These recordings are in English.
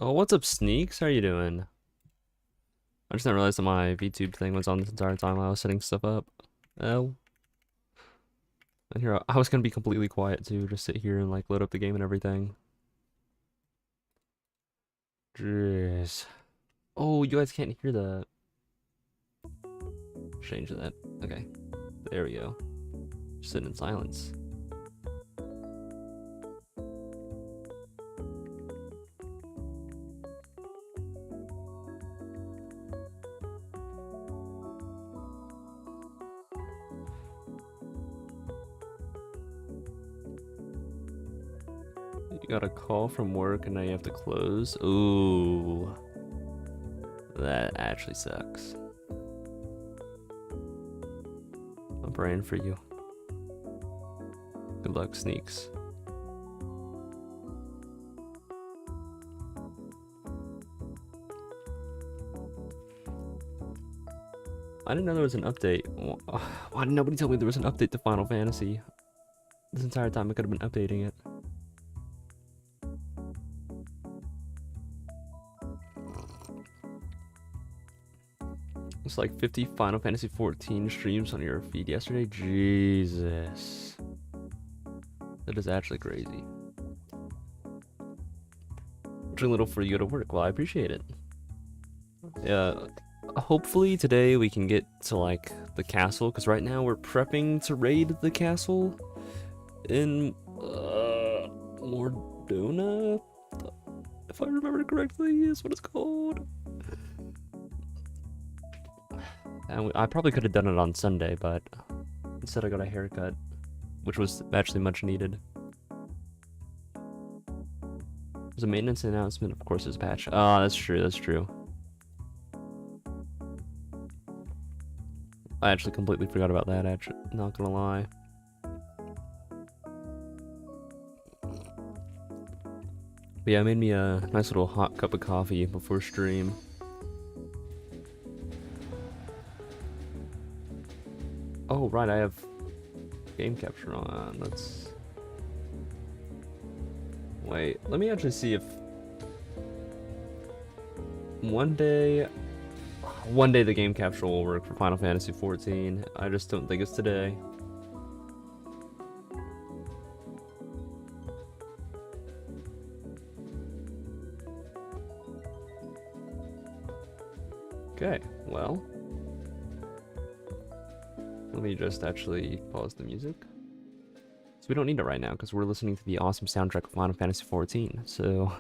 Oh, what's up, Sneaks? How are you doing? I just didn't realize that my VTube thing was on this entire time while I was setting stuff up. Oh. And here, I was gonna be completely quiet too, just sit here and like load up the game and everything. Jeez. Oh, you guys can't hear that. Change that. Okay. There we go. Just sitting in silence. You got a call from work and now you have to close. Ooh. That actually sucks. I'm praying for you. Good luck, Sneaks. I didn't know there was an update. Why didn't nobody tell me there was an update to Final Fantasy? This entire time I could have been updating it. It's like 50 Final Fantasy 14 streams on your feed yesterday. Jesus. That is actually crazy. Too little for you to work. Well, I appreciate it. Yeah. Hopefully today we can get to like the castle, because right now we're prepping to raid the castle in Mordona, if I remember correctly, is what it's called. And I probably could have done it on Sunday, but instead I got a haircut, which was actually much needed. There's a maintenance announcement, of course there's a patch. Ah, that's true, that's true. I actually completely forgot about that, actually, not gonna lie. But yeah, I made me a nice little hot cup of coffee before stream. Oh, right, I have game capture on. Let's... Wait, let me actually see if... One day the game capture will work for Final Fantasy 14. I just don't think it's today. Okay, well... Let me just actually pause the music. So we don't need it right now, because we're listening to the awesome soundtrack of Final Fantasy 14, so...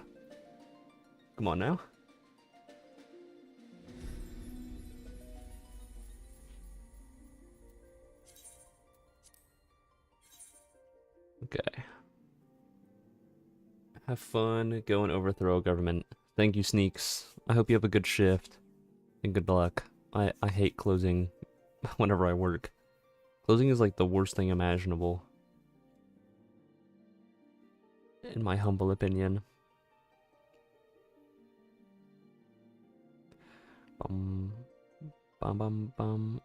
Come on now. Okay. Have fun, go and overthrow a government. Thank you, Sneaks. I hope you have a good shift. And good luck. I hate closing whenever I work. Closing is like the worst thing imaginable. In my humble opinion. Bum bum bum bum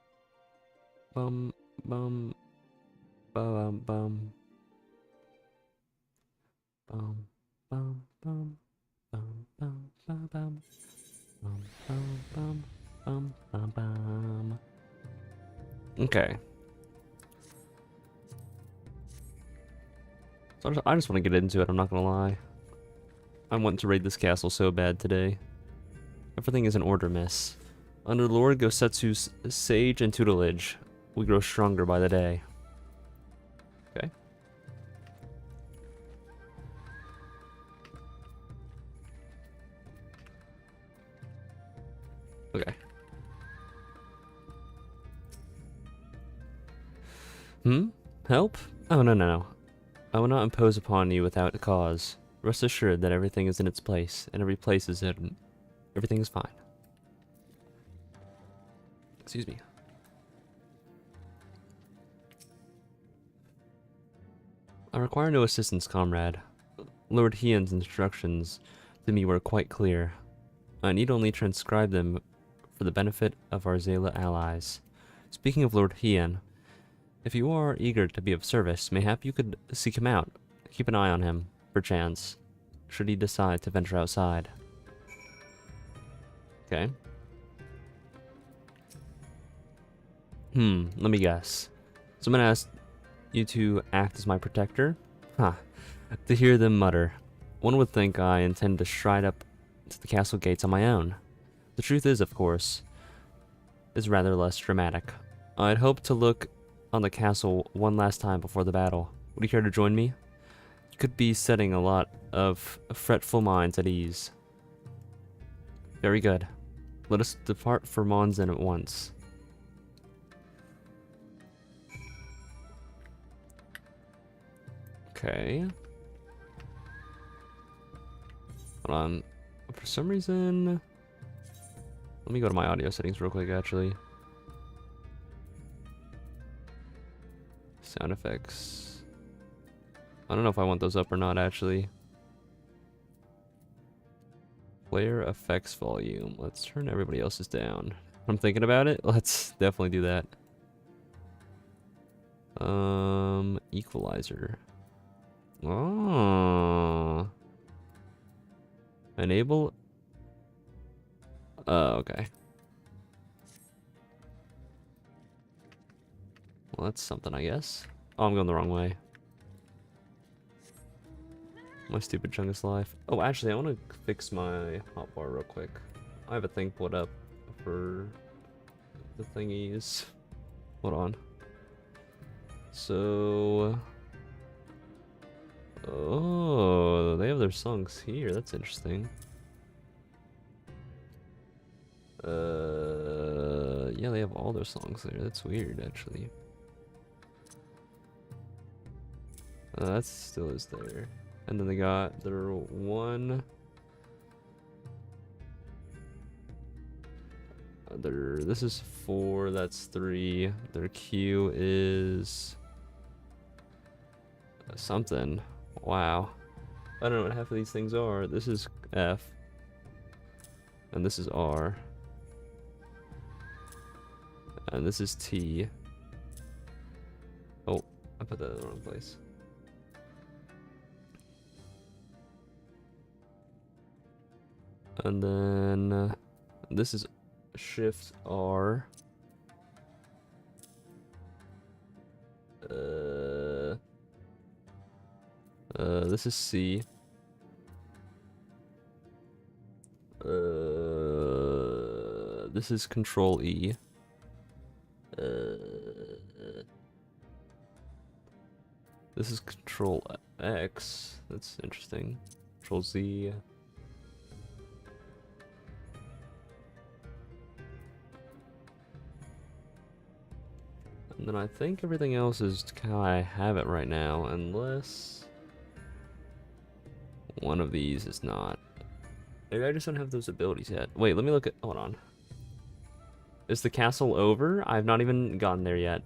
bum bum bum bum bum bum bum bum bum bum bum bum bum bum bum bum. Okay. So I just want to get into it, I'm not gonna lie. I want to raid this castle so bad today. Everything is in order, miss. Under Lord Gosetsu's sage and tutelage, we grow stronger by the day. Okay. Okay. Help? Oh, no. I will not impose upon you without a cause. Rest assured that everything is in its place, and every place is in... Everything is fine. Excuse me. I require no assistance, comrade. Lord Hien's instructions to me were quite clear. I need only transcribe them for the benefit of our Zayla allies. Speaking of Lord Hien, if you are eager to be of service, mayhap you could seek him out. Keep an eye on him, perchance, should he decide to venture outside. Okay. Let me guess. Someone asked you to act as my protector? Huh. To hear them mutter, one would think I intend to stride up to the castle gates on my own. The truth is, of course, is rather less dramatic. I'd hoped to look on the castle one last time before the battle. Would you care to join me? You could be setting a lot of fretful minds at ease. Very good. Let us depart for Monzen at once. Okay. Hold on. For some reason... Let me go to my audio settings real quick, actually. Sound effects. I don't know if I want those up or not, actually. Player effects volume. Let's turn everybody else's down. I'm thinking about it. Let's definitely do that. Equalizer. Oh. Enable. Okay. Well, that's something, I guess. Oh, I'm going the wrong way. My stupid chungus life. Oh, actually, I want to fix my hotbar real quick. I have a thing put up for the thingies. Hold on. So... Oh, they have their songs here. That's interesting. Yeah, they have all their songs there. That's weird, actually. That still is there. And then they got their one... This is 4, that's 3. Their Q is... something. Wow. I don't know what half of these things are. This is F. And this is R. And this is T. Oh, I put that in the wrong place. And then this is Shift R. This is C. This is Control E. This is Control X. That's interesting. Control Z. And then I think everything else is how I have it right now, unless one of these is not. Maybe I just don't have those abilities yet. Wait, let me look at. Hold on. Is the castle over? I've not even gotten there yet.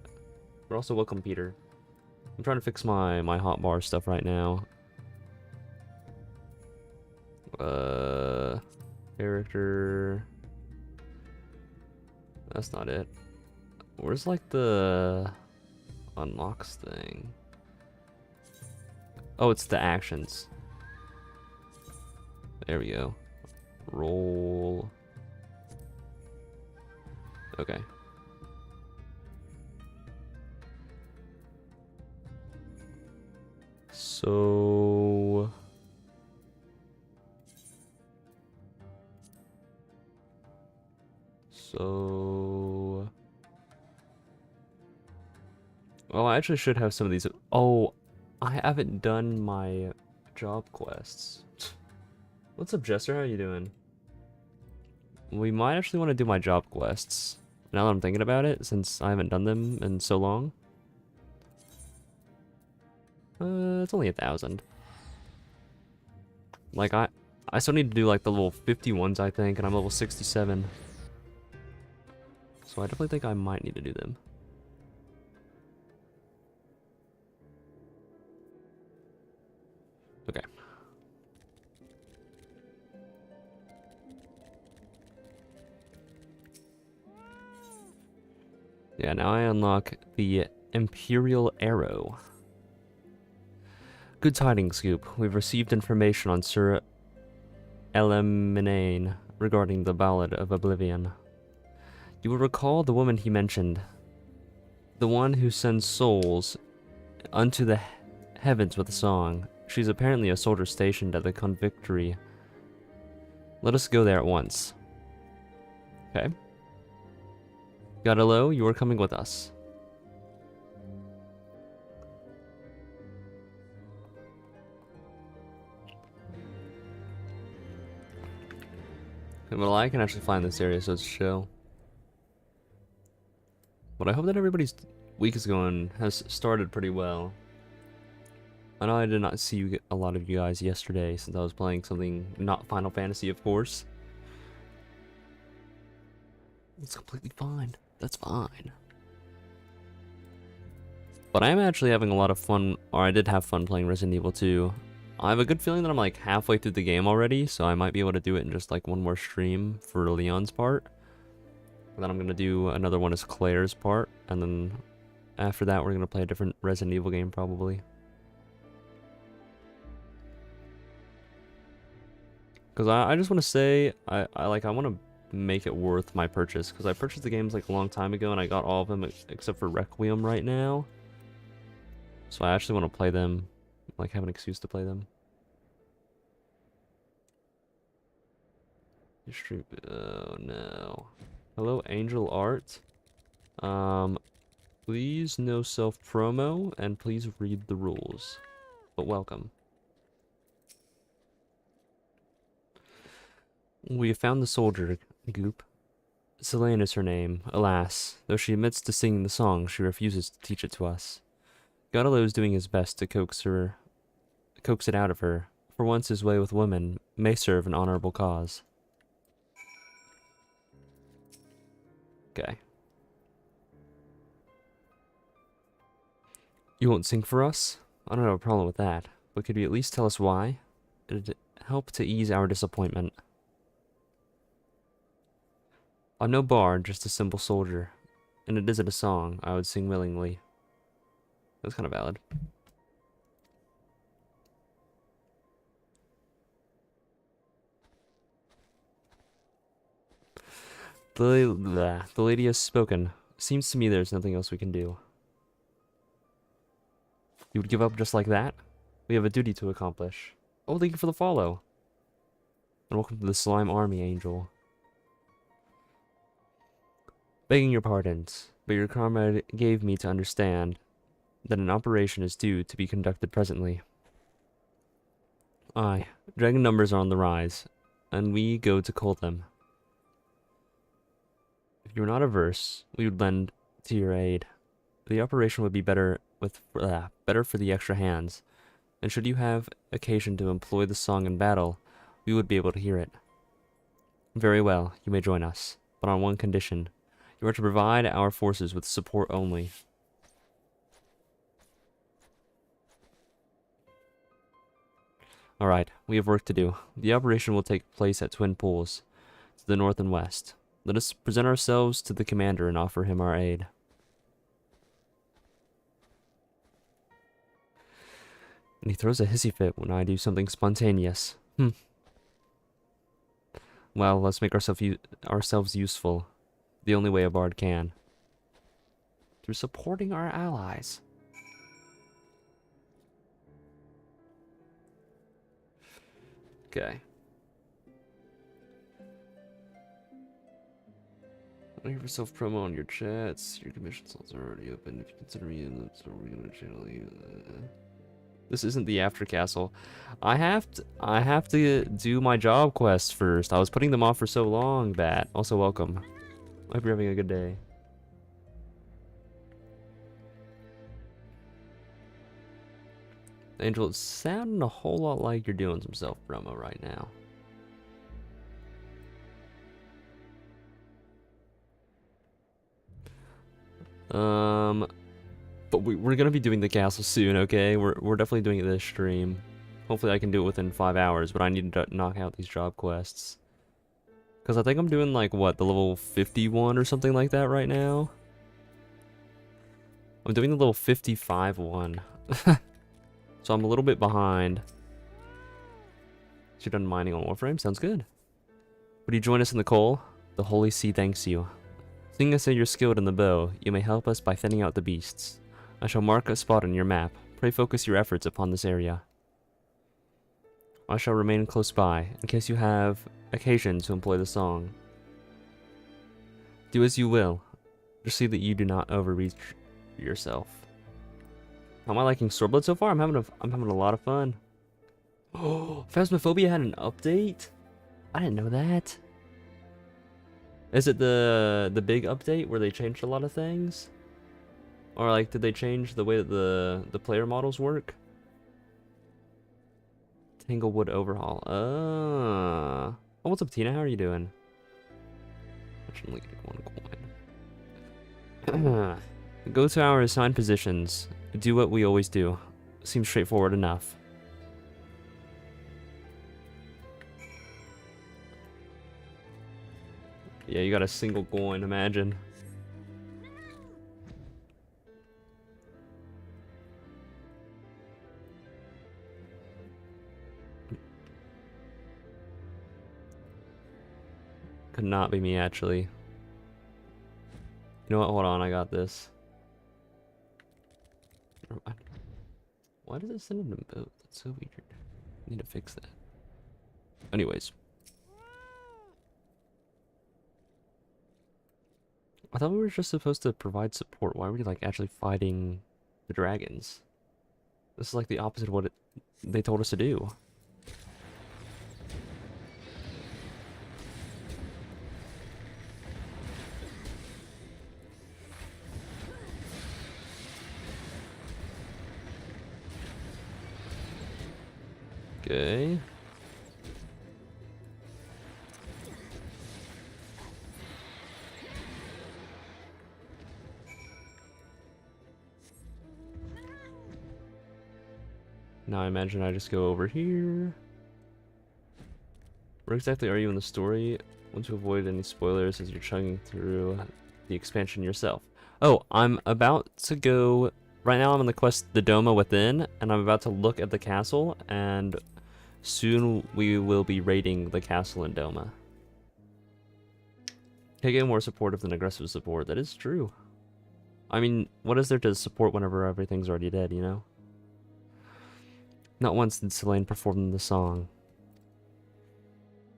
We're also welcome, Peter. I'm trying to fix my hotbar stuff right now. Character. That's not it. Where's like the unlocks thing? Oh, it's the actions. There we go. Roll. Okay. So... Well, I actually should have some of these. Oh, I haven't done my job quests. What's up, Jester? How are you doing? We might actually want to do my job quests. Now that I'm thinking about it, since I haven't done them in so long. It's only 1,000. Like, I still need to do, like, the level 51s, I think, and I'm level 67. So I definitely think I might need to do them. Okay. Yeah, now I unlock the Imperial Arrow. Good tidings, Scoop. We've received information on Sir Eleminane. regarding the Ballad of Oblivion. You will recall the woman he mentioned, the one who sends souls unto the heavens with a song. She's apparently a soldier stationed at the Convictory. Let us go there at once. Okay. Gadalo, you are coming with us. Well, I can actually fly in this area, so it's chill. But I hope that everybody's week has started pretty well. I know I did not see a lot of you guys yesterday since I was playing something not Final Fantasy, of course. It's completely fine. That's fine. But I am actually having a lot of fun, or I did have fun playing Resident Evil 2. I have a good feeling that I'm like halfway through the game already, so I might be able to do it in just like one more stream for Leon's part. And then I'm gonna do another one as Claire's part, and then after that we're gonna play a different Resident Evil game probably. Because I just want to say, I want to make it worth my purchase, because I purchased the games like a long time ago and I got all of them except for Requiem right now. So I actually want to play them, like have an excuse to play them. Oh no. Hello, Angel Art. Please no self-promo, and please read the rules. But welcome. We have found the soldier, Goop. Selene is her name. Alas, though she admits to singing the song, she refuses to teach it to us. Godalo is doing his best to coax it out of her. For once his way with women may serve an honorable cause. Okay. You won't sing for us? I don't have a problem with that, but could you at least tell us why? It'd help to ease our disappointment. I'm no bard, just a simple soldier, and it isn't a song I would sing willingly. That's kind of valid. The lady has spoken. Seems to me there's nothing else we can do. You would give up just like that? We have a duty to accomplish. Oh, thank you for the follow. And welcome to the Slime Army, Angel. Begging your pardons, but your comrade gave me to understand that an operation is due to be conducted presently. Aye, dragon numbers are on the rise, and we go to cull them. If you were not averse, we would lend to your aid. The operation would be better for the extra hands, and should you have occasion to employ the song in battle, we would be able to hear it. Very well, you may join us, but on one condition. You are to provide our forces with support only. Alright, we have work to do. The operation will take place at Twin Pools, to the north and west. Let us present ourselves to the commander and offer him our aid. And he throws a hissy fit when I do something spontaneous. Well, let's make ourselves useful. The only way a bard can. Through supporting our allies. Okay. Looking for self-promo on your chats. Your commission slots are already open. If you consider me in the store, we're gonna channel you. This isn't the After Castle. I have to do my job quests first. I was putting them off for so long, Bat. Also, welcome. I hope you're having a good day. Angel, it's sounding a whole lot like you're doing some self-promo right now. But we're gonna be doing the castle soon, okay? We're definitely doing it this stream. Hopefully I can do it within 5 hours, but I need to knock out these job quests. Because I think I'm doing like, what, the level 51 or something like that right now? I'm doing the level 55 one. So I'm a little bit behind. You're done mining on Warframe? Sounds good. Would you join us in the coal? The Holy Sea thanks you. Seeing as you're skilled in the bow, you may help us by thinning out the beasts. I shall mark a spot on your map. Pray focus your efforts upon this area. I shall remain close by, in case you have occasion to employ the song. Do as you will. Just see that you do not overreach yourself. How am I liking Stormblood so far? I'm having a lot of fun. Oh, Phasmophobia had an update? I didn't know that. Is it the big update where they changed a lot of things? Or like did they change the way that the player models work? Tanglewood overhaul. Oh, what's up, Tina? How are you doing? I should only get one coin. Go to our assigned positions. Do what we always do. Seems straightforward enough. Yeah, you got a single coin, imagine. Could not be me, actually. You know what? Hold on, I got this. Why does it send them to both? That's so weird. I need to fix that. Anyways. I thought we were just supposed to provide support. Why are we like actually fighting the dragons? This is like the opposite of what they told us to do. Okay. Now I imagine I just go over here. Where exactly are you in the story? Want to avoid any spoilers as you're chugging through the expansion yourself. Oh, I'm about to go... Right now I'm on the quest, the Doma Within, and I'm about to look at the castle, and soon we will be raiding the castle in Doma. Can get more supportive than aggressive support. That is true. I mean, what is there to support whenever everything's already dead, you know? Not once did Selene perform the song.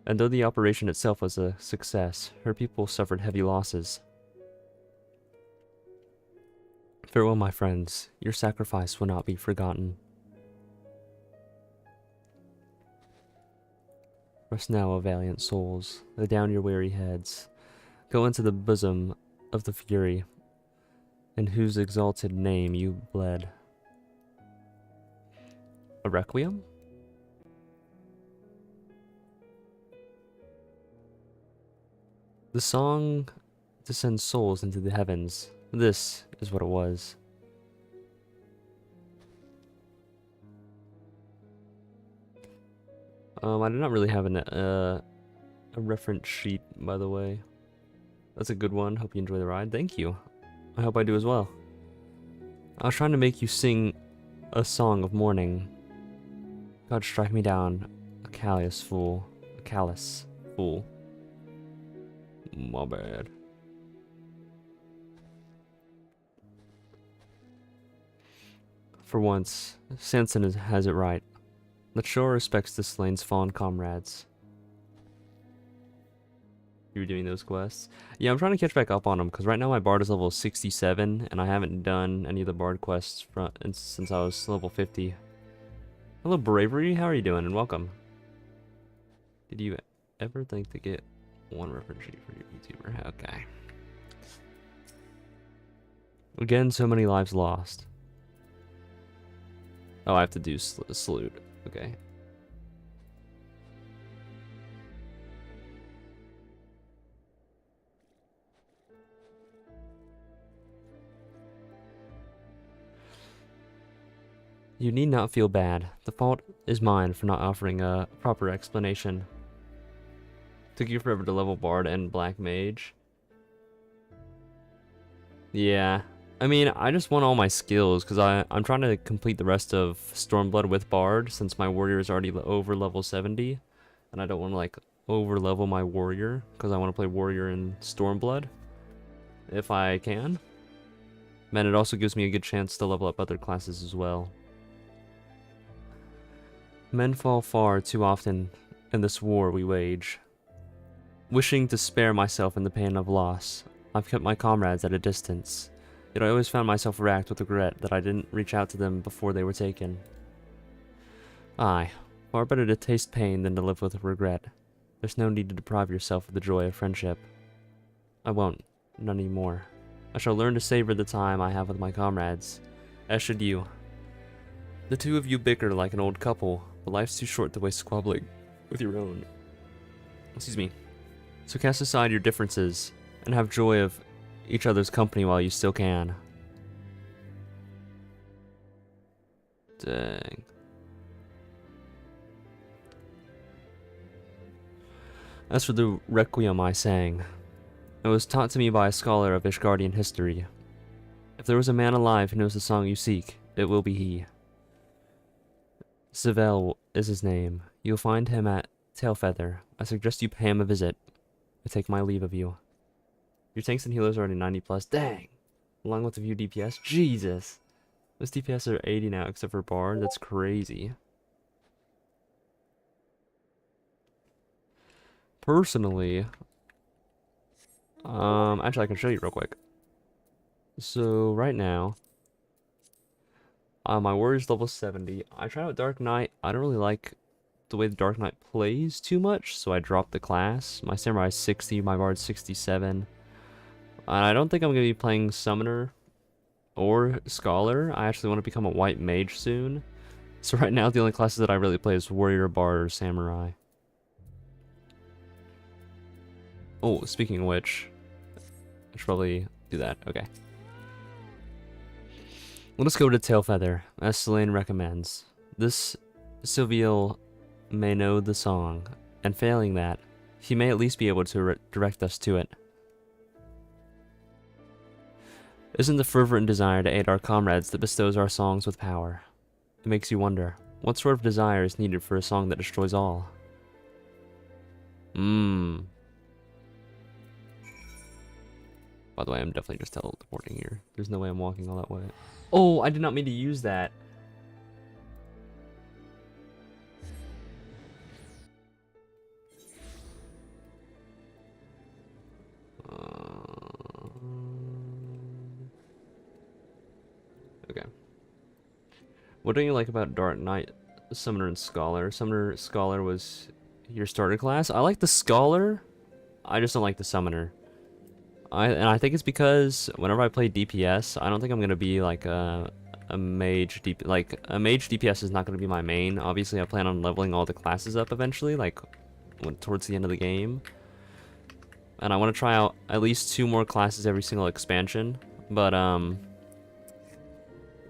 And though the operation itself was a success, her people suffered heavy losses. Farewell, my friends. Your sacrifice will not be forgotten. Rest now, O valiant souls. Lay down your weary heads. Go into the bosom of the Fury, in whose exalted name you bled. A requiem? The song to send souls into the heavens. This is what it was. I did not really have a reference sheet, by the way. That's a good one. Hope you enjoy the ride. Thank you. I hope I do as well. I was trying to make you sing a song of mourning. God strike me down, a callous fool. A callous fool. My bad. For once, Sanson has it right. Let's show our respects to Slane's fallen comrades. You were doing those quests? Yeah, I'm trying to catch back up on them, because right now my bard is level 67, and I haven't done any of the bard quests since I was level 50. Hello, Bravery. How are you doing? And welcome. Did you ever think to get one reference sheet for your YouTuber? Okay. Again, so many lives lost. Oh, I have to do salute. Okay. You need not feel bad. The fault is mine for not offering a proper explanation. Took you forever to level Bard and Black Mage. Yeah. I mean, I just want all my skills because I'm trying to complete the rest of Stormblood with Bard since my warrior is already over level 70. And I don't want to, like, over level my warrior because I want to play warrior in Stormblood if I can. Man, it also gives me a good chance to level up other classes as well. Men fall far too often in this war we wage. Wishing to spare myself in the pain of loss, I've kept my comrades at a distance, yet I always found myself racked with regret that I didn't reach out to them before they were taken. Aye, far better to taste pain than to live with regret. There's no need to deprive yourself of the joy of friendship. I won't, none anymore. I shall learn to savor the time I have with my comrades, as should you. The two of you bicker like an old couple, but life's too short to waste squabbling with your own. Excuse me. So cast aside your differences, and have joy of each other's company while you still can. Dang. As for the requiem I sang, it was taught to me by a scholar of Ishgardian history. If there was a man alive who knows the song you seek, it will be he. Sivel is his name. You'll find him at Tailfeather. I suggest you pay him a visit. I take my leave of you. Your tanks and healers are already 90 plus. Dang! Along with a few DPS. Jesus! Those DPS are 80 now except for Bard. That's crazy. Personally, actually I can show you real quick. So right now, my warrior's level 70. I tried out Dark Knight. I don't really like the way the Dark Knight plays too much, so I dropped the class. My Samurai is 60, my Bard's 67. And I don't think I'm going to be playing Summoner or Scholar. I actually want to become a White Mage soon. So right now the only classes that I really play is Warrior, Bard, or Samurai. Oh, speaking of which, I should probably do that. Okay. Let us go to Tailfeather, as Selene recommends. This Sylviel may know the song, and failing that, he may at least be able to direct us to it. Isn't the fervent desire to aid our comrades that bestows our songs with power? It makes you wonder, what sort of desire is needed for a song that destroys all? By the way, I'm definitely just teleporting here. There's no way I'm walking all that way. Oh, I did not mean to use that. Okay. What do you like about Dark Knight, Summoner, and Scholar? Summoner, Scholar was your starter class. I like the Scholar. I just don't like the Summoner. And I think it's because whenever I play DPS, I don't think I'm gonna be like a mage a mage DPS is not gonna be my main. Obviously, I plan on leveling all the classes up eventually, like towards the end of the game. And I want to try out at least 2 more classes every single expansion. But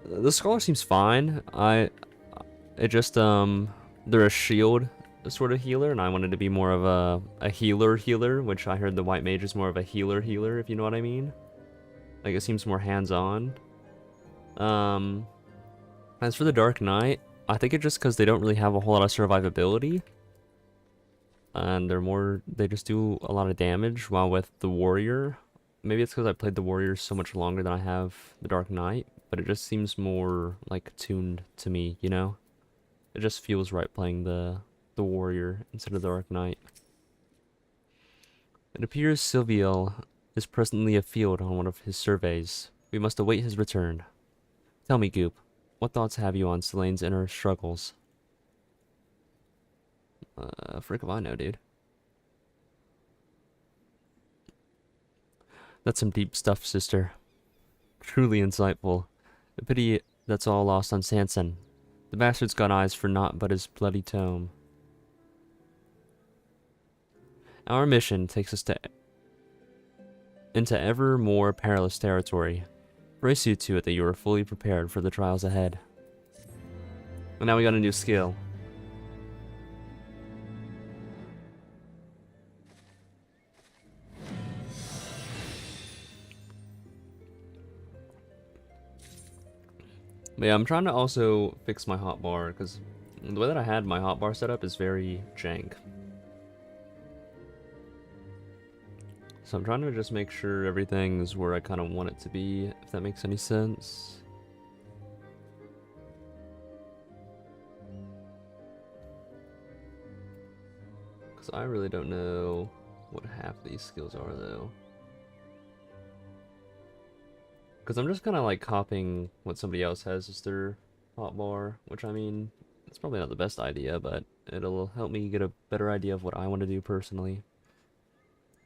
the Scholar seems fine. They're a shield sort of healer, and I wanted to be more of a healer, which I heard the White Mage is more of a healer, if you know what I mean. Like, it seems more hands-on. As for the Dark Knight, I think it's just because they don't really have a whole lot of survivability. And they just do a lot of damage, while with the Warrior, maybe it's because I played the Warrior so much longer than I have the Dark Knight, but it just seems more, like, tuned to me, you know? It just feels right playing the Warrior instead of the Dark Knight. It appears Sylviel is presently afield on one of his surveys. We must await his return. Tell me, Goop, what thoughts have you on Selene's inner struggles? Frick if I know, dude. That's some deep stuff, sister. Truly insightful. A pity that's all lost on Sanson. The bastard's got eyes for naught but his bloody tome. Our mission takes us into ever more perilous territory. Brace you to it that you are fully prepared for the trials ahead. And now we got a new skill. But yeah, I'm trying to also fix my hotbar, because the way that I had my hotbar set up is very jank. So I'm trying to just make sure everything's where I kind of want it to be, if that makes any sense. Because I really don't know what half of these skills are, though. Because I'm just kind of like copying what somebody else has as their hotbar, which I mean, it's probably not the best idea, but it'll help me get a better idea of what I want to do personally.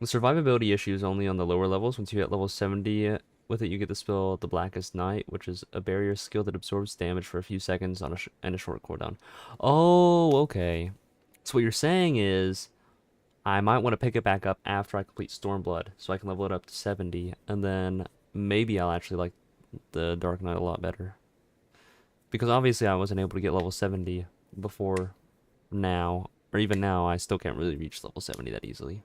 The survivability issue is only on the lower levels. Once you hit level 70 with it, you get the spell The Blackest Night, which is a barrier skill that absorbs damage for a few seconds on and a short cooldown. Oh, okay. So what you're saying is I might want to pick it back up after I complete Stormblood, so I can level it up to 70, and then maybe I'll actually like the Dark Knight a lot better. Because obviously I wasn't able to get level 70 before now, or even now, I still can't really reach level 70 that easily.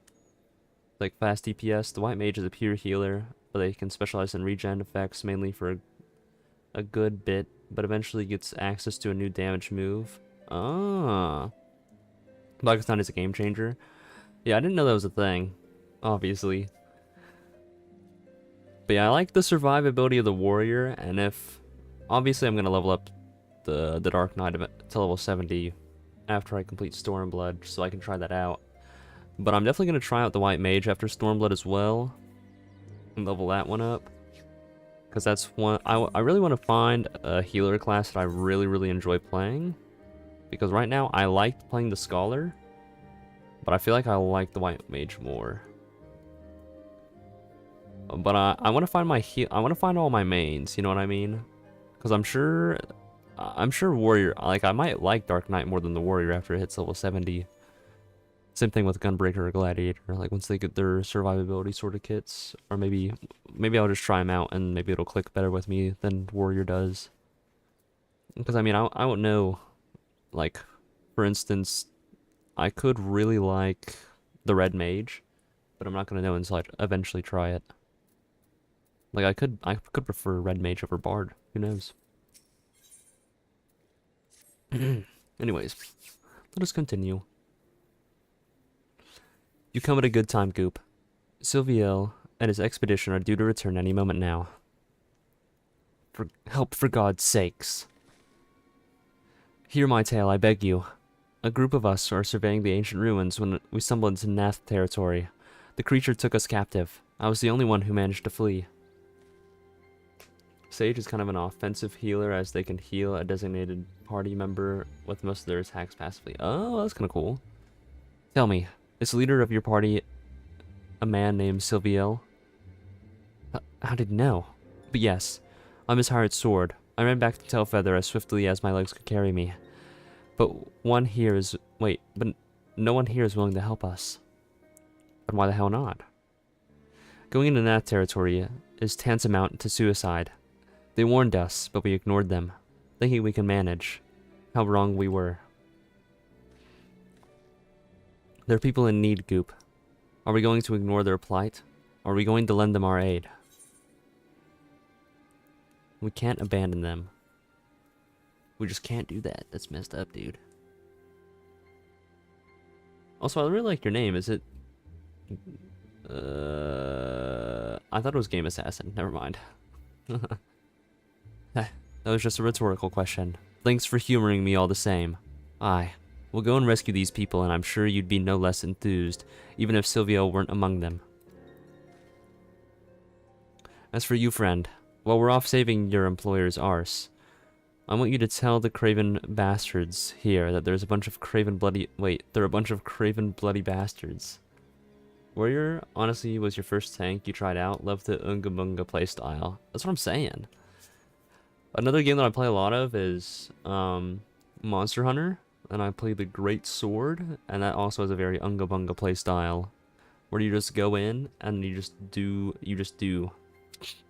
Like fast DPS, the White Mage is a pure healer, but they can specialize in regen effects mainly for a good bit, but eventually gets access to a new damage move. Ah. Blackest Night is a game changer. Yeah, I didn't know that was a thing, obviously. But yeah, I like the survivability of the warrior, and if... Obviously, I'm going to level up the Dark Knight to level 70 after I complete Stormblood, so I can try that out. But I'm definitely going to try out the White Mage after Stormblood as well, and level that one up. Because that's one... I really want to find a healer class that I really enjoy playing. Because right now, I like playing the Scholar, but I feel like I like the White Mage more. But I want to find I want to find all my mains. You know what I mean? Because I'm sure Warrior. Like I might like Dark Knight more than the Warrior after it hits level 70. Same thing with Gunbreaker or Gladiator. Like once they get their survivability sort of kits, or maybe I'll just try them out and maybe it'll click better with me than Warrior does. Because I mean I won't know. Like for instance, I could really like the Red Mage, but I'm not gonna know until I eventually try it. Like I could prefer Red Mage over Bard. Who knows? Anyways, let us continue. You come at a good time, Goop. Sylviel and his expedition are due to return any moment now. Help for God's sakes. Hear my tale, I beg you. A group of us are surveying the ancient ruins when we stumbled into Nath territory. The creature took us captive. I was the only one who managed to flee. Sage is kind of an offensive healer, as they can heal a designated party member with most of their attacks passively. Oh, that's kind of cool. Tell me, is the leader of your party a man named Sylviel? How did you know? But yes, I'm his hired sword. I ran back to Tailfeather as swiftly as my legs could carry me. But no one here is willing to help us. But why the hell not? Going into that territory is tantamount to suicide. They warned us, but we ignored them, thinking we can manage. How wrong we were. There are people in need, Goop. Are we going to ignore their plight? Or are we going to lend them our aid? We can't abandon them. We just can't do that. That's messed up, dude. Also, I really like your name. Is it... I thought it was Game Assassin. Never mind. That was just a rhetorical question. Thanks for humoring me all the same. Aye. We'll go and rescue these people, and I'm sure you'd be no less enthused, even if Sylvia weren't among them. As for you, friend, while we're off saving your employer's arse, I want you to tell the craven bastards here that there's a bunch of craven bloody... Wait, there are a bunch of craven bloody bastards. Warrior, honestly, was your first tank you tried out. Loved the Unga Bunga playstyle. That's what I'm saying. Another game that I play a lot of is Monster Hunter, and I play the Great Sword, and that also has a very Unga Bunga playstyle, where you just go in and you just do.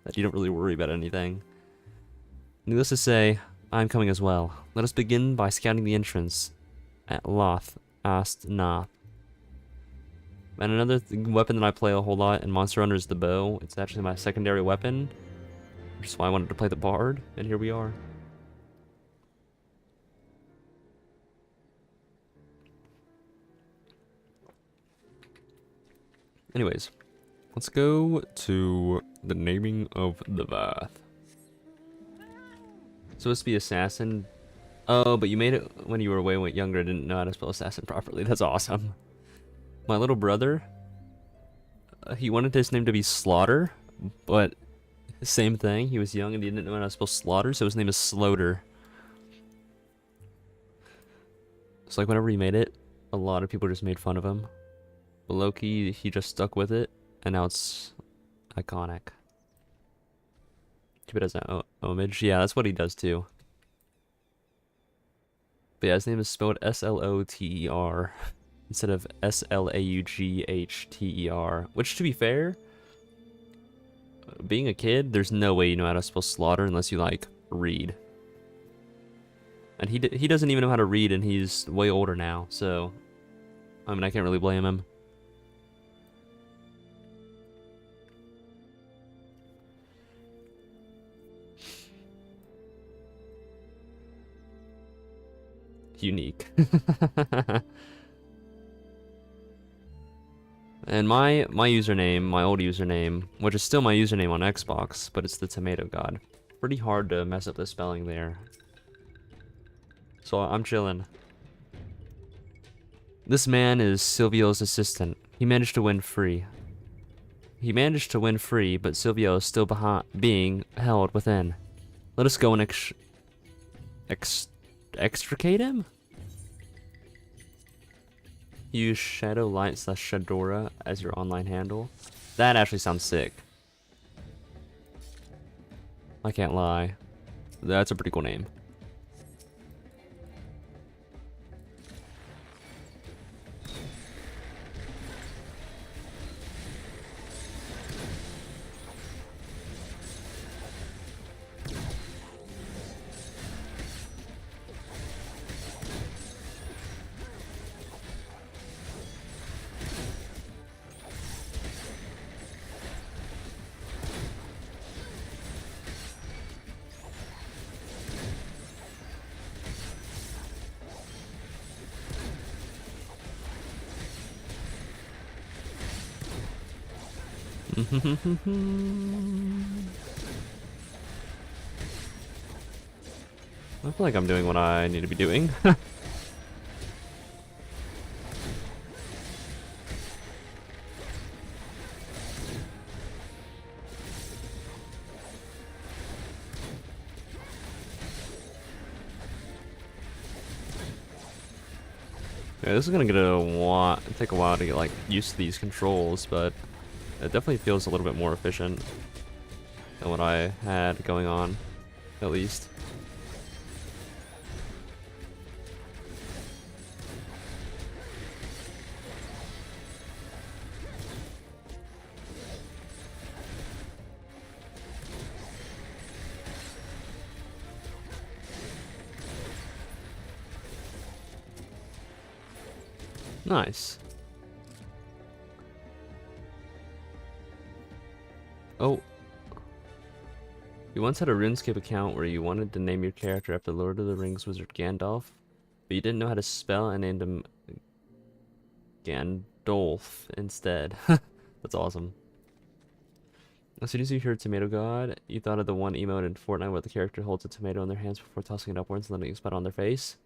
That you don't really worry about anything. Needless to say, I'm coming as well. Let us begin by scouting the entrance at Loth Ast Nath. And another weapon that I play a whole lot in Monster Hunter is the bow. It's actually my secondary weapon, which is why I wanted to play the bard, and here we are. Anyways, Let's go to the naming of the bath. Supposed to be assassin. Oh, but you made it when you were way younger. Didn't know how to spell assassin properly. That's awesome. My little brother, he wanted his name to be Slaughter, but same thing. He was young and he didn't know how to spell slaughter, so his name is Slaughter. So like whenever he made it, a lot of people just made fun of him. But low-key, he just stuck with it, and now it's iconic. Keep it as an homage. Yeah, that's what he does too. But yeah, his name is spelled S-L-O-T-E-R instead of S-L-A-U-G-H-T-E-R. Which, to be fair, being a kid, there's no way you know how to spell slaughter unless you, like, read. And he doesn't even know how to read, and he's way older now, so... I mean, I can't really blame him. Unique. And my username, my old username, which is still my username on Xbox, but it's the Tomato God. Pretty hard to mess up the spelling there. So I'm chilling. This man is Silvio's assistant. He managed to win free. He managed to win free, but Silvio is still being held within. Let us go and extricate him? Use Shadow Light / Shadora as your online handle. That actually sounds sick. I can't lie. That's a pretty cool name. I feel like I'm doing what I need to be doing. Yeah, this is gonna take a while to get like used to these controls, but it definitely feels a little bit more efficient than what I had going on, at least. Nice. Oh. You once had a RuneScape account where you wanted to name your character after Lord of the Rings wizard Gandalf, but you didn't know how to spell and named him Gandalf instead. That's awesome. As soon as you heard Tomato God, you thought of the one emote in Fortnite where the character holds a tomato in their hands before tossing it upwards and letting it spat on their face.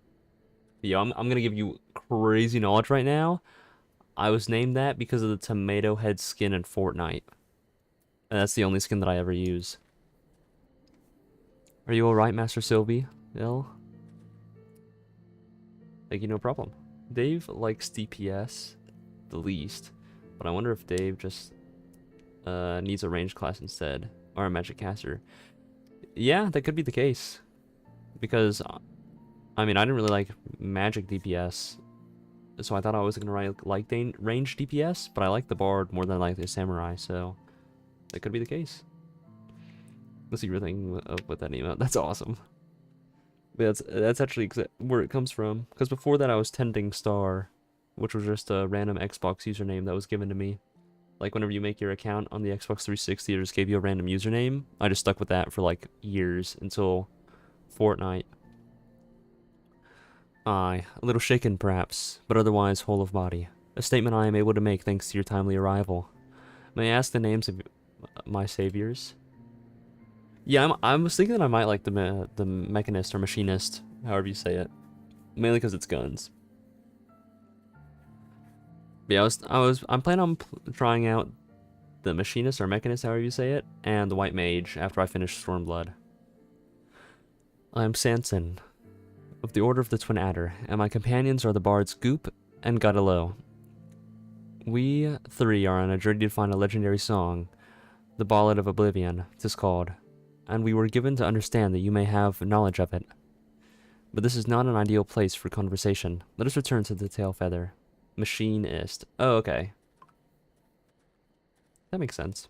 Yeah, I'm gonna give you crazy knowledge right now. I was named that because of the tomato head skin in Fortnite. And that's the only skin that I ever use. Are you alright, Master Sylvie? Ill? Thank you, no problem. Dave likes DPS the least, but I wonder if Dave just needs a ranged class instead, or a magic caster. Yeah, that could be the case. Because, I mean, I didn't really like magic DPS, so I thought I was gonna like ranged DPS, but I like the bard more than I like the samurai, so that could be the case. Let's see your thing with that emote. That's awesome. But that's actually where it comes from. Because before that I was Tending Star, which was just a random Xbox username that was given to me. Like whenever you make your account on the Xbox 360, it just gave you a random username. I just stuck with that for like years until Fortnite. Aye, a little shaken perhaps, but otherwise whole of body. A statement I am able to make thanks to your timely arrival. May I ask the names of my saviors? Yeah, I was thinking that I might like the mechanist or machinist, however you say it, mainly because it's guns. But yeah, I'm planning on trying out the machinist or mechanist, however you say it, and the white mage after I finish Stormblood. I am Sanson, of the Order of the Twin Adder, and my companions are the bards Goop and Godelo. We three are on a journey to find a legendary song, the Ballad of Oblivion, 'tis called, and we were given to understand that you may have knowledge of it. But this is not an ideal place for conversation. Let us return to the tail feather. Machinist. Oh, okay. That makes sense.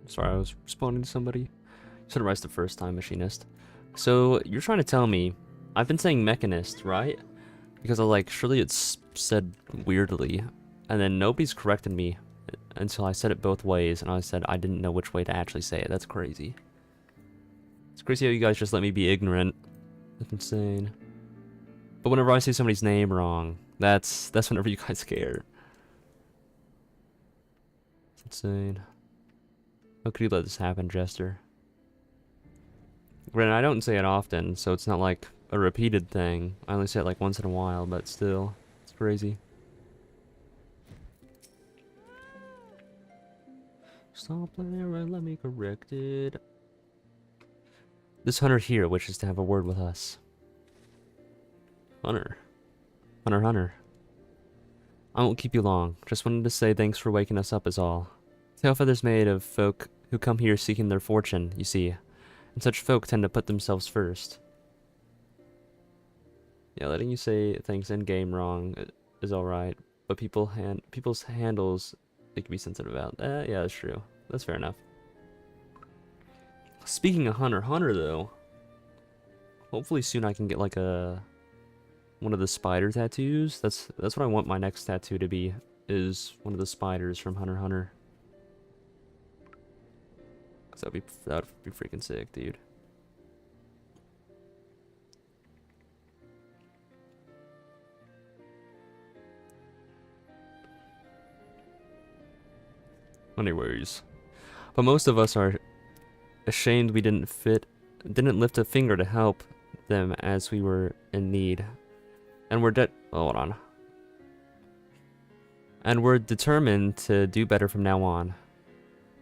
Sorry, I was responding to somebody. You said it right the first time, machinist. So, you're trying to tell me, I've been saying mechanist, right? Because I was like, surely it's said weirdly. And then nobody's corrected me until I said it both ways, and I said I didn't know which way to actually say it. That's crazy. It's crazy how you guys just let me be ignorant. That's insane. But whenever I say somebody's name wrong, that's whenever you guys care. It's insane. How could you let this happen, Jester? Granted, I don't say it often, so it's not like a repeated thing. I only say it like once in a while, but still, it's crazy. Stop there and let me correct it. This hunter here wishes to have a word with us. Hunter. Hunter. I won't keep you long. Just wanted to say thanks for waking us up is all. Tailfeather's made of folk who come here seeking their fortune, you see. And such folk tend to put themselves first. Yeah, letting you say things in-game wrong is alright. But people's handles they can be sensitive about. Yeah, that's true. That's fair enough. Speaking of Hunter though, hopefully soon I can get like one of the spider tattoos. That's what I want my next tattoo to be, is one of the spiders from Hunter x Hunter. Cause that would be freaking sick, dude. Anyways, but most of us are ashamed we didn't lift a finger to help them as we were in need. And hold on. And we're determined to do better from now on.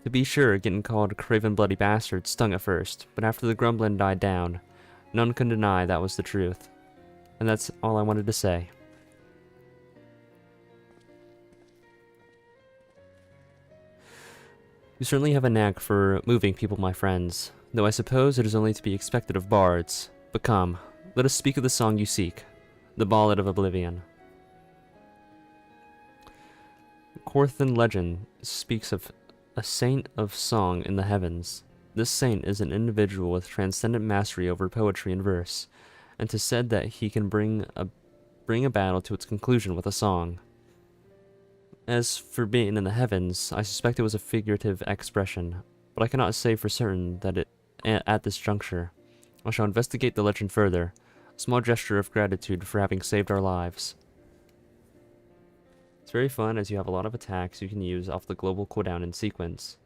To be sure, getting called craven bloody bastard stung at first, but after the grumbling died down, none can deny that was the truth. And that's all I wanted to say. You certainly have a knack for moving people, my friends, though I suppose it is only to be expected of bards. But come, let us speak of the song you seek, the Ballad of Oblivion. Corthan legend speaks of a saint of song in the heavens. This saint is an individual with transcendent mastery over poetry and verse, and 'tis said that he can bring a battle to its conclusion with a song. As for being in the heavens, I suspect it was a figurative expression, but I cannot say for certain that at this juncture. I shall investigate the legend further, a small gesture of gratitude for having saved our lives. It's very fun as you have a lot of attacks you can use off the global cooldown in sequence.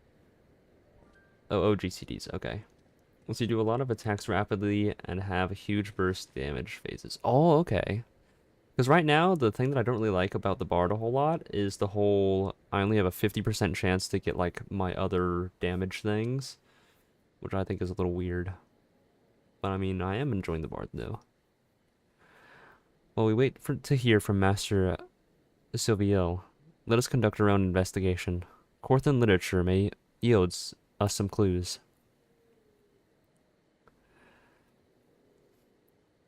Oh, GCDs, okay. So you do a lot of attacks rapidly and have huge burst damage phases. Oh, okay. Because right now, the thing that I don't really like about the Bard a whole lot is the whole, I only have a 50% chance to get, like, my other damage things, which I think is a little weird. But, I mean, I am enjoying the Bard, though. While we wait to hear from Master Silviel, let us conduct our own investigation. Corthan literature may yield us some clues.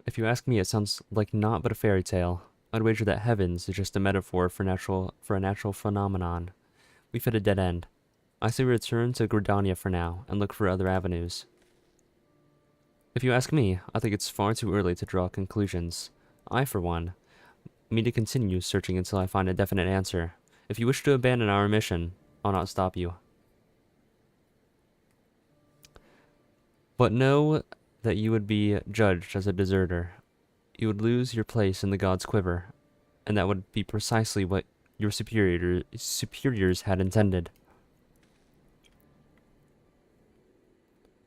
If you ask me, it sounds like naught but a fairy tale. I'd wager that heavens is just a metaphor for a natural phenomenon. We've hit a dead end. I say we return to Gridania for now, and look for other avenues. If you ask me, I think it's far too early to draw conclusions. I, for one, mean to continue searching until I find a definite answer. If you wish to abandon our mission, I'll not stop you. But know that you would be judged as a deserter. You would lose your place in the god's quiver, and that would be precisely what your superiors had intended.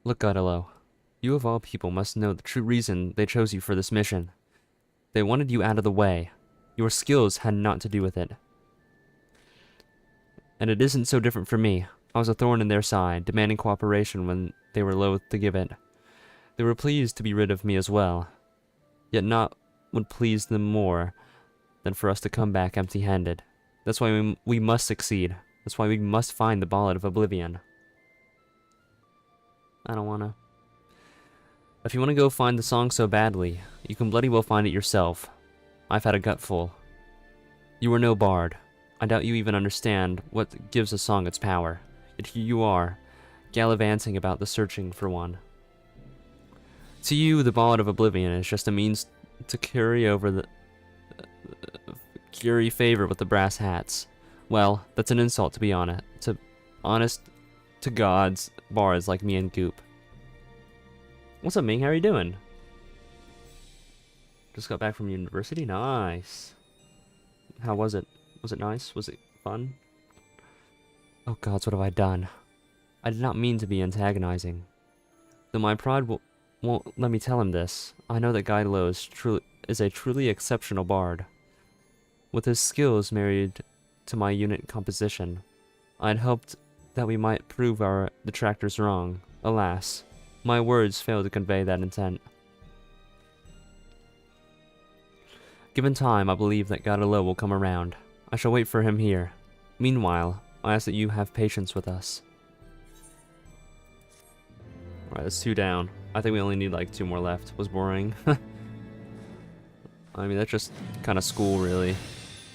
Look, Godelo, you of all people must know the true reason they chose you for this mission. They wanted you out of the way. Your skills had naught to do with it. And it isn't so different for me. I was a thorn in their side, demanding cooperation when they were loath to give it. They were pleased to be rid of me as well, yet naught would please them more than for us to come back empty-handed. That's why we must succeed. That's why we must find the Ballad of Oblivion. I don't wanna. If you wanna go find the song so badly, you can bloody well find it yourself. I've had a gutful. You are no bard. I doubt you even understand what gives a song its power. Yet here you are, gallivanting about the searching for one. To you, the Ballad of Oblivion is just a means to curry favor with the brass hats. Well, that's an insult to be honest to gods, bards like me and Goop. What's up, Ming? How are you doing? Just got back from university? Nice. How was it? Was it nice? Was it fun? Oh gods, what have I done? I did not mean to be antagonizing. Though my pride won't let me tell him this, I know that Godelo is a truly exceptional bard. With his skills married to my unit composition, I had hoped that we might prove our detractors wrong. Alas, my words failed to convey that intent. Given time, I believe that Godelo will come around. I shall wait for him here. Meanwhile, I ask that you have patience with us. Alright, that's 2 down. I think we only need like 2 more left. Was boring. I mean, that's just kind of school, really.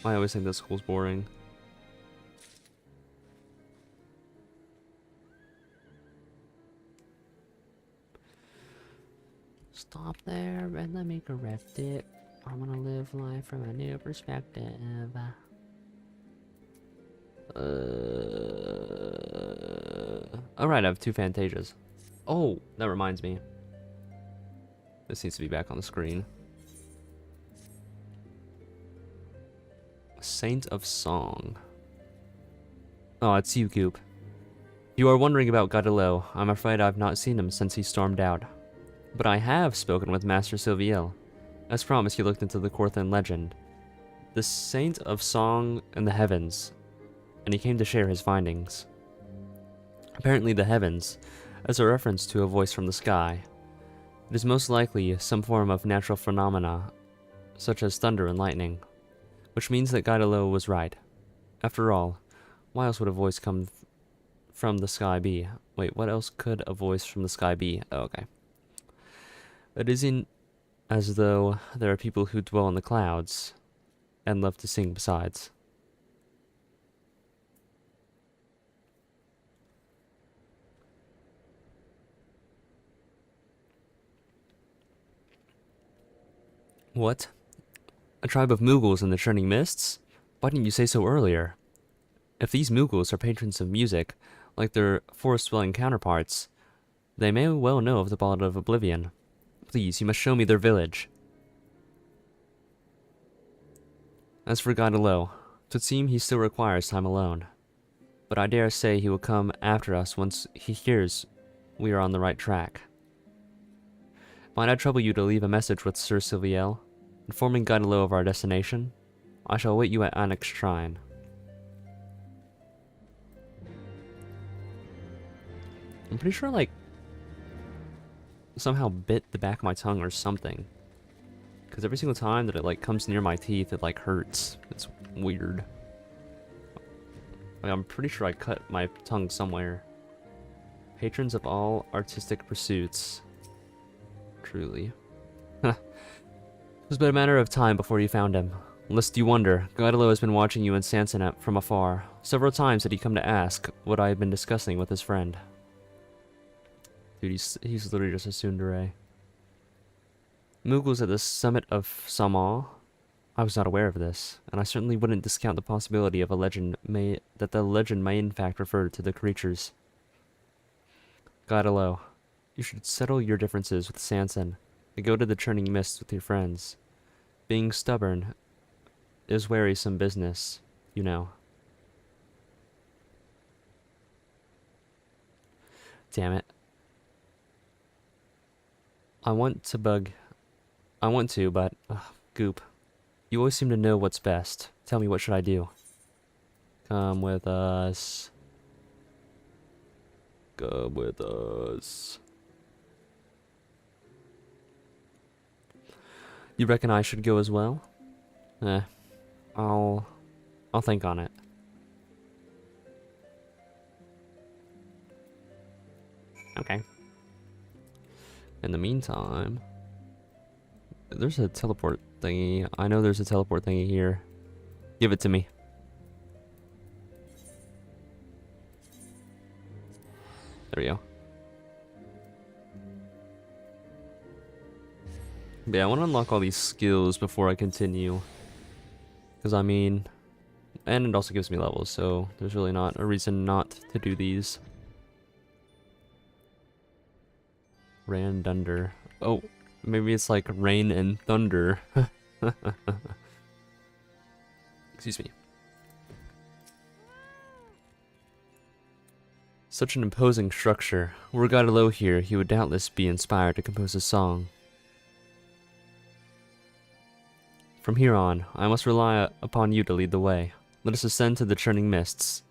I always think that school's boring. Stop there and let me correct it. I want to live life from a new perspective. Alright, I have 2 Fantasias. Oh, that reminds me. This needs to be back on the screen. Saint of Song. Oh, it's you, Goop. You are wondering about Godelo. I'm afraid I've not seen him since he stormed out. But I have spoken with Master Sylviel. As promised, he looked into the Corthan legend, the Saint of Song in the Heavens, and he came to share his findings. Apparently the Heavens, as a reference to a voice from the sky. It is most likely some form of natural phenomena, such as thunder and lightning, which means that Godelo was right. After all, why else would a voice come from the sky be? Wait, what else could a voice from the sky be? Oh, okay. It isn't as though there are people who dwell in the clouds and love to sing besides. What? A tribe of Moogles in the churning mists? Why didn't you say so earlier? If these Moogles are patrons of music, like their forest-dwelling counterparts, they may well know of the Ballad of Oblivion. Please, you must show me their village. As for Godelo, 'twould seem he still requires time alone. But I dare say he will come after us once he hears we are on the right track. Might I trouble you to leave a message with Sir Sylviel, informing Godelo of our destination? I shall await you at Annick's shrine. I'm pretty sure, like, somehow bit the back of my tongue or something. Because every single time that it, like, comes near my teeth, it, like, hurts. It's weird. Like, I'm pretty sure I cut my tongue somewhere. Patrons of all artistic pursuits. Truly. It was but a matter of time before you found him. Lest you wonder, Godelo has been watching you and Sansonet from afar. Several times had he come to ask what I had been discussing with his friend. Dude, he's literally just a tsundere. Moogles at the summit of Samal. I was not aware of this, and I certainly wouldn't discount the possibility of that the legend may in fact refer to the creatures. Godelo, you should settle your differences with Sanson and go to the Churning Mists with your friends. Being stubborn is wearisome business, you know. Damn it. I want to, but... Goop. You always seem to know what's best. Tell me, what should I do? Come with us. Come with us. You reckon I should go as well? I'll think on it. Okay. In the meantime, there's a teleport thingy. I know there's a teleport thingy here. Give it to me. There we go. But yeah, I want to unlock all these skills before I continue. Because I mean, and it also gives me levels, so there's really not a reason not to do these. Rain and thunder. Oh, maybe it's like rain and thunder. Excuse me. Such an imposing structure. Were God low here, he would doubtless be inspired to compose a song. From here on, I must rely upon you to lead the way. Let us ascend to the Churning Mists.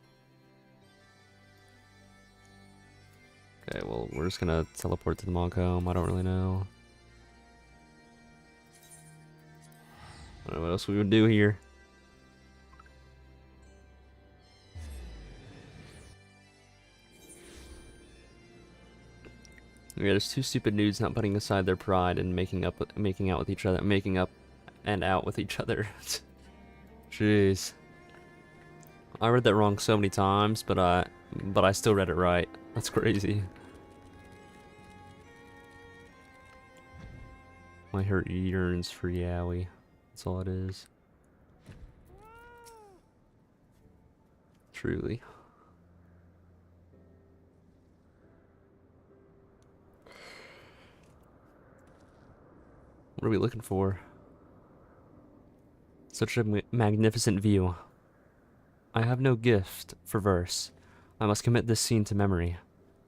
Okay, well, we're just gonna teleport to the Mogcomb. I don't really know. I don't know what else we would do here. Yeah, there's two stupid dudes not putting aside their pride and making out with each other, Jeez. I read that wrong so many times, but I still read it right. That's crazy. My heart yearns for Yowie. That's all it is. Truly. What are we looking for? Such a magnificent view. I have no gift for verse. I must commit this scene to memory.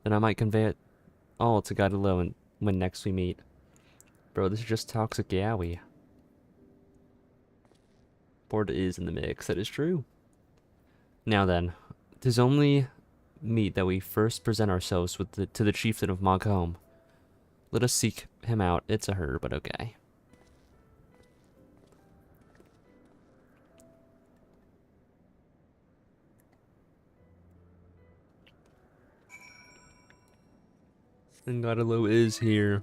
Then I might convey it all to God alone when next we meet. Bro, this is just toxic Yowie. Board is in the mix, that is true. Now then, 'tis only meet that we first present ourselves to the chieftain of Mogcomb. Let us seek him out. It's a her, but okay. And Godelo is here.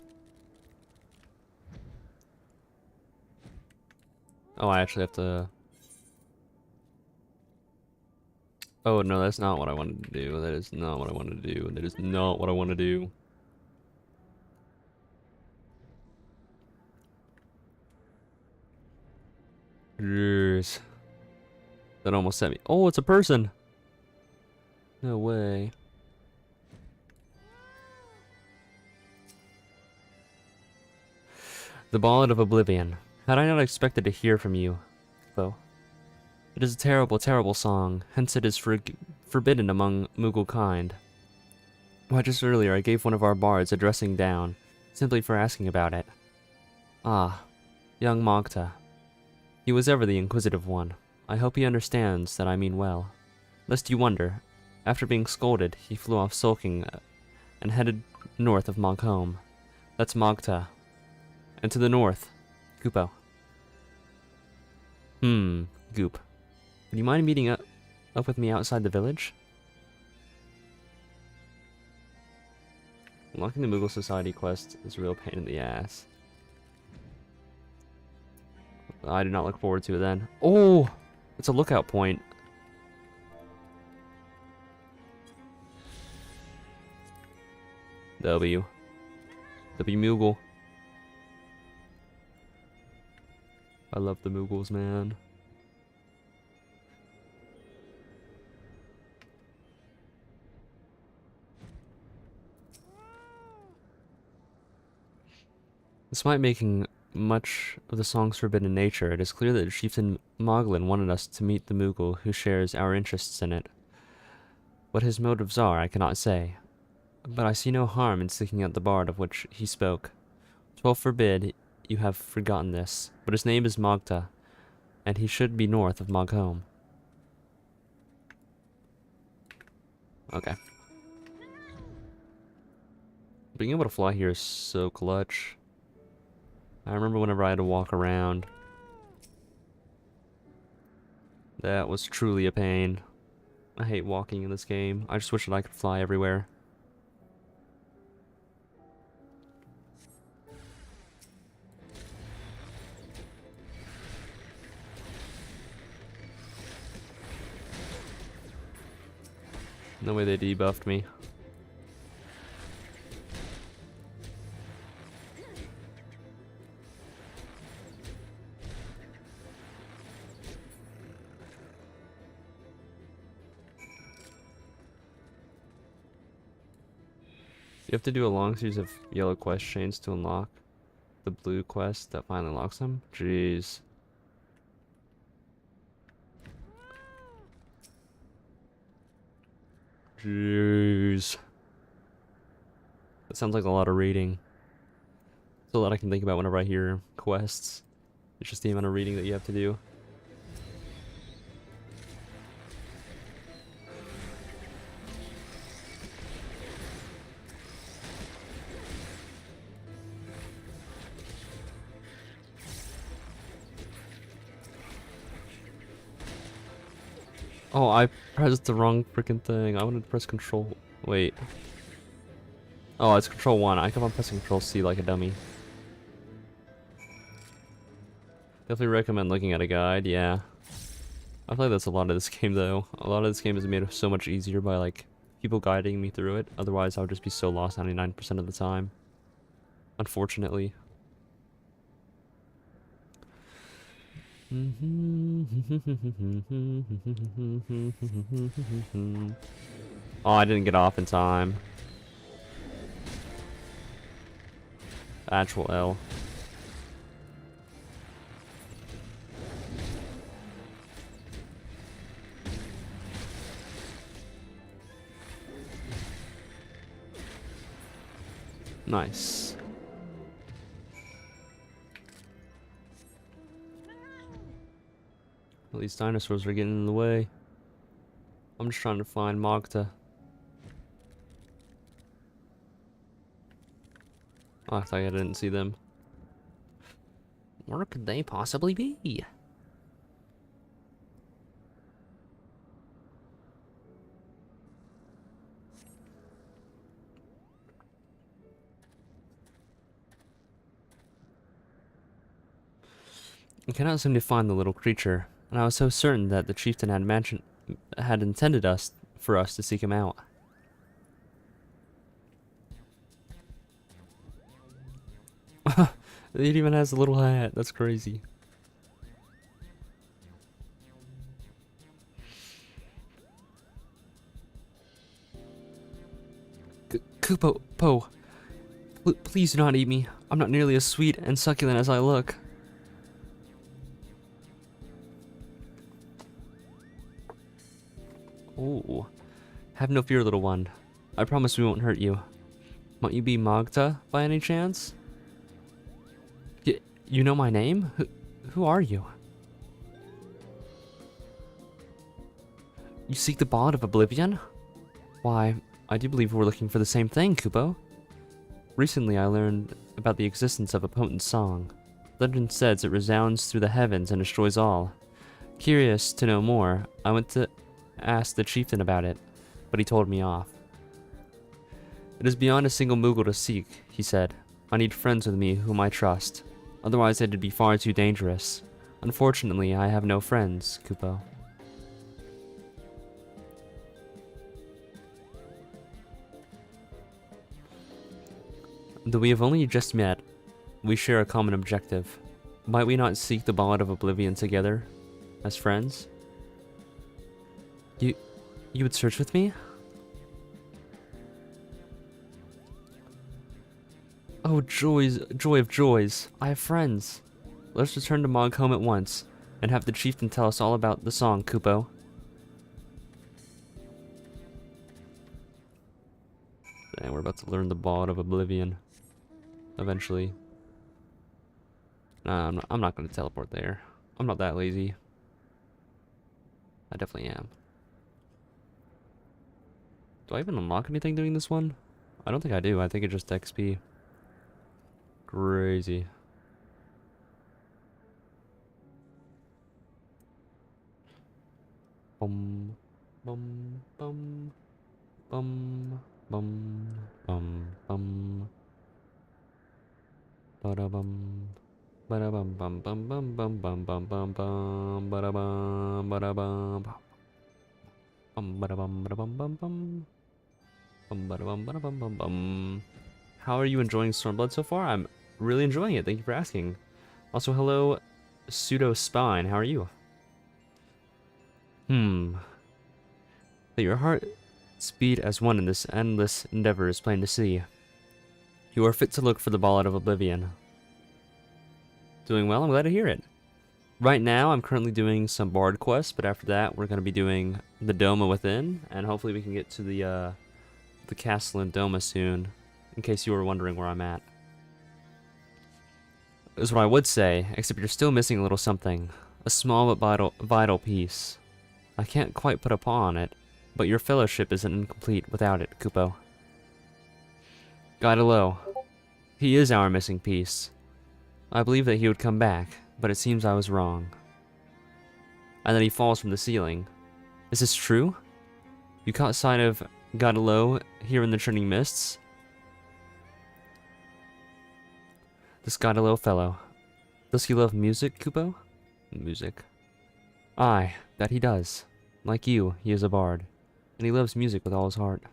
Oh, I actually have to... Oh, no, that's not what I wanted to do. That is not what I wanted to do. That is not what I want to do. Jeez. That almost sent me... Oh, it's a person! No way. The Ballad of Oblivion. Had I not expected to hear from you, though. It is a terrible, terrible song, hence it is forbidden among Moogle kind. Why, just earlier I gave one of our bards a dressing down, simply for asking about it. Ah, young Mogta. He was ever the inquisitive one. I hope he understands that I mean well. Lest you wonder, after being scolded, he flew off sulking and headed north of Mogcomb. That's Mogta. And to the north, Goopo. Goop. Would you mind meeting up with me outside the village? Unlocking the Moogle Society quest is a real pain in the ass. I do not look forward to it then. Oh! It's a lookout point. W. W Moogle. I love the Moogles, man. Despite making much of the song's forbidden nature, it is clear that Chieftain Moglin wanted us to meet the Moogle who shares our interests in it. What his motives are, I cannot say, but I see no harm in seeking out the bard of which he spoke. 'Twill forbid you have forgotten this, but his name is Mogta, and he should be north of Mogholm. Okay. Being able to fly here is so clutch. I remember whenever I had to walk around. That was truly a pain. I hate walking in this game. I just wish that I could fly everywhere. No way they debuffed me. You have to do a long series of yellow quest chains to unlock the blue quest that finally unlocks them? Jeez. Jeez. That sounds like a lot of reading. It's a lot I can think about whenever I hear quests. It's just the amount of reading that you have to do. Oh, I pressed the wrong freaking thing. I wanted to press control. Wait. Oh, it's control 1. I kept on pressing control C like a dummy. Definitely recommend looking at a guide, yeah. I feel like that's a lot of this game though. A lot of this game is made so much easier by like people guiding me through it. Otherwise I would just be so lost 99% of the time. Unfortunately. Oh, I didn't get off in time. Actual L. Nice. Well, these dinosaurs are getting in the way. I'm just trying to find Mogta. Oh, I thought I didn't see them. Where could they possibly be? I cannot seem to find the little creature, and I was so certain that the chieftain had intended for us to seek him out. It even has a little hat. That's crazy. Kupo, Po, please do not eat me. I'm not nearly as sweet and succulent as I look. Ooh. Have no fear, little one. I promise we won't hurt you. Might you be Mogta, by any chance? You know my name? Who are you? You seek the bond of oblivion? Why, I do believe we're looking for the same thing, Kupo. Recently I learned about the existence of a potent song. Legend says it resounds through the heavens and destroys all. Curious to know more, I went to ask the chieftain about it, but he told me off. It is beyond a single Moogle to seek, he said. I need friends with me whom I trust. Otherwise it'd be far too dangerous. Unfortunately, I have no friends, Kupo. Though we have only just met, we share a common objective. Might we not seek the Ballad of Oblivion together, as friends? You would search with me? Oh, joys, joy of joys. I have friends. Let's return to Mog home at once, and have the chieftain tell us all about the song, Kupo. And we're about to learn the Ballad of Oblivion. Eventually. Nah, I'm not going to teleport there. I'm not that lazy. I definitely am. Do I even unlock anything doing this one? I don't think I do. I think it's just XP. Crazy. Bum, bum, bum, bum, bum, bum, bum. Ba-da-bum. Ba-da-bum, bum, bum, bum, bum, bum, bum, bum, bum. Ba-da-bum, ba-da-bum. Bum, ba-da-bum, ba-da-bum, bum, bum. Bum, ba-da-bum, ba-da-bum, bum, bum. How are you enjoying Stormblood so far? I'm really enjoying it. Thank you for asking. Also, hello, Pseudo Spine. How are you? That your heart speed as one in this endless endeavor is plain to see. You are fit to look for the Ballad of Oblivion. Doing well, I'm glad to hear it. Right now, I'm currently doing some Bard quests, but after that, we're going to be doing the Doma Within, and hopefully we can get to the castle in Doma soon, in case you were wondering where I'm at. Is what I would say, except you're still missing a little something. A small but vital piece. I can't quite put a paw on it, but your fellowship isn't incomplete without it, Kupo. Guidalo. He is our missing piece. I believed that he would come back, but it seems I was wrong. And then he falls from the ceiling. Is this true? You caught sight of Guidalo here in the churning mists? This Guidalo fellow. Does he love music, Kupo? Music. Aye, that he does. Like you, he is a bard, and he loves music with all his heart.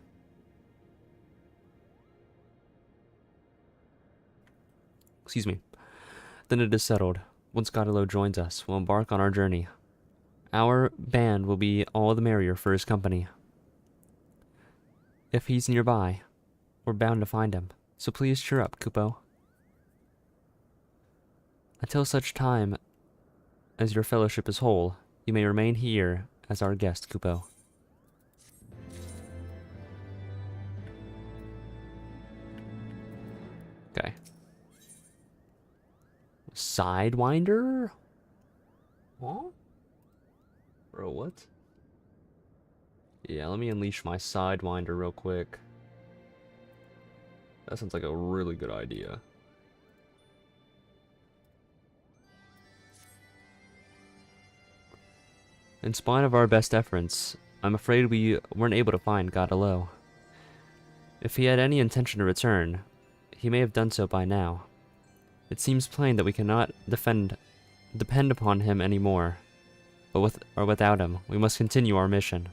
Excuse me. Then it is settled. Once Guidalo joins us, we'll embark on our journey. Our band will be all the merrier for his company. If he's nearby, we're bound to find him, so please cheer up, Kupo. Until such time as your fellowship is whole, you may remain here as our guest, Kupo. Okay. Sidewinder? Huh? Bro, what? Yeah, let me unleash my Sidewinder real quick. That sounds like a really good idea. In spite of our best efforts, I'm afraid we weren't able to find Guidalo. If he had any intention to return, he may have done so by now. It seems plain that we cannot depend upon him anymore. But with or without him, we must continue our mission.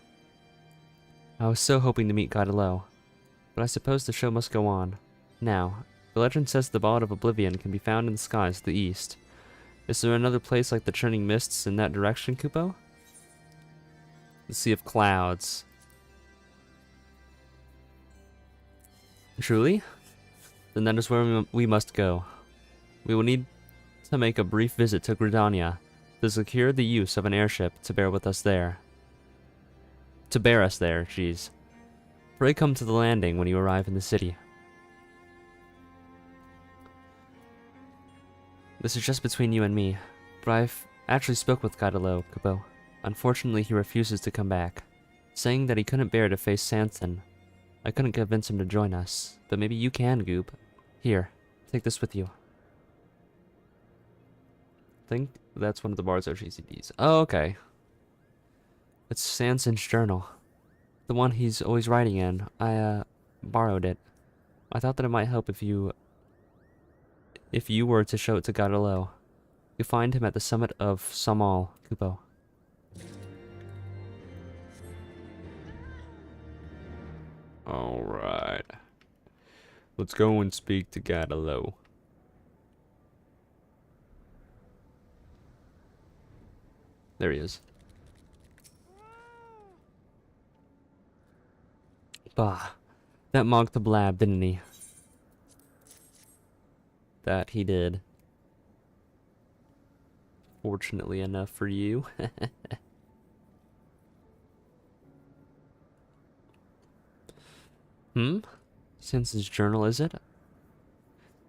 I was so hoping to meet Guidalo, but I suppose the show must go on. Now, the legend says the Ballad of Oblivion can be found in the skies to the east. Is there another place like the churning mists in that direction, Kupo? The Sea of Clouds. Truly? Then that is where we must go. We will need to make a brief visit to Gridania to secure the use of an airship to bear us there, jeez. Pray come to the landing when you arrive in the city. This is just between you and me, but I've actually spoke with Guidalo, Kupo. Unfortunately, he refuses to come back, saying that he couldn't bear to face Sanson. I couldn't convince him to join us, but maybe you can, Goop. Here, take this with you. I think that's one of the Bard's OGCDs. Oh, okay. It's Sanson's journal. The one he's always writing in. I, borrowed it. I thought that it might help if you were to show it to Guidalo. You'll find him at the summit of Samal, Kupo. Alright. Let's go and speak to Guidalo. There he is. Bah. That mocked the blab, didn't he? That he did. Fortunately enough for you. Sense's journal, is it?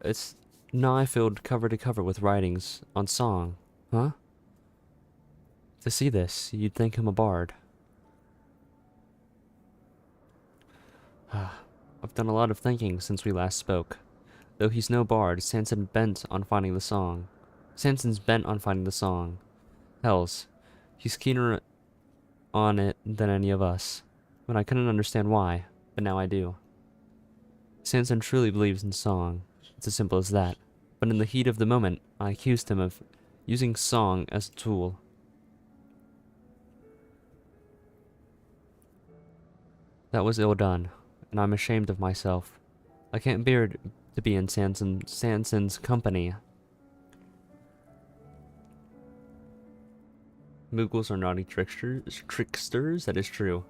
It's nigh filled cover to cover with writings on song. Huh? To see this, you'd think him a bard. I've done a lot of thinking since we last spoke. Though he's no bard, Samson's bent on finding the song. Hells, he's keener on it than any of us. But I couldn't understand why, but now I do. Samson truly believes in song. It's as simple as that. But in the heat of the moment, I accused him of using song as a tool. That was ill done, and I'm ashamed of myself. I can't bear to be in Sanson's company. Moogles are naughty tricksters, that is true.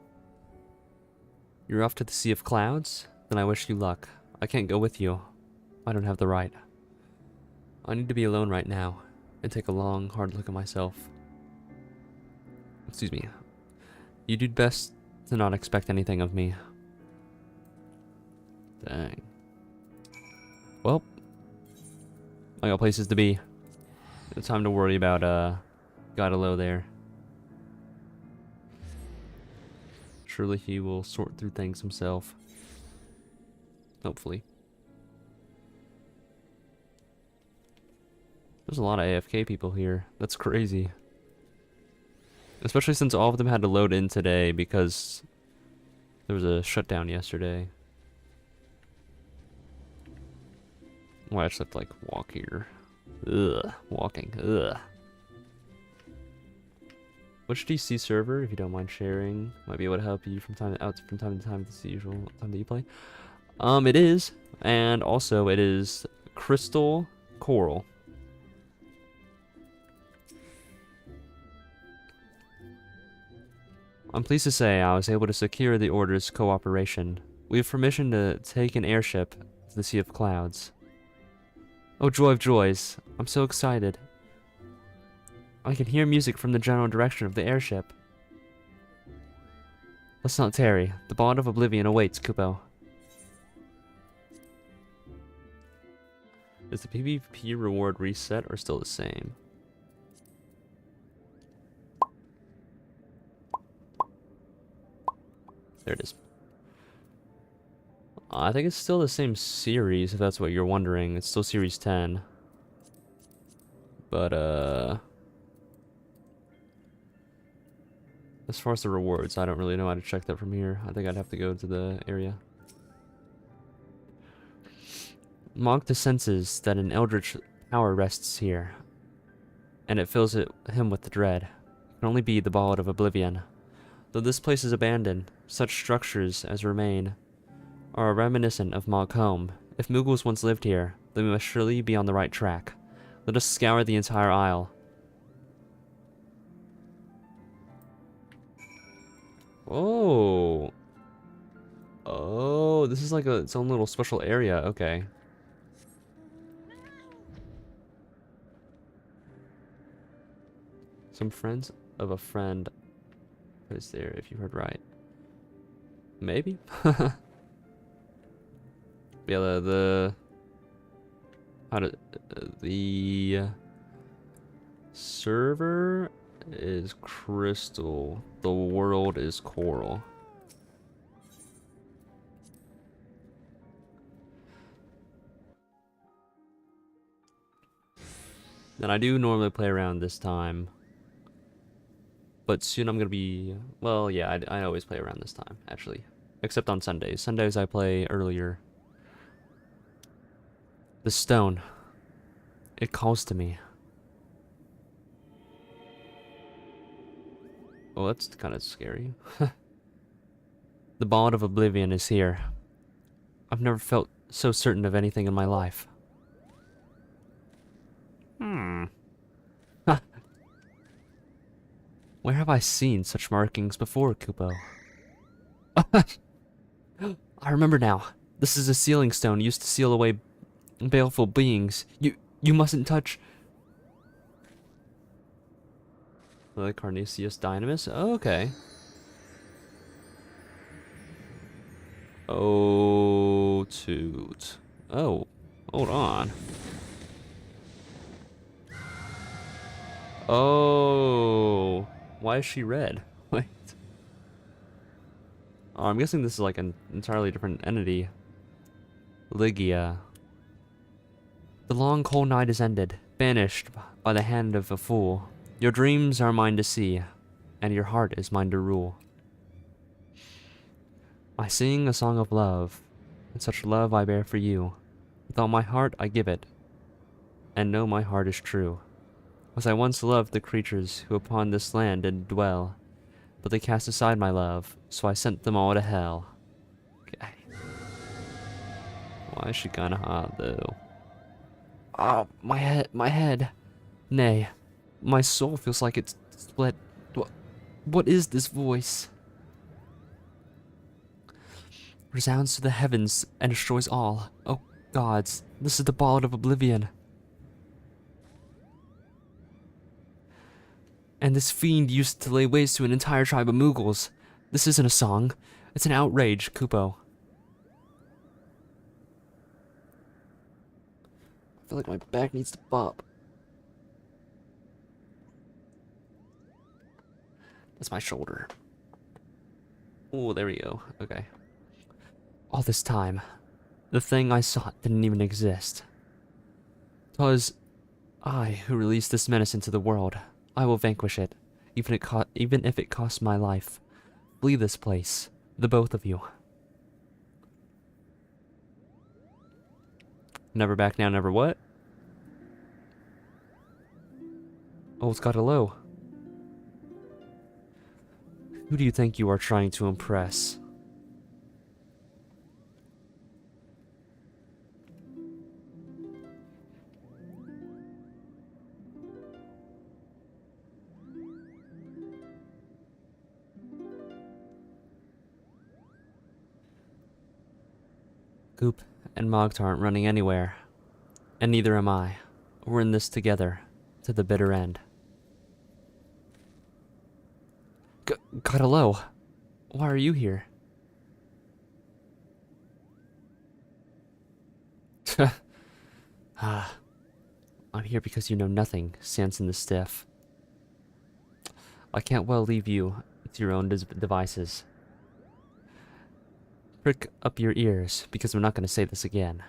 You're off to the Sea of Clouds? Then I wish you luck. I can't go with you. I don't have the right. I need to be alone right now, and take a long, hard look at myself. Excuse me. You do best to not expect anything of me. Dang. Well, I got places to be. No time to worry about, Godalo there. Surely he will sort through things himself. Hopefully. There's a lot of AFK people here. That's crazy. Especially since all of them had to load in today because there was a shutdown yesterday. Well, I just have to, like, walk here. Ugh. Walking. Ugh. Which DC server, if you don't mind sharing, might be able to help you from time to time. It's the usual time that you play. It is, and also it is Crystal Coral. I'm pleased to say I was able to secure the Order's cooperation. We have permission to take an airship to the Sea of Clouds. Oh, joy of joys. I'm so excited. I can hear music from the general direction of the airship. Let's not tarry. The bond of oblivion awaits, Kupo. Is the PvP reward reset or still the same? There it is. I think it's still the same series, if that's what you're wondering. It's still Series 10. But, as far as the rewards, I don't really know how to check that from here. I think I'd have to go to the area. Mock the senses that an eldritch power rests here, and it fills him with the dread. It can only be the Ballad of Oblivion. Though this place is abandoned, such structures as remain are reminiscent of Mog home. If Moogles once lived here, then we must surely be on the right track. Let us scour the entire isle. Oh. Oh, this is like its own little special area. Okay. Some friends of a friend is there, if you heard right. Maybe? Yeah, the server is crystal. The world is coral. And I do normally play around this time. But soon I'm gonna be... Well, yeah, I always play around this time, actually. Except on Sundays. Sundays I play earlier. The stone. It calls to me. Oh, that's kind of scary. The Ballad of Oblivion is here. I've never felt so certain of anything in my life. Where have I seen such markings before, Kupo? I remember now. This is a sealing stone used to seal away baleful beings. You mustn't touch... The Carnaceous Dynamis? Oh, okay. Oh, toot. Oh, hold on. Oh, why is she red? Wait. Oh, I'm guessing this is like an entirely different entity. Lygia. The long cold night is ended, banished by the hand of a fool. Your dreams are mine to see, and your heart is mine to rule. I sing a song of love, and such love I bear for you. With all my heart I give it, and know my heart is true. As I once loved the creatures who upon this land did dwell, but they cast aside my love, so I sent them all to hell. Okay. Why is she kinda hot, though? Oh, my head. Nay, my soul feels like it's split. What is this voice? Resounds to the heavens and destroys all. Oh, gods, this is the ballad of oblivion. And this fiend used to lay waste to an entire tribe of Mughals. This isn't a song. It's an outrage, Kupo. I feel like my back needs to pop. That's my shoulder. Oh, there we go. Okay. All this time, the thing I sought didn't even exist. 'Twas I who released this menace into the world. I will vanquish it, even if it costs my life. Flee this place, the both of you. Never back down, never what? Oh, it's got a low. Who do you think you are trying to impress? Goop and Mogtar aren't running anywhere. And neither am I. We're in this together, to the bitter end. Hello. Why are you here? I'm here because you know nothing, Sanson the Stiff. I can't well leave you to your own devices. Prick up your ears, because I'm not going to say this again.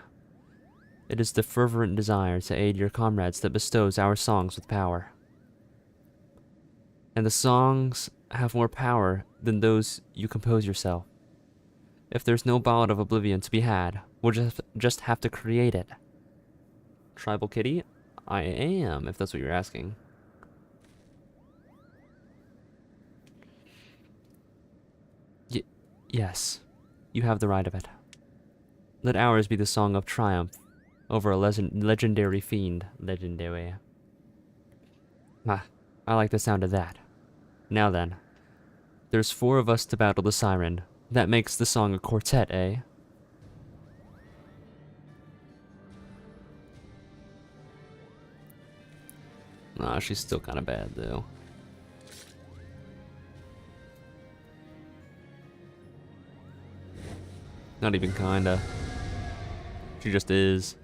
It is the fervent desire to aid your comrades that bestows our songs with power. And the songs have more power than those you compose yourself. If there's no ballad of oblivion to be had, we'll just have to create it. Tribal kitty? I am, if that's what you're asking. Yes. You have the right of it. Let ours be the song of triumph over a legendary fiend. Legendary. Ah, I like the sound of that. Now then, there's 4 of us to battle the siren. That makes the song a quartet, eh? Nah, she's still kind of bad, though. Not even kinda. She just is.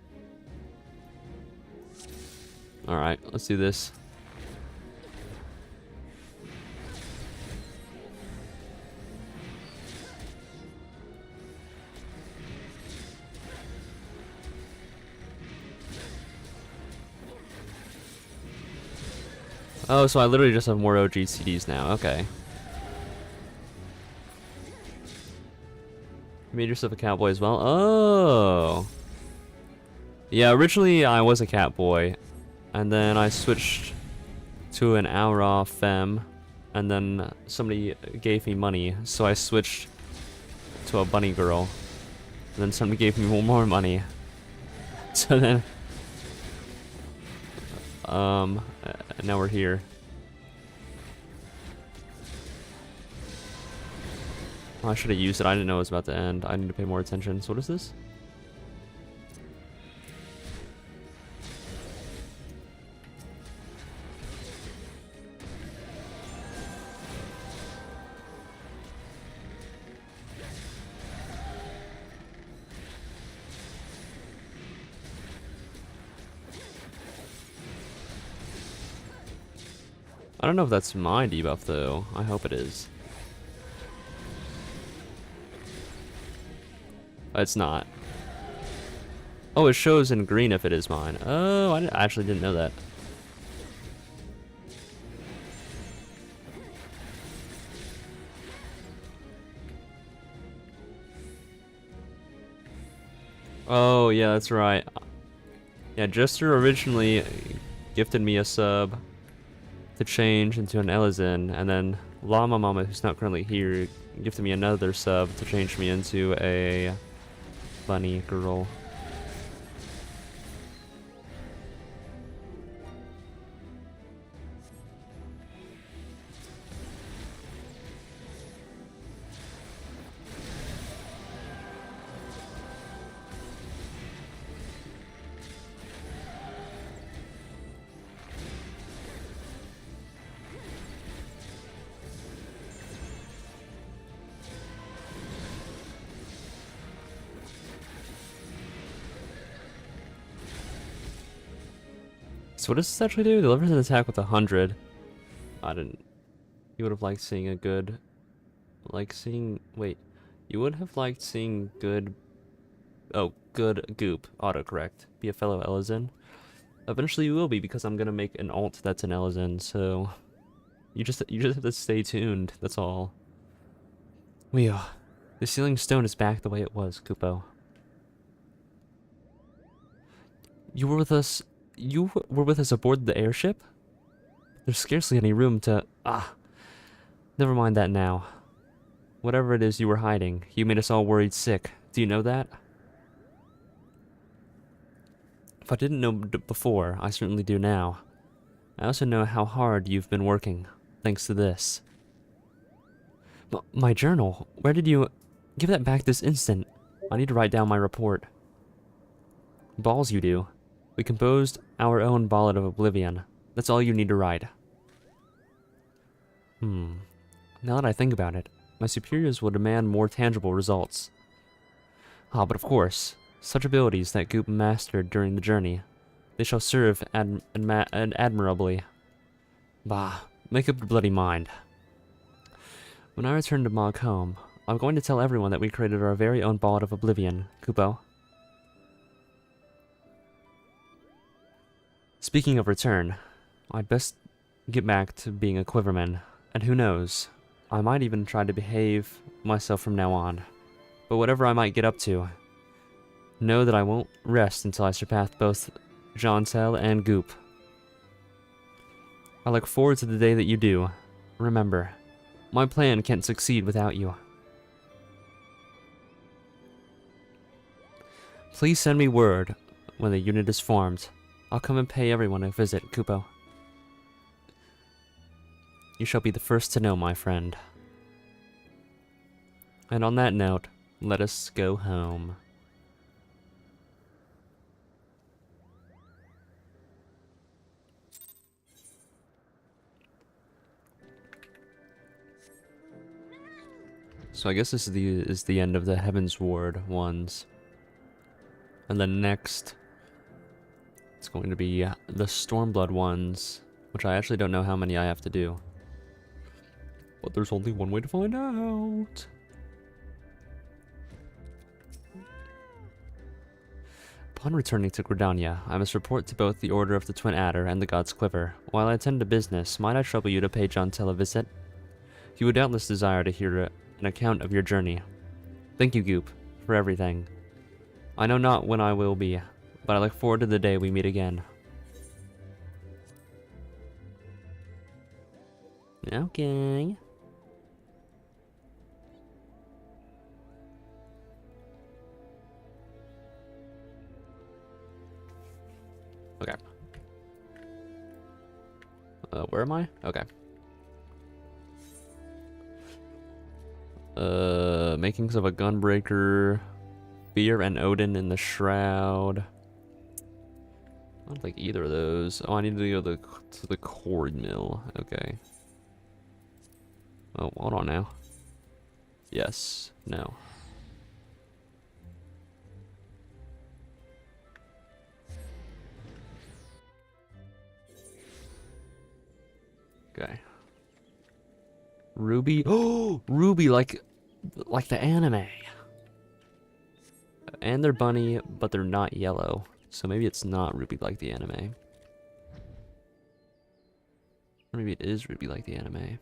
Alright, let's do this. Oh, so I literally just have more OG CDs now. Okay. You made yourself a cowboy as well? Oh. Yeah, originally I was a catboy. And then I switched to an Aura femme. And then somebody gave me money. So I switched to a bunny girl. And then somebody gave me more money. So then... now we're here. I should have used it. I didn't know it was about to end. I need to pay more attention. So what is this? I don't know if that's my debuff though. I hope it is. It's not. Oh, it shows in green if it is mine. Oh, I actually didn't know that. Oh, yeah, that's right. Yeah, Jester originally gifted me a sub to change into an Elizin, and then Llama Mama, who's not currently here, gifted me another sub to change me into a bunny girl. So what does this actually do? Delivers an attack with 100. I didn't... You would have liked seeing a good... Wait. You would have liked seeing good... Oh, good goop. Autocorrect. Be a fellow Elizin. Eventually you will be, because I'm gonna make an alt that's an Elizin, so... You just have to stay tuned, that's all. The sealing stone is back the way it was, Kupo. You were with us aboard the airship? There's scarcely any room to... Never mind that now. Whatever it is you were hiding, you made us all worried sick. Do you know that? If I didn't know before, I certainly do now. I also know how hard you've been working, thanks to this. My journal? Where did you... Give that back this instant. I need to write down my report. Balls you do. We composed our own Ballad of Oblivion. That's all you need to write. Now that I think about it, my superiors will demand more tangible results. But of course, such abilities that Goop mastered during the journey, they shall serve admirably. Bah, make up your bloody mind. When I return to Mog home, I'm going to tell everyone that we created our very own Ballad of Oblivion, Kupo. Speaking of return, I'd best get back to being a Quiverman, and who knows, I might even try to behave myself from now on. But whatever I might get up to, know that I won't rest until I surpass both Jantel and Goop. I look forward to the day that you do. Remember, my plan can't succeed without you. Please send me word when the unit is formed. I'll come and pay everyone a visit, Kupo. You shall be the first to know, my friend. And on that note, let us go home. So I guess this is the end of the Heaven's Ward ones. And then next, it's going to be the Stormblood ones, which I actually don't know how many I have to do. But there's only one way to find out. Upon returning to Gridania, I must report to both the Order of the Twin Adder and the God's Quiver. While I attend to business, might I trouble you to pay Jantel a visit? You would doubtless desire to hear an account of your journey. Thank you, Goop, for everything. I know not when I will be, but I look forward to the day we meet again. Okay. Okay. Where am I? Okay. Makings of a Gunbreaker, Fear and Odin in the Shroud. I don't think either of those. Oh, I need to go to the cord mill. Okay. Oh, hold on now. Yes. No. Okay. Ruby. Oh, Ruby, like the anime. And they're bunny, but they're not yellow. So maybe it's not Ruby like the anime. Or maybe it is Ruby like the anime.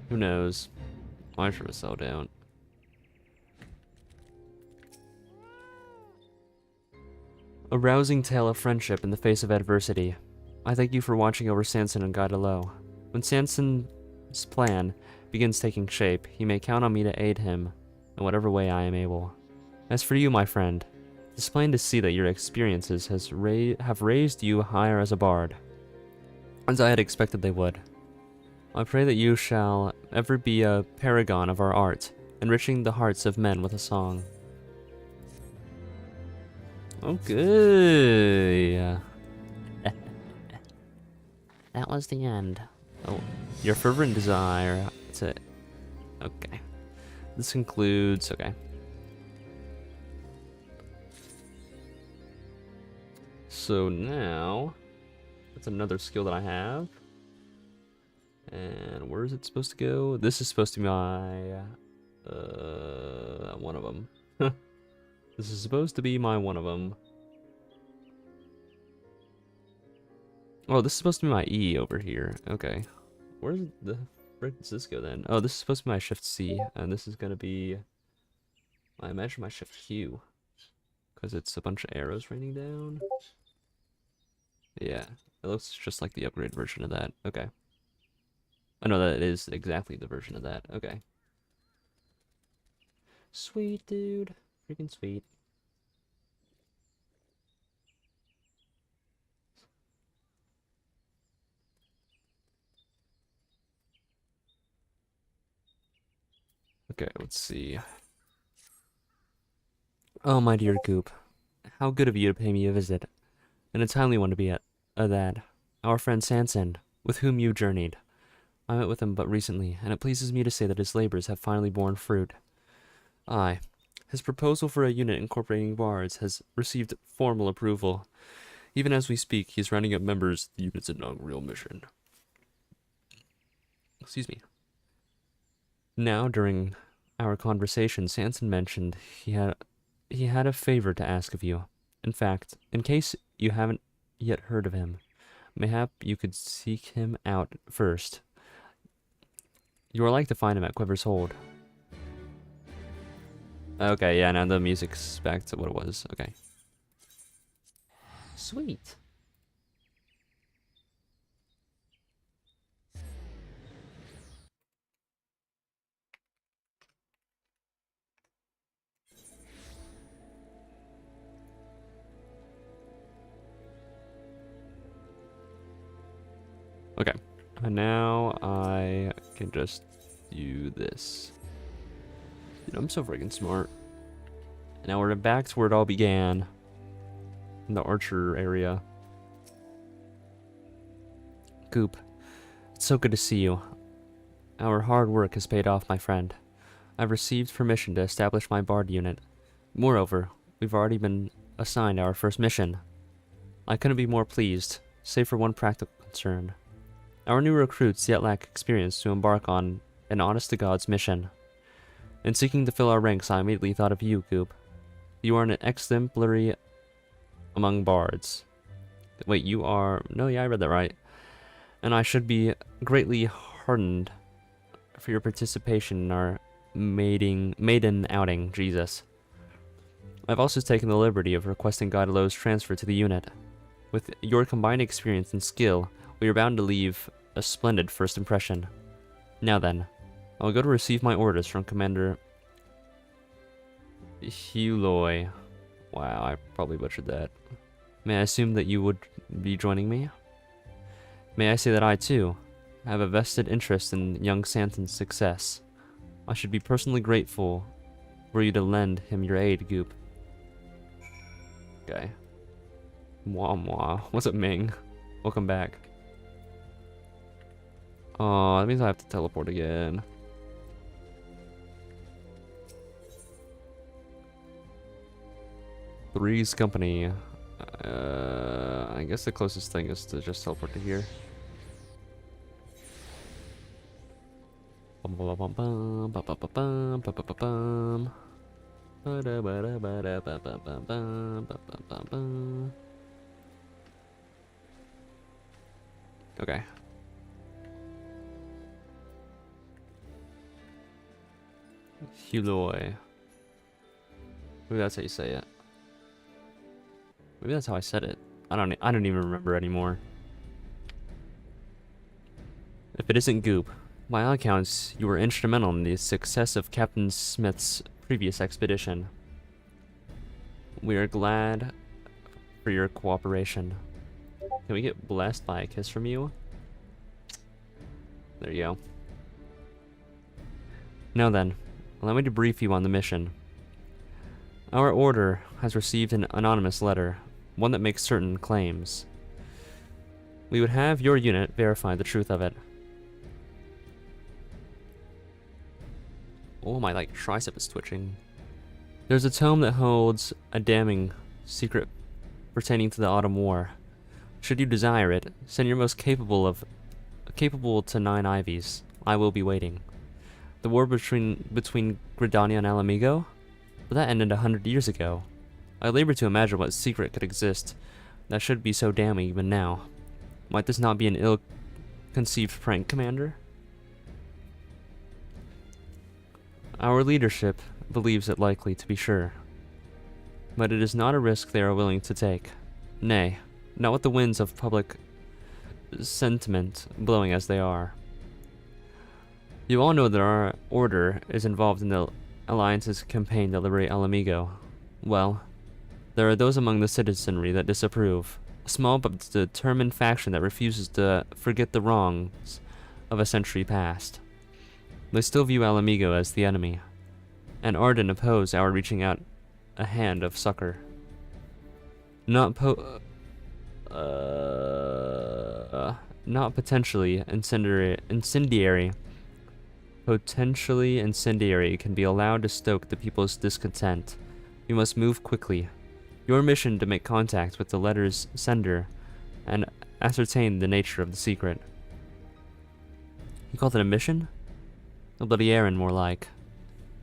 Who knows? I sure as hell don't. A rousing tale of friendship in the face of adversity. I thank you for watching over Sanson and Guide Aloe. When Sanson's plan begins taking shape, he may count on me to aid him in whatever way I am able. As for you, my friend, it is plain to see that your experiences have raised you higher as a bard, as I had expected they would. I pray that you shall ever be a paragon of our art, enriching the hearts of men with a song. Okay. That was the end. Oh, your fervent desire to... Okay. This concludes... Okay. So now... That's another skill that I have. And where is it supposed to go? This is supposed to be my... one of them. This is supposed to be my one of them. Oh, this is supposed to be my E over here. Okay. Where the frick does this go then? Oh, this is supposed to be my Shift C. And this is going to be... I imagine my Shift Q. Because it's a bunch of arrows raining down. Yeah. It looks just like the upgrade version of that. Okay. I know that it is exactly the version of that. Okay. Sweet, dude. Freaking sweet. Okay, let's see. Oh, my dear Goop. How good of you to pay me a visit. And a timely one to be at that. Our friend Sanson, with whom you journeyed. I met with him but recently, and it pleases me to say that his labors have finally borne fruit. Aye. His proposal for a unit incorporating bards has received formal approval. Even as we speak, he is rounding up members of the unit's inaugural mission. Excuse me. Now, during our conversation, Sanson mentioned he had a favor to ask of you. In fact, in case you haven't yet heard of him, mayhap you could seek him out first. You are like to find him at Quiver's Hold. Okay, yeah, now the music's back to what it was. Okay. Sweet. Okay. And now I can just do this. Dude, I'm so freaking smart. Now we're back to where it all began. In the Archer area. Goop, it's so good to see you. Our hard work has paid off, my friend. I've received permission to establish my Bard unit. Moreover, we've already been assigned our first mission. I couldn't be more pleased, save for one practical concern. Our new recruits yet lack experience to embark on an honest-to-God's mission. In seeking to fill our ranks, I immediately thought of you, Goop. You are an exemplary among bards. Wait, you are... No, yeah, I read that right. And I should be greatly heartened for your participation in our maiden outing, Jesus. I've also taken the liberty of requesting Guide Aloe's transfer to the unit. With your combined experience and skill, we are bound to leave a splendid first impression. Now then, I'll go to receive my orders from Commander Huloy. Wow, I probably butchered that. May I assume that you would be joining me? May I say that I, too, have a vested interest in young Sanson's success. I should be personally grateful for you to lend him your aid, Goop. Okay. Mwah mwah. What's up, Ming? Welcome back. Oh, that means I have to teleport again. Three's company. I guess the closest thing is to just teleport to here. Bum bum bum bum bum bum bum bum bum bum. Okay. Huloi. Maybe that's how you say it. Maybe that's how I said it. I don't even remember anymore. If it isn't Goop, by all accounts, you were instrumental in the success of Captain Smith's previous expedition. We are glad for your cooperation. Can we get blessed by a kiss from you? There you go. Now then, allow me to brief you on the mission. Our order has received an anonymous letter, one that makes certain claims. We would have your unit verify the truth of it. Oh, my tricep is twitching. There's a tome that holds a damning secret pertaining to the Autumn War. Should you desire it, send your most capable to 9 Ivies. I will be waiting. The war between Gridania and Alamigo? But that ended 100 years ago. I labor to imagine what secret could exist that should be so damning even now. Might this not be an ill-conceived prank, Commander? Our leadership believes it likely, to be sure. But it is not a risk they are willing to take. Nay, not with the winds of public sentiment blowing as they are. You all know that our order is involved in the Alliance's campaign to liberate Alamigo. Well, there are those among the citizenry that disapprove. A small but determined faction that refuses to forget the wrongs of a century past. They still view Alamigo as the enemy, and ardent oppose our reaching out a hand of succor. Not potentially incendiary. Potentially incendiary can be allowed to stoke the people's discontent. We must move quickly. Your mission to make contact with the letter's sender and ascertain the nature of the secret. You called it a mission? A bloody errand, more like.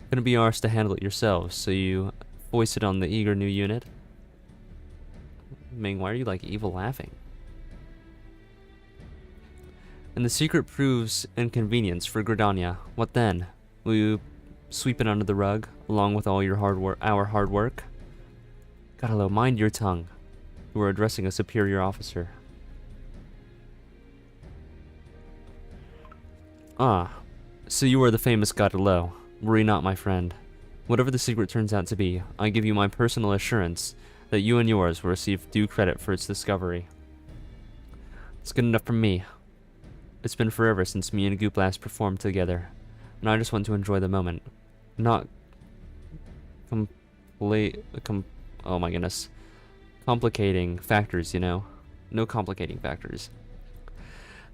Couldn't be ours to handle it yourselves, so you foisted on the eager new unit. Ming, why are you evil laughing? And the secret proves inconvenience for Gridania. What then? Will you sweep it under the rug, along with all your our hard work? Godalo, mind your tongue. You are addressing a superior officer. Ah, so you are the famous Godalo. Worry not, my friend. Whatever the secret turns out to be, I give you my personal assurance that you and yours will receive due credit for its discovery. It's good enough for me. It's been forever since me and Goop last performed together, and I just want to enjoy the moment. Not oh my goodness. Complicating factors, you know. No complicating factors.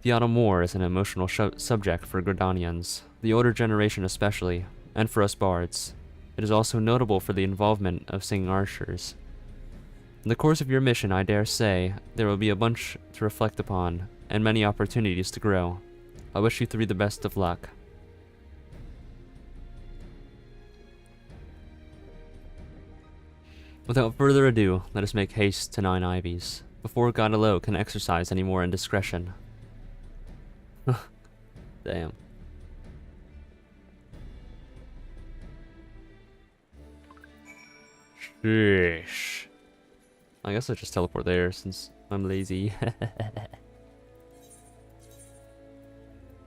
The Autumn War is an emotional subject for Gridanians, the older generation especially, and for us bards. It is also notable for the involvement of singing archers. In the course of your mission, I dare say, there will be a bunch to reflect upon, and many opportunities to grow. I wish you three the best of luck. Without further ado, let us make haste to 9 Ivies, before Godalo can exercise any more indiscretion. Damn. Sheesh. I guess I'll just teleport there since I'm lazy.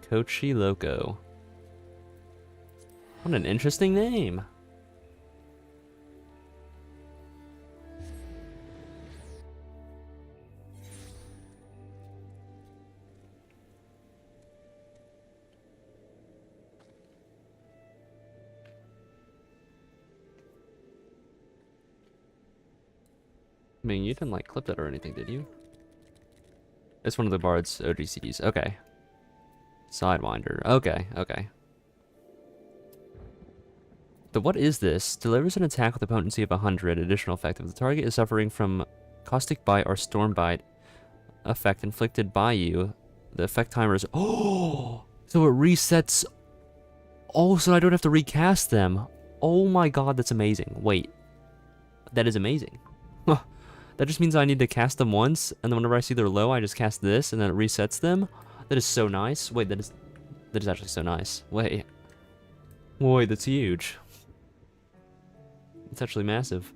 Kochi Loco. What an interesting name. mean, you didn't, like, clip that or anything, did you? It's one of the Bard's OGCDs. Okay. Sidewinder. Okay, okay. The what is this? Delivers an attack with a potency of 100. Additional effect. If the target is suffering from Caustic Bite or Storm Bite effect inflicted by you, the effect timer is... Oh! So it resets... Oh, so I don't have to recast them. Oh my god, that's amazing. Wait. That is amazing. That just means I need to cast them once, and then whenever I see they're low, I just cast this, and then it resets them. That is so nice. Wait, that is actually so nice. Wait. Wait, that's huge. It's actually massive.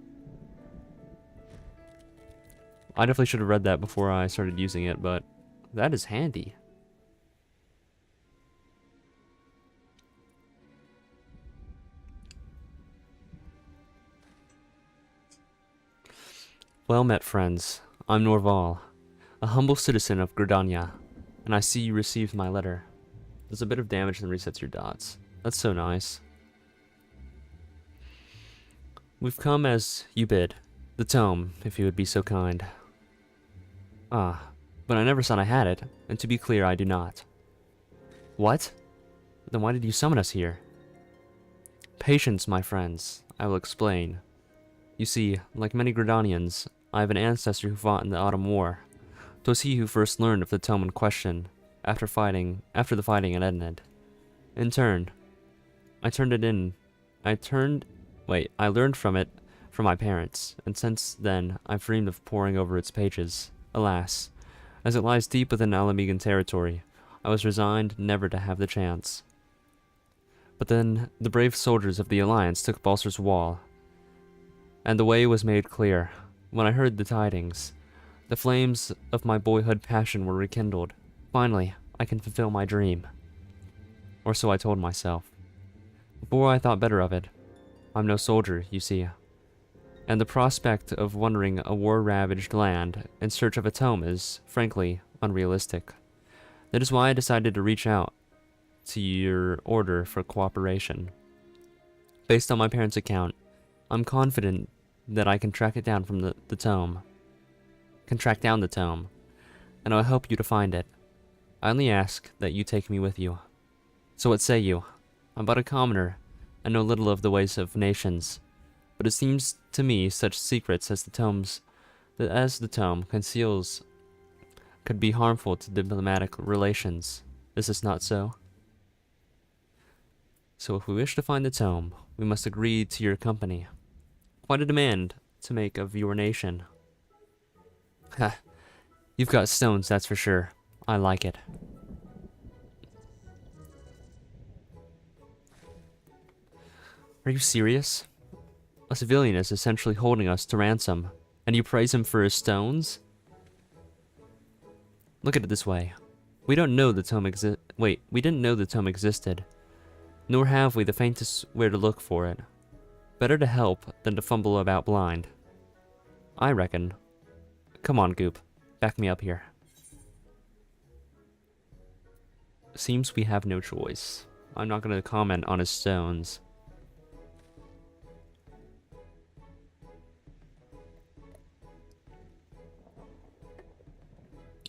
I definitely should have read that before I started using it, but that is handy. Well met, friends. I'm Norval, a humble citizen of Gridania, and I see you received my letter. There's a bit of damage and resets your dots. That's so nice. We've come as you bid. The tome, if you would be so kind. Ah, but I never said I had it, and to be clear, I do not. What? Then why did you summon us here? Patience, my friends. I will explain. You see, like many Gridanians, I have an ancestor who fought in the Autumn War. 'Twas he who first learned of the tome in question, after the fighting had ended. In turn, I learned from it from my parents, and since then I've dreamed of poring over its pages. Alas, as it lies deep within Alamegan territory, I was resigned never to have the chance. But then the brave soldiers of the Alliance took Balser's Wall, and the way was made clear. When I heard the tidings, the flames of my boyhood passion were rekindled. Finally, I can fulfill my dream. Or so I told myself. Before I thought better of it. I'm no soldier, you see. And the prospect of wandering a war-ravaged land in search of a tome is, frankly, unrealistic. That is why I decided to reach out to your order for cooperation. Based on my parents' account, I'm confident that I can track it down from the tome. Can track down the tome, and I'll help you to find it. I only ask that you take me with you. So what say you? I'm but a commoner, and know little of the ways of nations, but it seems to me such secrets as the tome conceals could be harmful to diplomatic relations. Is this not so? So if we wish to find the tome, we must agree to your company. Quite a demand to make of your nation. Ha! You've got stones, that's for sure. I like it. Are you serious? A civilian is essentially holding us to ransom, and you praise him for his stones? Look at it this way. We don't know the tome we didn't know the tome existed. Nor have we the faintest where to look for it. Better to help than to fumble about blind. I reckon. Come on, Goop. Back me up here. Seems we have no choice. I'm not going to comment on his stones.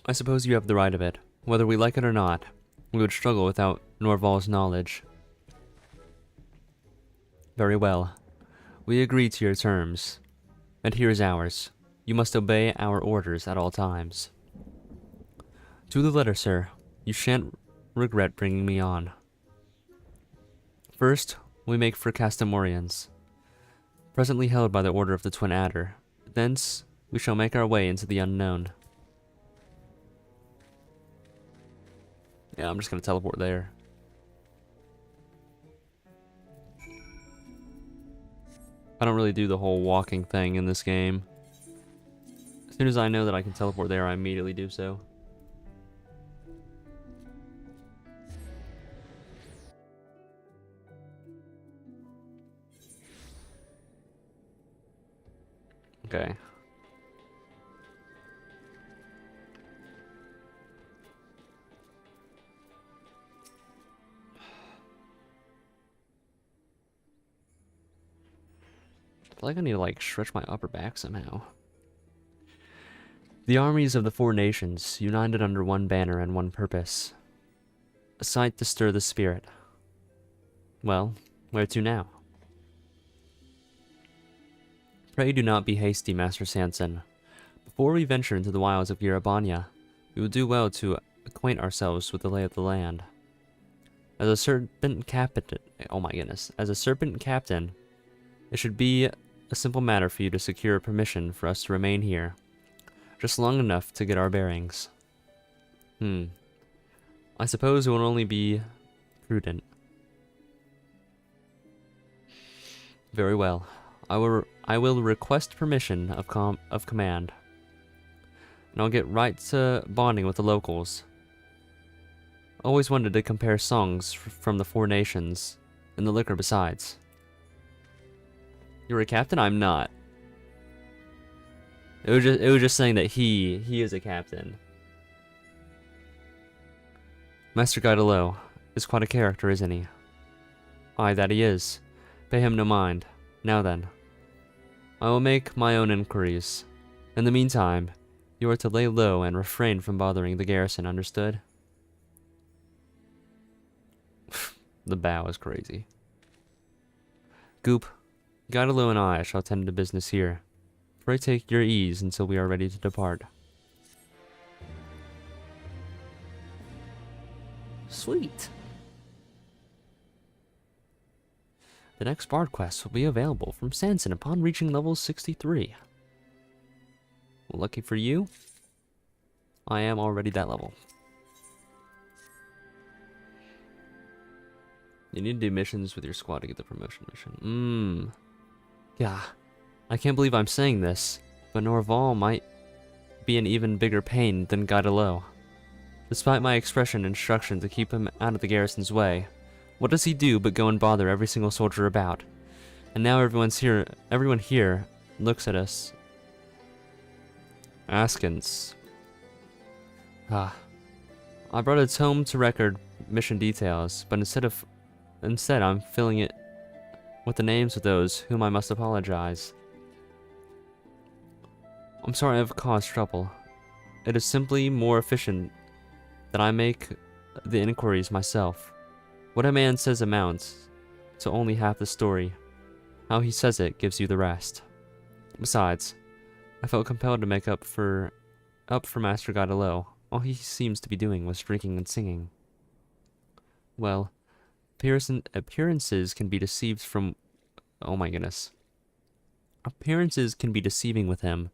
I suppose you have the right of it. Whether we like it or not, we would struggle without Norval's knowledge. Very well. We agree to your terms. And here is ours. You must obey our orders at all times. To the letter, sir. You shan't regret bringing me on. First, we make for Castamorians, presently held by the order of the Twin Adder. Thence, we shall make our way into the unknown. Yeah, I'm just gonna teleport there. I don't really do the whole walking thing in this game. As soon as I know that I can teleport there, I immediately do so. Okay. I feel like I need to, like, stretch my upper back somehow. The armies of the four nations, united under one banner and one purpose. A sight to stir the spirit. Well, where to now? Pray do not be hasty, Master Sanson. Before we venture into the wilds of Girabanya, we will do well to acquaint ourselves with the lay of the land. As a serpent captain, oh my goodness, as a serpent captain, it should be a simple matter for you to secure permission for us to remain here, just long enough to get our bearings. I suppose it will only be prudent. Very well. I will request permission of command, and I'll get right to bonding with the locals. Always wanted to compare songs from the four nations, and the liquor besides. You're a captain? I'm not. It was just saying that he is a captain. Master Gaidalo is quite a character, isn't he? Aye, that he is. Pay him no mind. Now then, I will make my own inquiries. In the meantime, you are to lay low and refrain from bothering the garrison, understood? The bow is crazy. Goop, Gaidalo and I shall attend to business here. Pray take your ease until we are ready to depart. Sweet. The next bard quest will be available from Sanson upon reaching level 63. Well, lucky for you, I am already that level. You need to do missions with your squad to get the promotion mission. Yeah. I can't believe I'm saying this, but Norval might be an even bigger pain than Gaidalo. Despite my instruction to keep him out of the garrison's way, what does he do but go and bother every single soldier about? And now everyone here looks at us askance. I brought a tome to record mission details, but instead I'm filling it with the names of those whom I must apologize. I'm sorry I've caused trouble. It is simply more efficient that I make the inquiries myself. What a man says amounts to only half the story. How he says it gives you the rest. Besides, I felt compelled to make up for Master Gaidalo. All he seems to be doing was drinking and singing. Well, appearances can be deceived from... Oh my goodness. Appearances can be deceiving with him.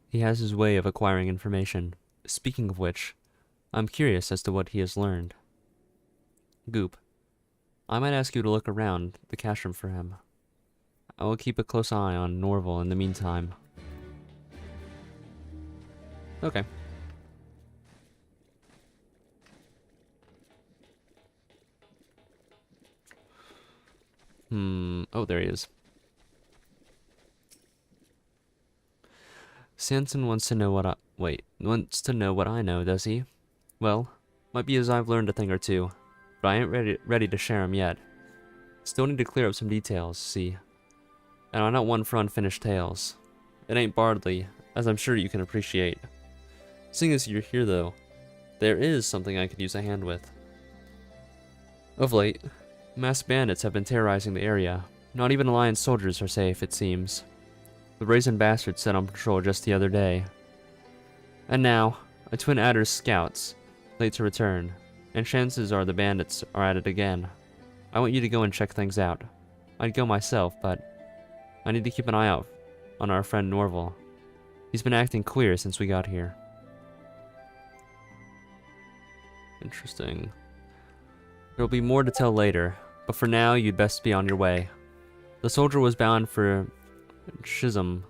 He has his way of acquiring information. Speaking of which, I'm curious as to what he has learned. Goop, I might ask you to look around the cash room for him. I will keep a close eye on Norval in the meantime. Okay. Oh, there he is. Sanson wants to know what I know, does he? Well, might be as I've learned a thing or two, but I ain't ready to share 'em yet. Still need to clear up some details, see? And I'm not one for unfinished tales. It ain't bardly, as I'm sure you can appreciate. Seeing as you're here, though, there is something I could use a hand with. Of late, masked bandits have been terrorizing the area. Not even Alliance soldiers are safe, it seems. The brazen bastards set on patrol just the other day. And now, a Twin Adder's scouts, late to return, and chances are the bandits are at it again. I want you to go and check things out. I'd go myself, but I need to keep an eye out on our friend Norval. He's been acting queer since we got here. Interesting. There'll be more to tell later, but for now you'd best be on your way. The soldier was bound for Chisholm,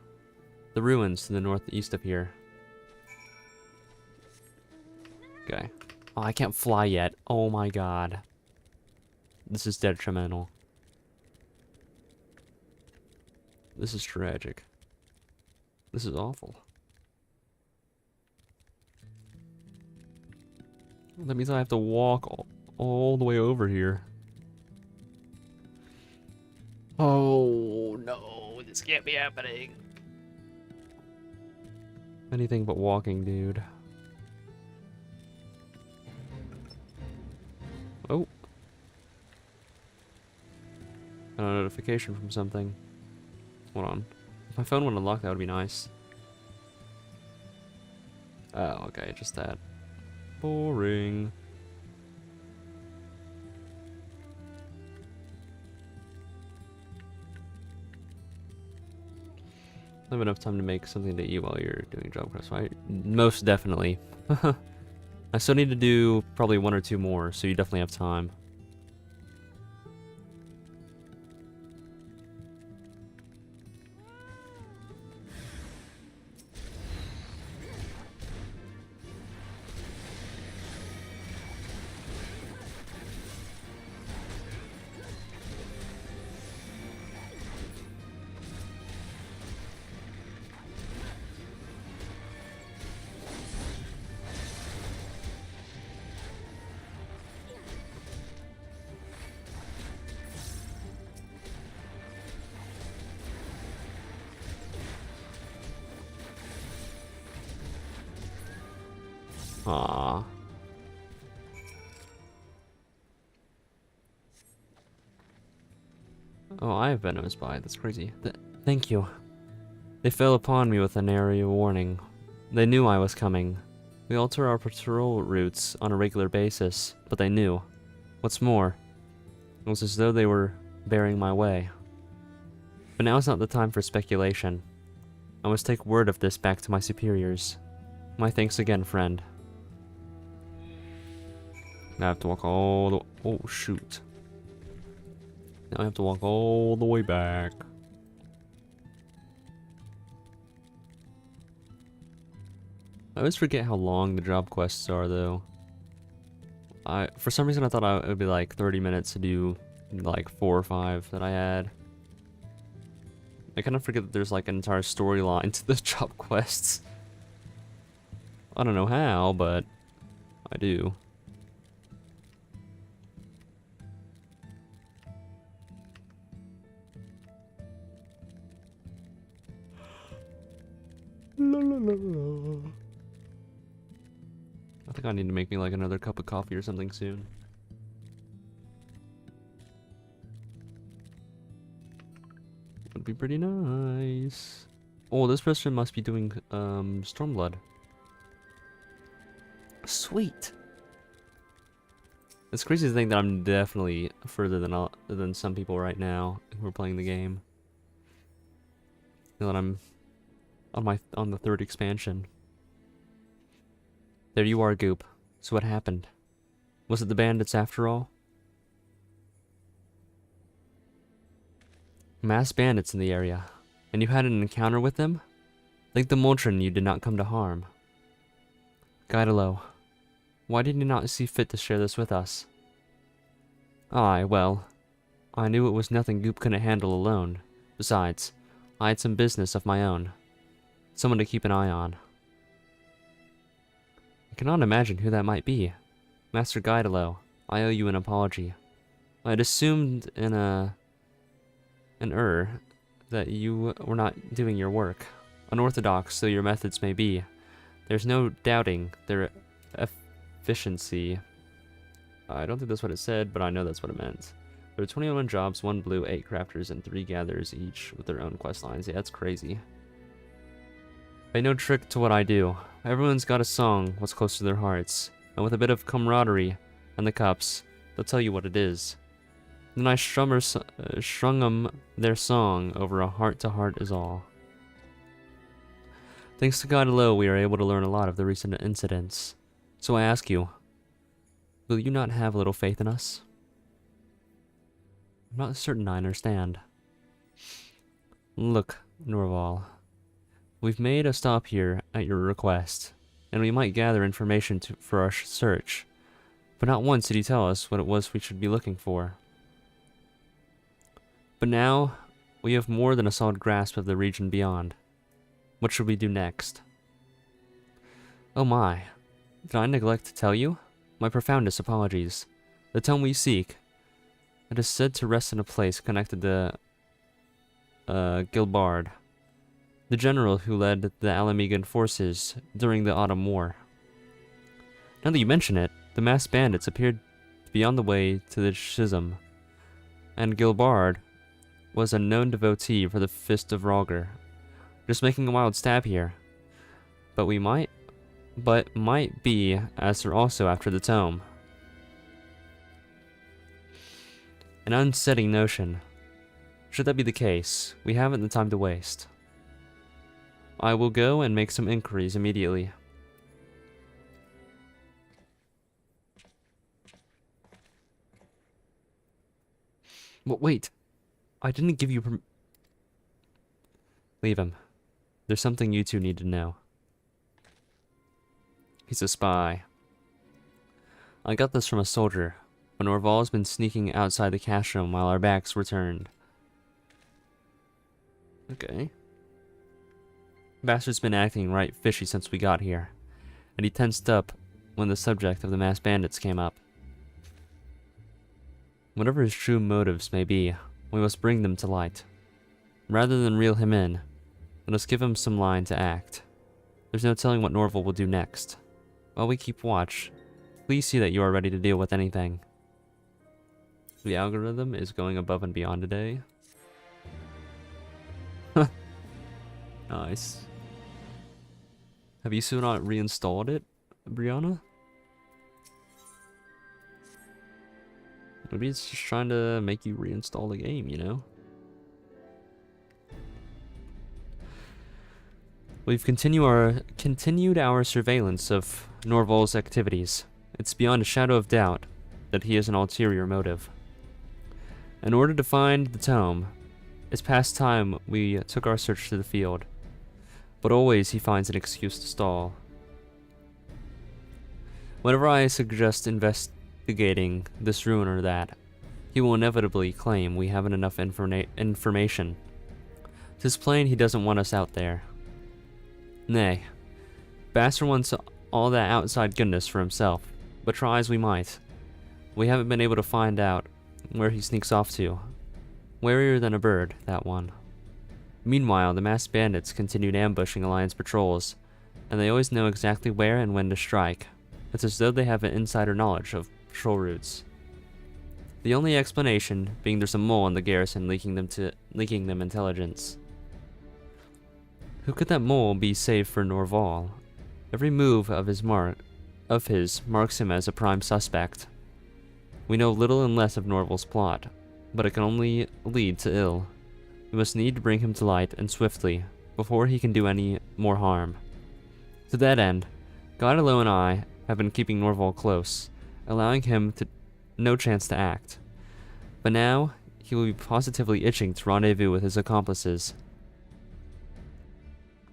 the ruins to the northeast of here. Okay. Oh, I can't fly yet. Oh my god. This is detrimental. This is tragic. This is awful. That means I have to walk all the way over here. Oh no, this can't be happening. Anything but walking, dude. Oh. Got a notification from something. Hold on. If my phone would unlock, that would be nice. Oh, okay, just that. Boring. I have enough time to make something to eat while you're doing job quests, right? Most definitely. I still need to do probably 1 or 2 more, so you definitely have time. Aww. Oh, I have venomous bite. That's crazy. Thank you. They fell upon me with an area warning. They knew I was coming. We alter our patrol routes on a regular basis, but they knew. What's more, it was as though they were bearing my way. But now is not the time for speculation. I must take word of this back to my superiors. My thanks again, friend. Now I have to walk all the... Oh, shoot. Now I have to walk all the way back. I always forget how long the job quests are, though. For some reason I thought it would be like 30 minutes to do like 4 or 5 that I had. I kind of forget that there's like an entire storyline to the job quests. I don't know how, but I do. La, la, la, la. I think I need to make me like another cup of coffee or something soon. Would be pretty nice. Oh, this person must be doing Stormblood. Sweet. It's crazy to think that I'm definitely further than some people right now who are playing the game. Now that I'm on the 3rd expansion. There you are, Goop. So what happened? Was it the bandits after all? Mass bandits in the area. And you had an encounter with them? Like the Moltron, you did not come to harm. Guidalo, why did you not see fit to share this with us? Aye, well, I knew it was nothing Goop couldn't handle alone. Besides, I had some business of my own. Someone to keep an eye on. I cannot imagine who that might be. Master Guidalo, I owe you an apology. I had assumed in an that you were not doing your work. Unorthodox though your methods may be, there's no doubting their efficiency. I don't think that's what it said, but I know that's what it meant. There are 21 jobs, 1 blue, 8 crafters, and 3 gatherers each with their own quest lines. Yeah, that's crazy. Pay no trick to what I do. Everyone's got a song what's close to their hearts, and with a bit of camaraderie and the cups, they'll tell you what it is. Then I strung 'em their song over a heart-to-heart is all. Thanks to God alone, we are able to learn a lot of the recent incidents. So I ask you, will you not have a little faith in us? I'm not certain I understand. Look, Norval. We've made a stop here at your request, and we might gather information for our search. But not once did you tell us what it was we should be looking for. But now, we have more than a solid grasp of the region beyond. What should we do next? Oh my, did I neglect to tell you? My profoundest apologies. The tome we seek, it is said to rest in a place connected to Gilbard. the general who led the Alamegan forces during the Autumn War. Now that you mention it, the masked bandits appeared to be on the way to the schism, and Gilbard was a known devotee for the Fist of Rogger. Just making a wild stab here. But might be as they're also after the tome. An unsettling notion. Should that be the case, we haven't the time to waste. I will go and make some inquiries immediately. Well, wait. I didn't give you Leave him. There's something you two need to know. He's a spy. I got this from a soldier, when Orval's been sneaking outside the cash room while our backs were turned. Okay. Bastard's been acting right fishy since we got here, and he tensed up when the subject of the masked bandits came up. Whatever his true motives may be, we must bring them to light. Rather than reel him in, let us give him some line to act. There's no telling what Norval will do next. While we keep watch, please see that you are ready to deal with anything. The algorithm is going above and beyond today. Nice. Have you still not reinstalled it, Brianna? Maybe it's just trying to make you reinstall the game, you know? We've continued our surveillance of Norval's activities. It's beyond a shadow of doubt that he has an ulterior motive. In order to find the tome, it's past time we took our search to the field. But always he finds an excuse to stall. Whenever I suggest investigating this ruin or that, he will inevitably claim we haven't enough information. 'Tis plain he doesn't want us out there. Nay, Bastard wants all that outside goodness for himself, but try as we might, we haven't been able to find out where he sneaks off to. Warier than a bird, that one. Meanwhile, the masked bandits continued ambushing Alliance patrols, and they always know exactly where and when to strike. It's as though they have an insider knowledge of patrol routes. The only explanation being there's a mole in the garrison leaking them intelligence. Who could that mole be save for Norval? Every move of his marks him as a prime suspect. We know little and less of Norval's plot, but it can only lead to ill. We must need to bring him to light, and swiftly, before he can do any more harm. To that end, Godelo and I have been keeping Norval close, allowing him no chance to act. But now, he will be positively itching to rendezvous with his accomplices.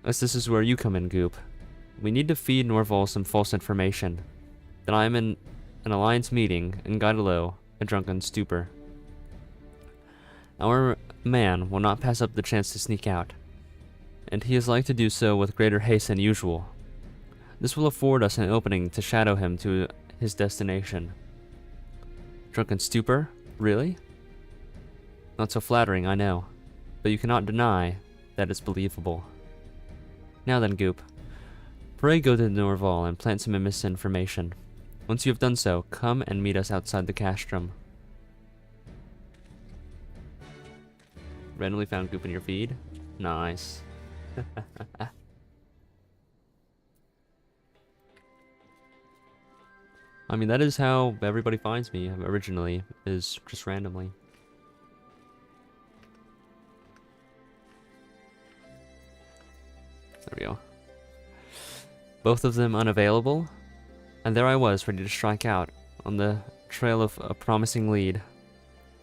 As this is where you come in, Goop. We need to feed Norval some false information. That I am in an Alliance meeting, and Godelo a drunken stupor. Our man will not pass up the chance to sneak out, and he is like to do so with greater haste than usual. This will afford us an opening to shadow him to his destination. Drunken stupor? Really? Not so flattering, I know, but you cannot deny that it's believable. Now then, Goop. Pray go to Norval and plant some misinformation. Once you have done so, come and meet us outside the castrum. Randomly found Goop in your feed? Nice. I mean, that is how everybody finds me originally, is just randomly. There we go. Both of them unavailable, and there I was, ready to strike out on the trail of a promising lead.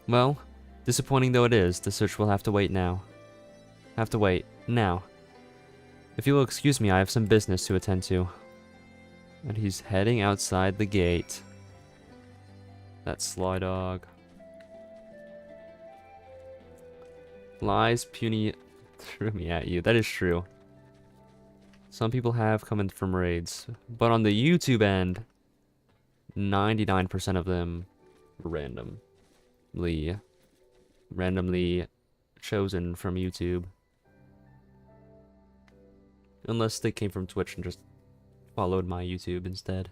Well, disappointing though it is, the search will have to wait now. Now. If you will excuse me, I have some business to attend to. And he's heading outside the gate. That sly dog. Lies puny threw me at you. That is true. Some people have come in from raids, but on the YouTube end, 99% of them were randomly chosen from YouTube. Unless they came from Twitch and just followed my YouTube instead.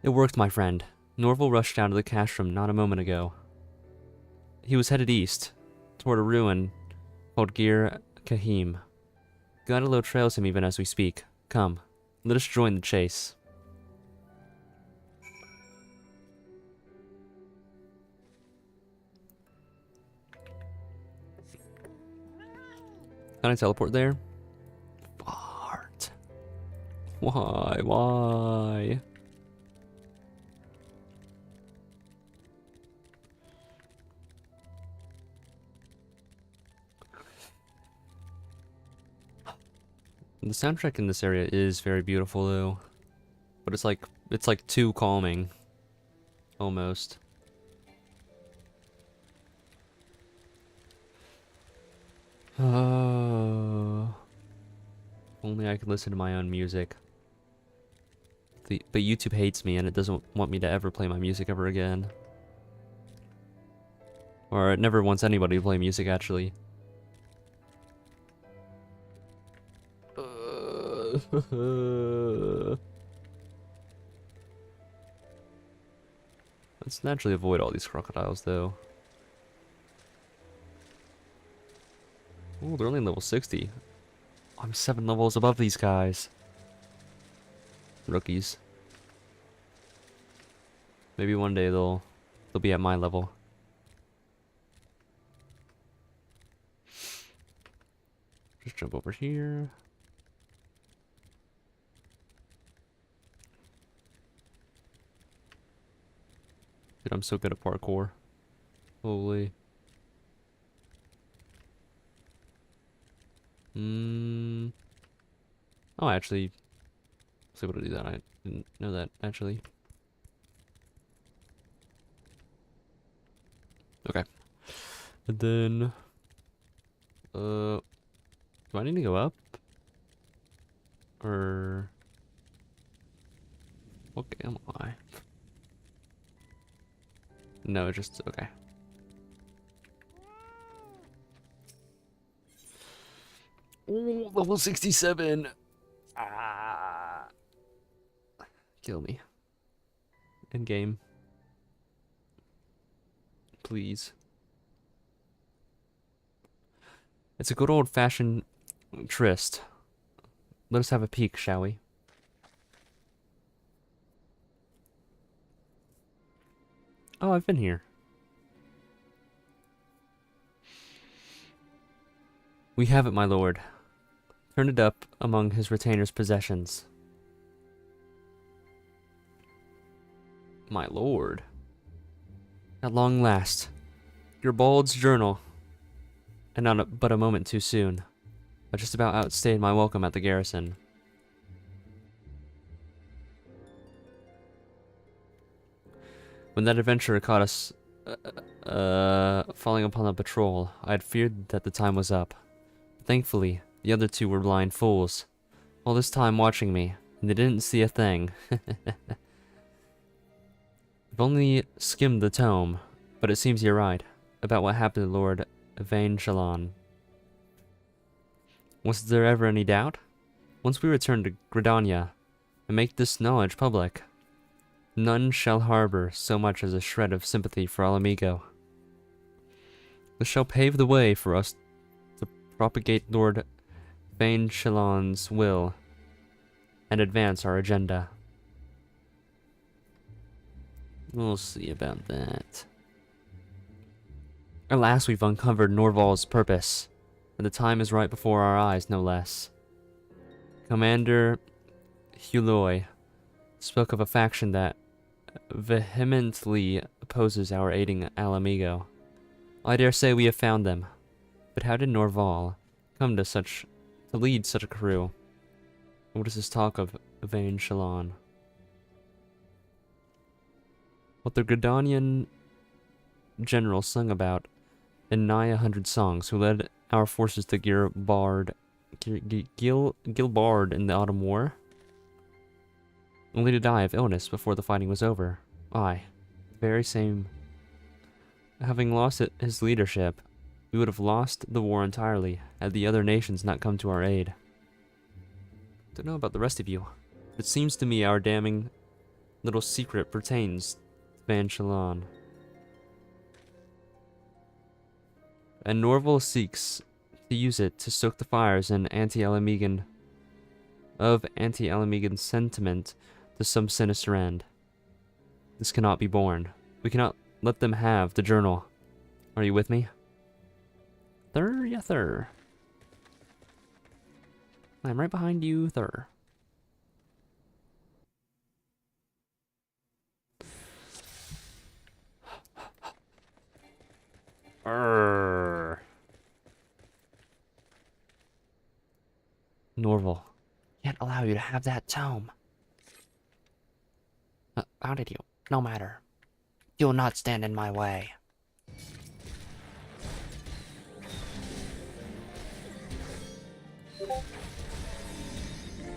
It worked, my friend. Norval rushed down to the cache room not a moment ago. He was headed east, toward a ruin called Gir Kahim. Gadalo trails him even as we speak. Come, let us join the chase. Can I teleport there? Fart. Why? Why? The soundtrack in this area is very beautiful though. But it's like too calming. Almost. Only I could listen to my own music. But YouTube hates me and it doesn't want me to ever play my music ever again. Or it never wants anybody to play music, actually. Let's naturally avoid all these crocodiles, though. Oh, they're only level 60. I'm 7 levels above these guys. Rookies. Maybe one day they'll be at my level. Just jump over here. Dude, I'm so good at parkour. Holy. Oh, I actually was able to do that. I didn't know that, actually. Okay. And then... do I need to go up? Or... Okay, am I? No, just... okay. Ooh, level 67! Ah! Kill me. End game. Please. It's a good old-fashioned tryst. Let us have a peek, shall we? Oh, I've been here. We have it, my lord. Turn it up among his retainer's possessions. My lord. At long last. Your bald's journal. And but a moment too soon. I just about outstayed my welcome at the garrison. When that adventurer caught us, falling upon a patrol, I had feared that the time was up. Thankfully, the other two were blind fools. All this time watching me, and they didn't see a thing. I've only skimmed the tome, but it seems you're right, about what happened to Lord Vain Shalon. Was there ever any doubt? Once we return to Gridania, and make this knowledge public, none shall harbor so much as a shred of sympathy for Alamigo. This shall pave the way for us to propagate Lord Vain Shalon's will, and advance our agenda. We'll see about that. At last we've uncovered Norval's purpose, and the time is right before our eyes, no less. Commander Huloi spoke of a faction that vehemently opposes our aiding Alamigo. I dare say we have found them, but how did Norval come to lead such a crew? What is this talk of Vain Shalon? What the Gridanian general sung about in nigh 100 songs, who led our forces to Gilbard in the Autumn War, only to die of illness before the fighting was over. Aye, very same. Having lost his leadership, we would have lost the war entirely had the other nations not come to our aid. Don't know about the rest of you. It seems to me our damning little secret pertains to Van Shalon. And Norval seeks to use it to stoke the fires in anti-Alamegan sentiment to some sinister end. This cannot be borne. We cannot let them have the journal. Are you with me? Thur, yeah, thur. I'm right behind you, thur. Arrgh. Norval, can't allow you to have that tome. How did you? No matter. You'll not stand in my way.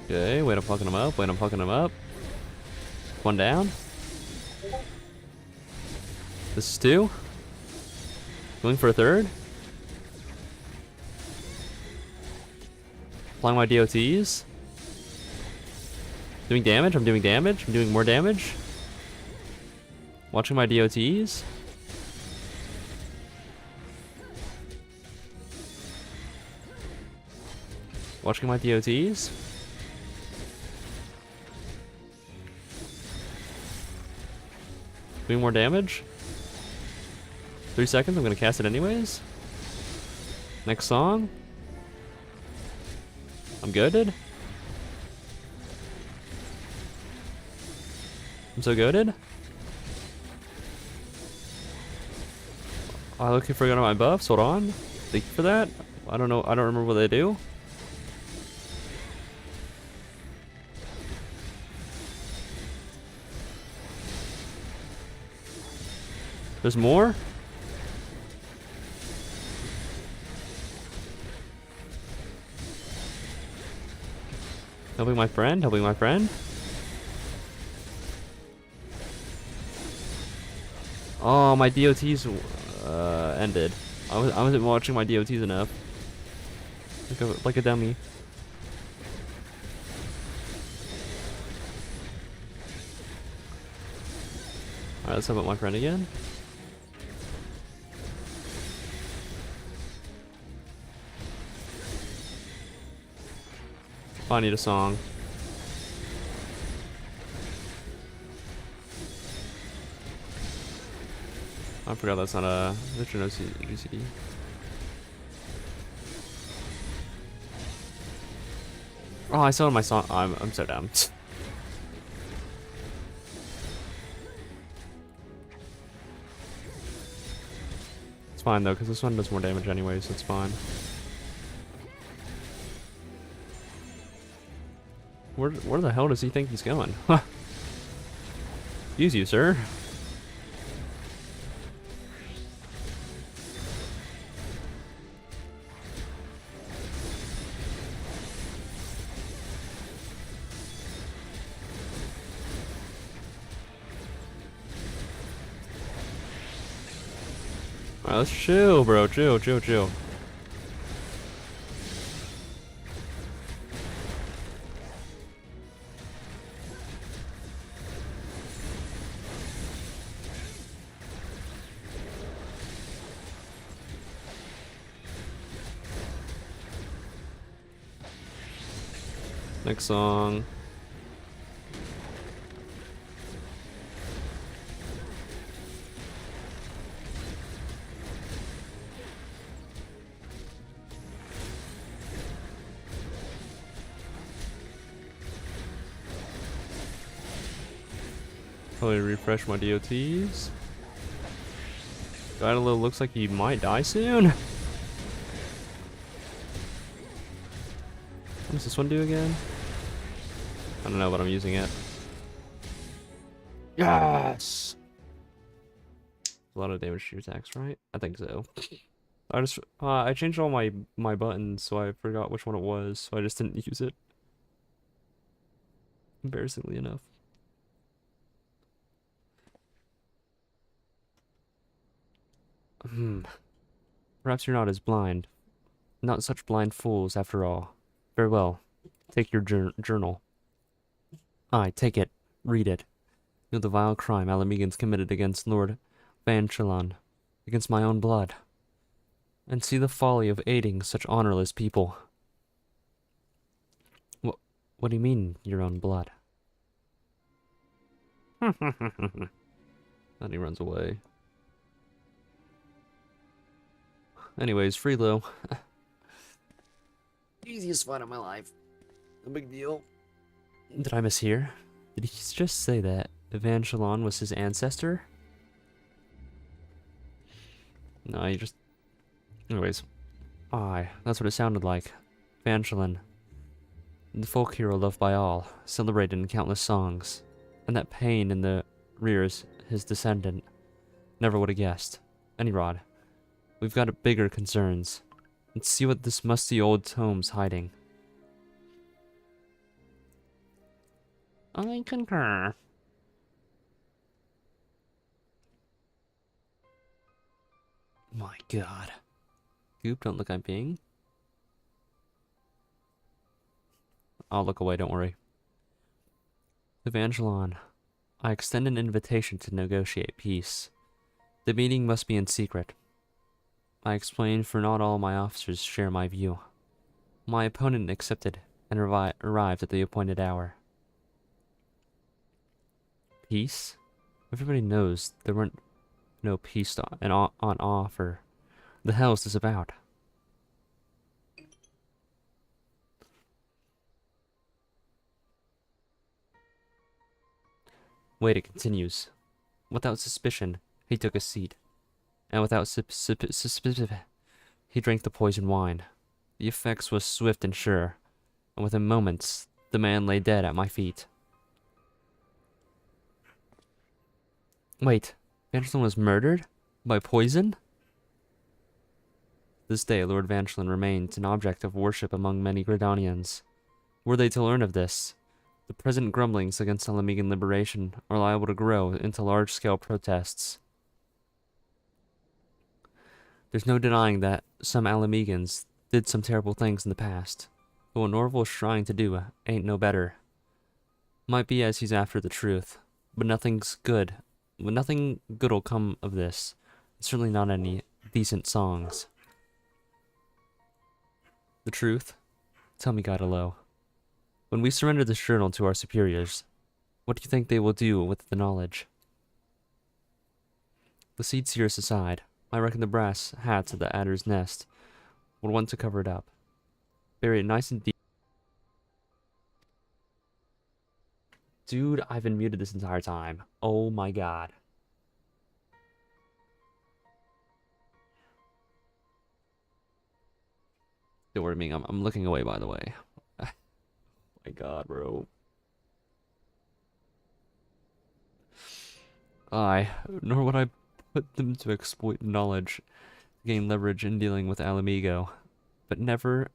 Okay, wait, I'm fucking him up. Wait, I'm fucking him up. One down. This is two. Going for a third. Applying my DOTs. Doing damage. I'm doing damage. I'm doing more damage. Watching my DOTs. Watching my DOTs. Doing more damage. 3 seconds, I'm gonna cast it anyways. Next song. I'm goaded. I'm so goaded. I look, forgot my buffs. Hold on. Thank you for that. I don't know. I don't remember what they do. There's more. Helping my friend. Helping my friend. Oh, my DOTs ended. I wasn't watching my DOTs enough. Like a dummy. Alright, let's help out my friend again. Oh, I need a song. I forgot that's not a literal GCD. Oh, I still have my song. I'm so dumb. It's fine though, because this one does more damage anyway, so it's fine. Where the hell does he think he's going? Excuse you, sir. Alright, let's chill, bro. Chill, chill, chill. Next song. Probably refresh my DOTs. Guidalo looks like he might die soon. What does this one do again? I don't know, but I'm using it. Yes! A lot of damage to your attacks, right? I think so. I changed all my buttons, so I forgot which one it was, so I just didn't use it. Embarrassingly enough. Perhaps you're not as blind. Not such blind fools, after all. Farewell. Take your journal. Aye, take it. Read it. Know the vile crime Alamegans committed against Lord Van Chillon, against my own blood. And see the folly of aiding such honorless people. What do you mean, your own blood? Then he runs away. Anyways, Freelo. Easiest fight of my life. No big deal. Did I mishear? Did he just say that Evangelon was his ancestor? No, he just... Anyways. Aye, that's what it sounded like. Evangelon. The folk hero loved by all, celebrated in countless songs. And that pain in the rear is his descendant. Never would have guessed. Anyrod, we've got bigger concerns. Let's see what this musty old tome's hiding. I concur. My god. Goop, don't look at Bing. I'll look away, don't worry. Evangelon, I extend an invitation to negotiate peace. The meeting must be in secret. I explain, for not all my officers share my view. My opponent accepted and arrived at the appointed hour. Peace? Everybody knows there weren't no peace on offer. The hell is this about? Wait, it continues. Without suspicion, he took a seat. And without suspicion, he drank the poison wine. The effects was swift and sure, and within moments, the man lay dead at my feet. Wait, Vancelin was murdered? By poison? This day, Lord Vancelin remained an object of worship among many Gridanians. Were they to learn of this, the present grumblings against Alamegan liberation are liable to grow into large-scale protests. There's no denying that some Alamegans did some terrible things in the past, but what Norval's trying to do ain't no better. Might be as he's after the truth, but nothing good'll come of this. Certainly not any decent songs. The truth? Tell me, Guidalo. When we surrender this journal to our superiors, what do you think they will do with the knowledge? The seed seers aside, I reckon the brass hats at the adder's nest would want to cover it up. Bury it nice and deep. Dude, I've been muted this entire time. Oh my god. Don't worry, Ming, I'm looking away, by the way. Oh my god, bro. Nor would I put them to exploit knowledge, to gain leverage in dealing with Alamigo. But never,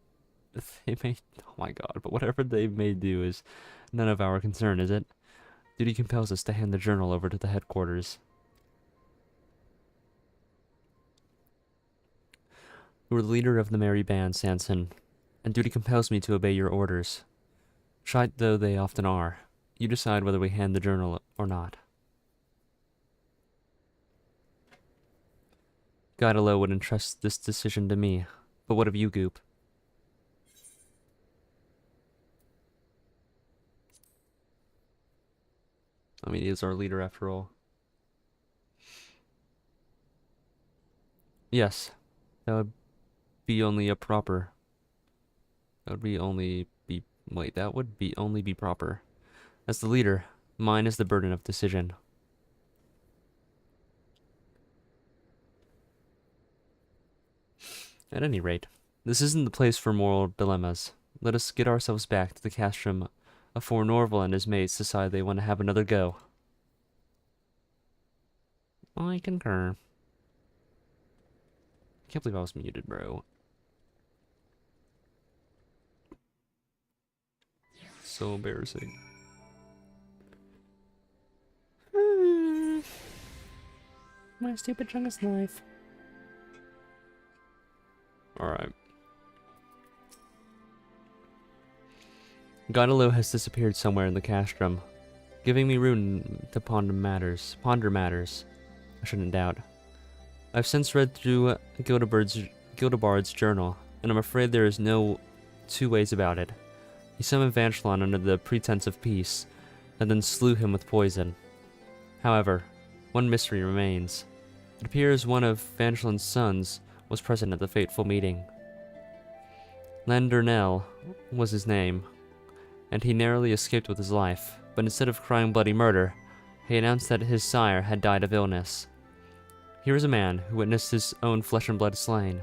they may, oh my god, but whatever they may do is none of our concern, is it? Duty compels us to hand the journal over to the headquarters. You are the leader of the merry band, Sanson, and duty compels me to obey your orders. Shite though they often are, you decide whether we hand the journal or not. Guidalo would entrust this decision to me, but what of you, Goop? I mean, he is our leader after all. Yes, that would be only a proper. That would be only be. Wait, that would be only be proper. As the leader, mine is the burden of decision. At any rate, this isn't the place for moral dilemmas. Let us get ourselves back to the castrum afore Norval and his mates decide they want to have another go. I concur. Can't believe I was muted, bro. So embarrassing. My stupid chungus life. Alright. Godalo has disappeared somewhere in the castrum, giving me room to ponder matters. I shouldn't doubt. I've since read through Gildebard's journal, and I'm afraid there is no two ways about it. He summoned Vanchelon under the pretense of peace, and then slew him with poison. However, one mystery remains. It appears one of Vanchelon's sons was present at the fateful meeting. Landernell was his name, and he narrowly escaped with his life, but instead of crying bloody murder, he announced that his sire had died of illness. Here is a man who witnessed his own flesh and blood slain,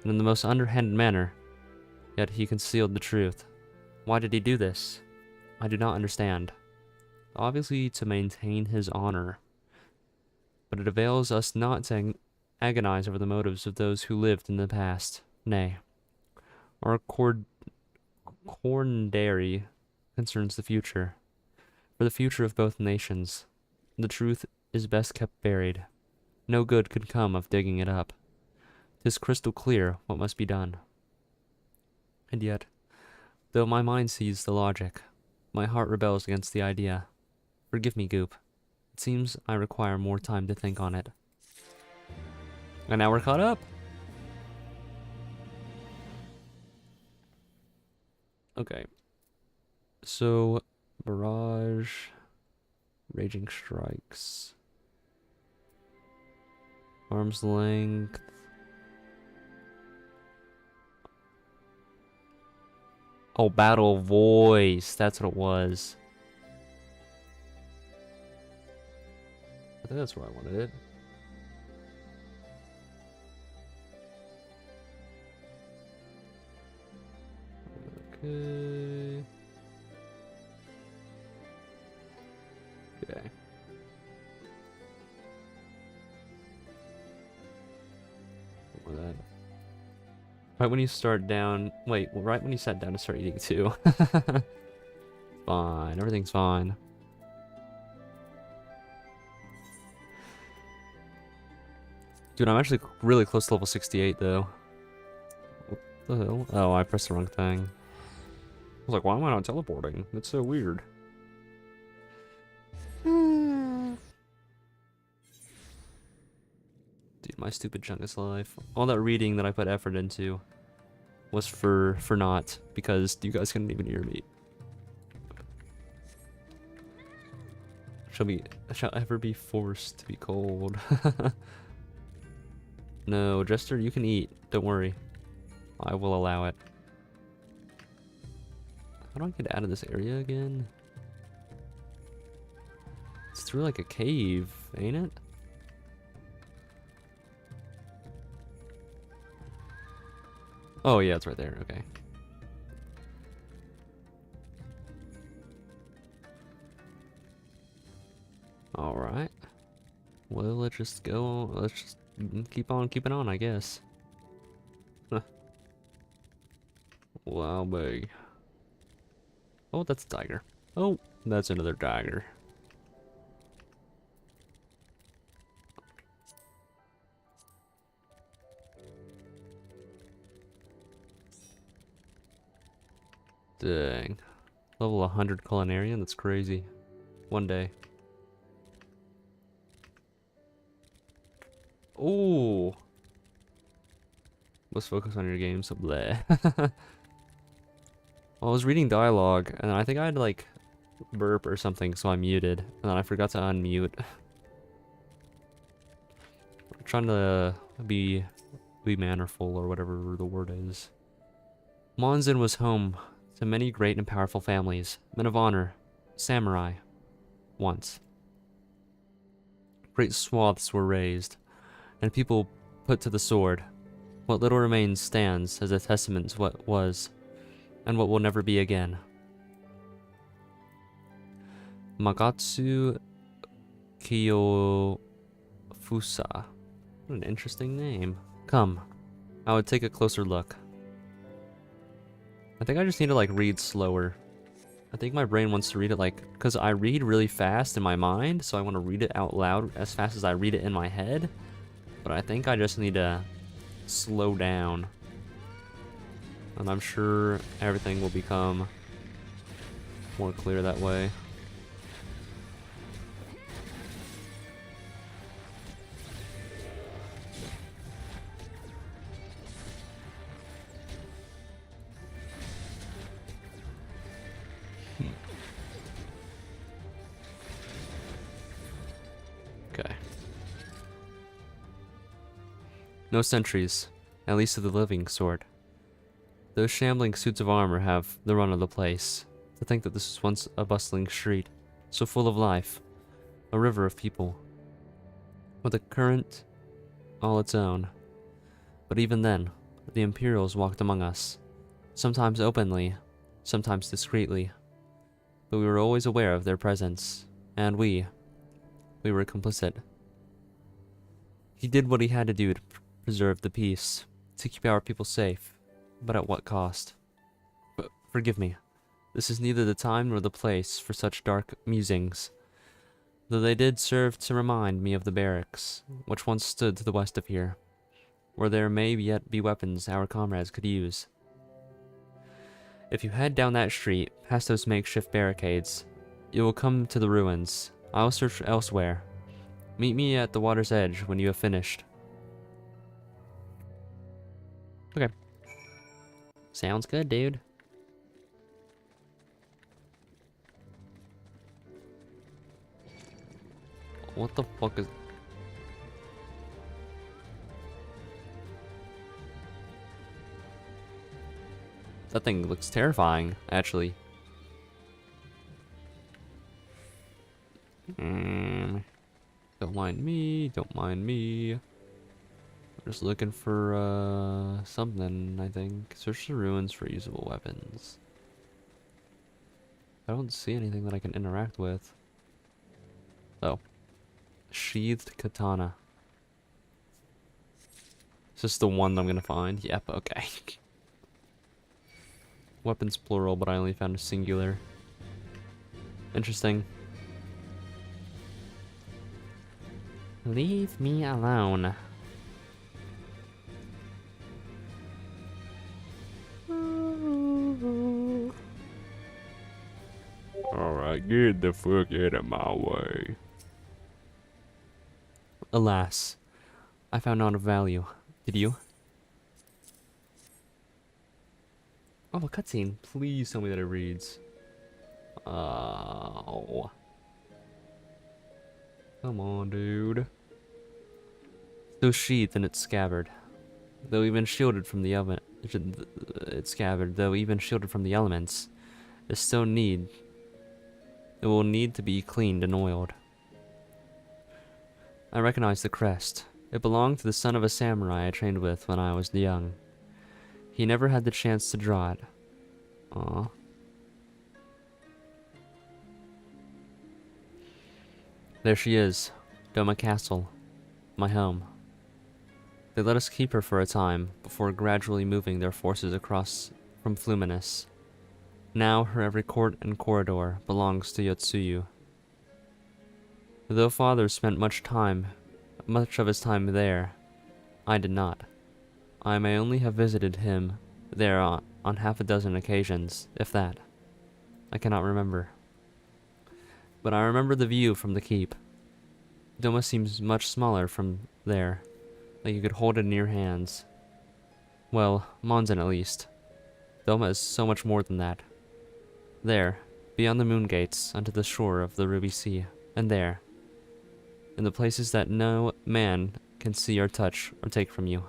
and in the most underhanded manner, yet he concealed the truth. Why did he do this? I do not understand. Obviously to maintain his honor, but it avails us not to agonize over the motives of those who lived in the past. Nay, our quandary concerns the future. For the future of both nations, the truth is best kept buried. No good could come of digging it up. 'Tis crystal clear what must be done. And yet, though my mind sees the logic, my heart rebels against the idea. Forgive me, Goop. It seems I require more time to think on it. And now we're caught up! Okay. So, Barrage, Raging Strikes, Arm's Length, oh, Battle Voice, that's what it was. I think that's where I wanted it. Okay. Okay. What that? Right when you start down. Wait, right when you sat down to start eating too. Fine, everything's fine. Dude, I'm actually really close to level 68 though. What the hell? Oh, I pressed the wrong thing. I was like, why am I not teleporting? That's so weird. Dude, my stupid chungus life. All that reading that I put effort into was for naught, because you guys couldn't even hear me. Shall ever be forced to be cold. No, Jester, you can eat. Don't worry. I will allow it. How do I get out of this area again? It's through like a cave, ain't it? Oh yeah, it's right there, okay. Alright. Well, let's just go, let's just keep on keeping on, I guess. Huh. Wow, big. Oh, that's a tiger. Oh, that's another tiger. Dang. Level 100 Culinarian? That's crazy. One day. Ooh. Let's focus on your game, so bleh. Well, I was reading dialogue, and I think I had to, like, burp or something, so I muted. And then I forgot to unmute. I'm trying to be mannerful, or whatever the word is. Monzin was home to many great and powerful families, men of honor, samurai, once. Great swaths were razed, and people put to the sword. What little remains stands as a testament to what was, and what will never be again. Magatsu Kiyofusa. What an interesting name. Come, I would take a closer look. I think I just need to like read slower. I think my brain wants to read it like, because I read really fast in my mind, so I want to read it out loud as fast as I read it in my head. But I think I just need to slow down. And I'm sure everything will become more clear that way. Okay. No sentries, at least of the living sort. Those shambling suits of armor have the run of the place. To think that this was once a bustling street, so full of life, a river of people, with a current all its own. But even then, the Imperials walked among us, sometimes openly, sometimes discreetly. But we were always aware of their presence, and we were complicit. He did what he had to do to preserve the peace, to keep our people safe, but at what cost? But forgive me, this is neither the time nor the place for such dark musings, though they did serve to remind me of the barracks, which once stood to the west of here, where there may yet be weapons our comrades could use. If you head down that street, past those makeshift barricades, you will come to the ruins. I will search elsewhere. Meet me at the water's edge when you have finished. Okay. Sounds good, dude. What the fuck is... That thing looks terrifying, actually. Don't mind me, don't mind me. I'm just looking for, something, I think. Search the ruins for usable weapons. I don't see anything that I can interact with. Oh. Sheathed katana. Is this the one that I'm gonna find? Yep, okay. Weapons plural, but I only found a singular. Interesting. Leave me alone. Alright, get the fuck out of my way. Alas, I found none of value. Did you? Oh, a cutscene. Please tell me that it reads. Oh. Come on, dude. Though sheathed in its scabbard, though even shielded from the element, its scabbard, though even shielded from the elements, it will need to be cleaned and oiled. I recognize the crest. It belonged to the son of a samurai I trained with when I was young. He never had the chance to draw it. Aww. There she is, Doma Castle, my home. They let us keep her for a time, before gradually moving their forces across from Fluminus. Now her every court and corridor belongs to Yotsuyu. Though father spent much of his time there, I did not. I may only have visited him there on half a dozen occasions, if that. I cannot remember. But I remember the view from the keep. Doma seems much smaller from there, like you could hold it in your hands. Well, Monzen at least. Doma is so much more than that. There, beyond the moon gates, onto the shore of the Ruby Sea, and there, in the places that no man can see or touch or take from you.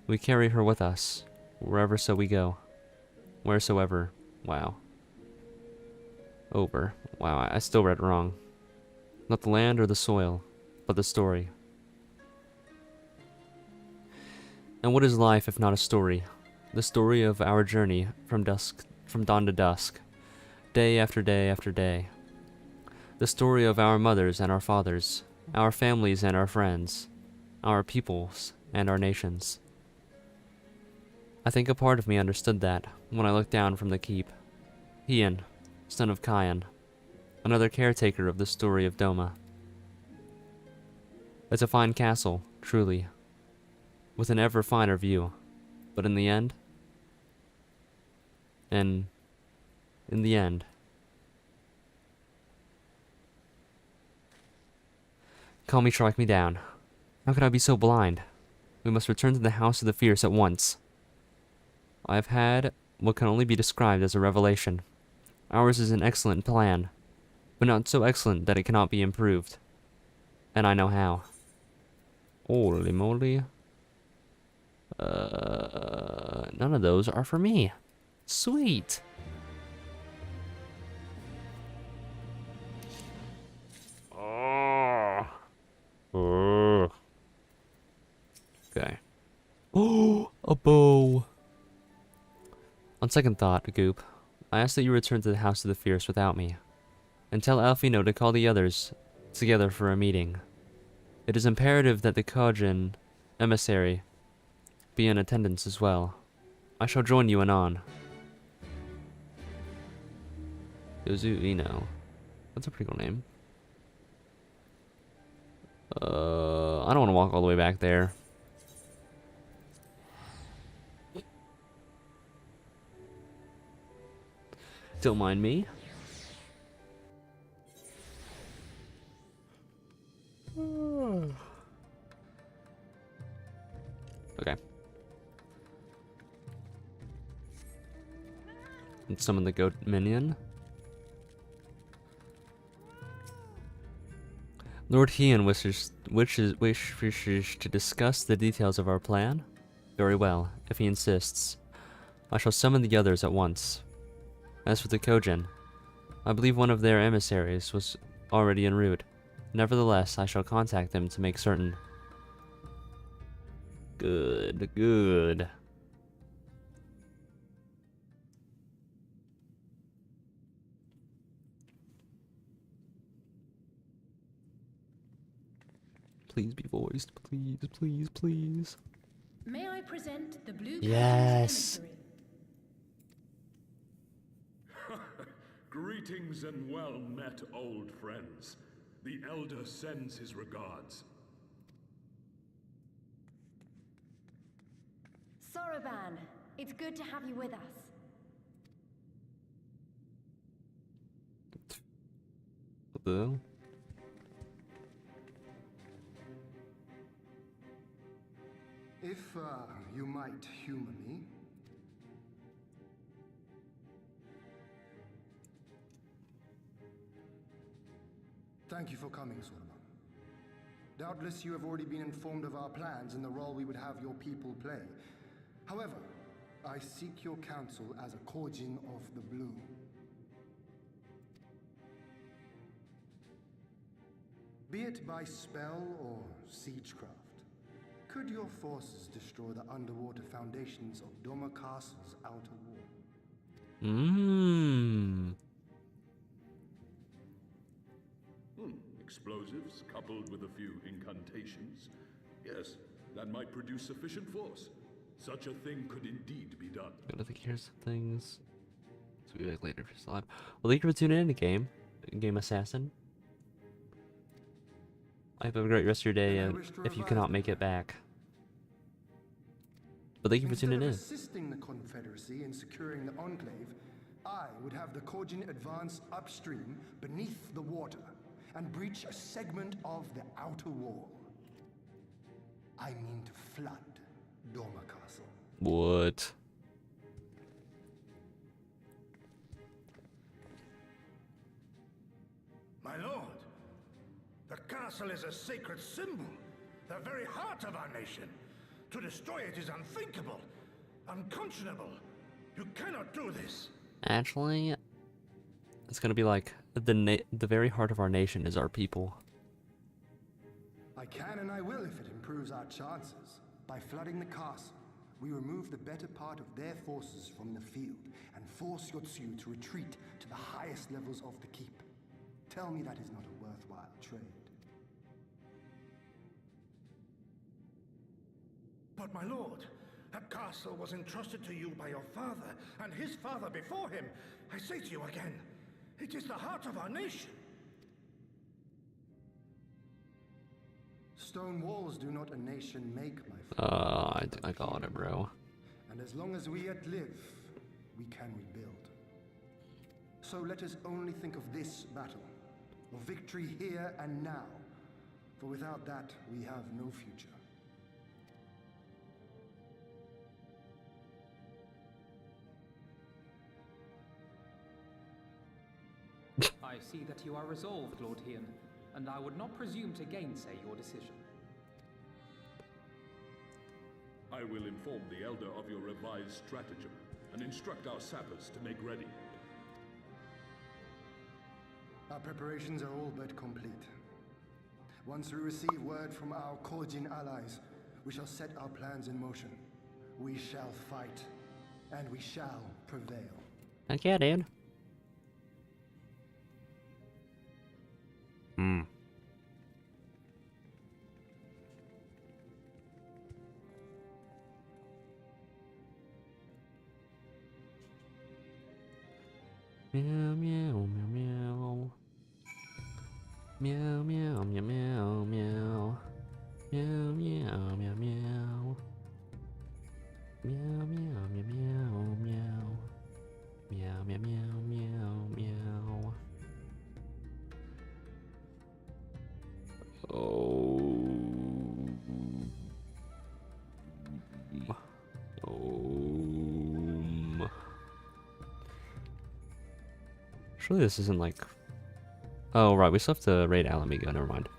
We carry her with us, wherever so we go. Wheresoever. Wow. Over. Wow, I still read it wrong. Not the land or the soil, but the story. And what is life if not a story? The story of our journey from dawn to dusk, day after day after day. The story of our mothers and our fathers, our families and our friends, our peoples and our nations. I think a part of me understood that when I looked down from the keep. Hien, son of Kyan, another caretaker of the story of Doma. It's a fine castle, truly, with an ever finer view, but in the end, In the end. Call me, strike me down. How could I be so blind? We must return to the House of the Fierce at once. I have had what can only be described as a revelation. Ours is an excellent plan, but not so excellent that it cannot be improved. And I know how. Holy moly. None of those are for me. Sweet. Oh. Okay. Oh, a bow. On second thought, Goop, I ask that you return to the House of the Fierce without me, and tell Alfino to call the others together for a meeting. It is imperative that the Kojin emissary be in attendance as well. I shall join you anon. Yozuino. That's a pretty cool name. I don't want to walk all the way back there. Don't mind me. Okay. And summon the goat minion. Lord Heian wishes to discuss the details of our plan. Very well, if he insists. I shall summon the others at once. As for the Kojin, I believe one of their emissaries was already en route. Nevertheless, I shall contact them to make certain. Good, good. Please be voiced, please, please, please. May I present the Blue Yes. Emissary? Greetings and well met, old friends. The Elder sends his regards. Soroban, it's good to have you with us. What the hell? If you might humor me. Thank you for coming, Stormblood. Doubtless you have already been informed of our plans and the role we would have your people play. However, I seek your counsel as a Kojin of the Blue. Be it by spell or siegecraft, could your forces destroy the underwater foundations of Doma Castle's outer wall? Explosives coupled with a few incantations. Yes, that might produce sufficient force. Such a thing could indeed be done. Gotta take care of some things. So we'll be back later if you're still alive. Well, thank you for tuning in to Game Assassin. I hope you have a great rest of your day if you cannot make it back. But thank you for tuning in. Instead of assisting the Confederacy in securing the Enclave, I would have the Kojin advance upstream beneath the water and breach a segment of the outer wall. I mean to flood Doma Castle. What? My lord, the castle is a sacred symbol, the very heart of our nation. To destroy it is unthinkable, unconscionable. You cannot do this. Actually, it's gonna be like the very heart of our nation is our people. I can and I will if it improves our chances. By flooding the castle, we remove the better part of their forces from the field and force Yotsu to retreat to the highest levels of the keep. Tell me that is not a worthwhile trade. But my lord, that castle was entrusted to you by your father and his father before him. I say to you again, it is the heart of our nation. Stone walls do not a nation make, my friend. I got it, bro. And as long as we yet live, we can rebuild. So let us only think of this battle, of victory here and now, for without that we have no future. I see that you are resolved, Lord Hien, and I would not presume to gainsay your decision. I will inform the Elder of your revised stratagem and instruct our sappers to make ready. Our preparations are all but complete. Once we receive word from our Korjin allies, we shall set our plans in motion. We shall fight, and we shall prevail. Heck yeah, dude. Meow meow meow meow. Meow meow meow meow meow. Meow meow meow meow. Meow meow meow meow meow. Meow meow meow meow meow. Oh. Surely this isn't like... Oh, right, we still have to raid Alamigo, never mind.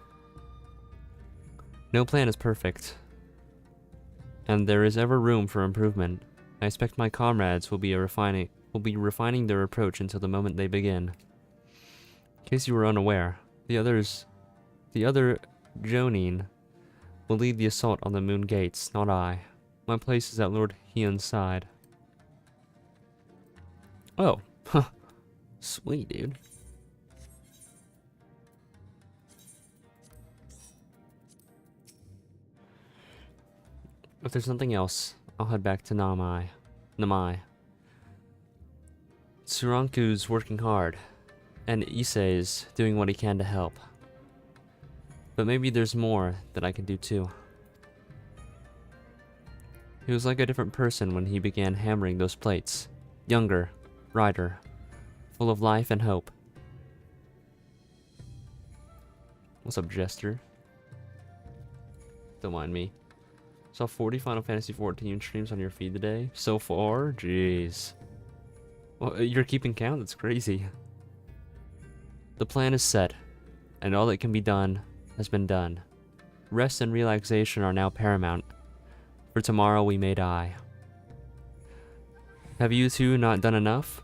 No plan is perfect, and there is ever room for improvement. I expect my comrades will be refining their approach until the moment they begin. In case you were unaware, the other Jonin will lead the assault on the Moon Gates, not I. My place is at Lord Hien's side. Oh, huh. Sweet, dude. If there's nothing else, I'll head back to Namai. Tsuranku's working hard, and Issei's doing what he can to help. But maybe there's more that I can do too. He was like a different person when he began hammering those plates. Younger, brighter, full of life and hope. What's up, Jester? Don't mind me. Saw 40 Final Fantasy 14 streams on your feed today. So far? Jeez. Well, you're keeping count? That's crazy. The plan is set, and all that can be done has been done. Rest and relaxation are now paramount, for tomorrow we may die. Have you two not done enough?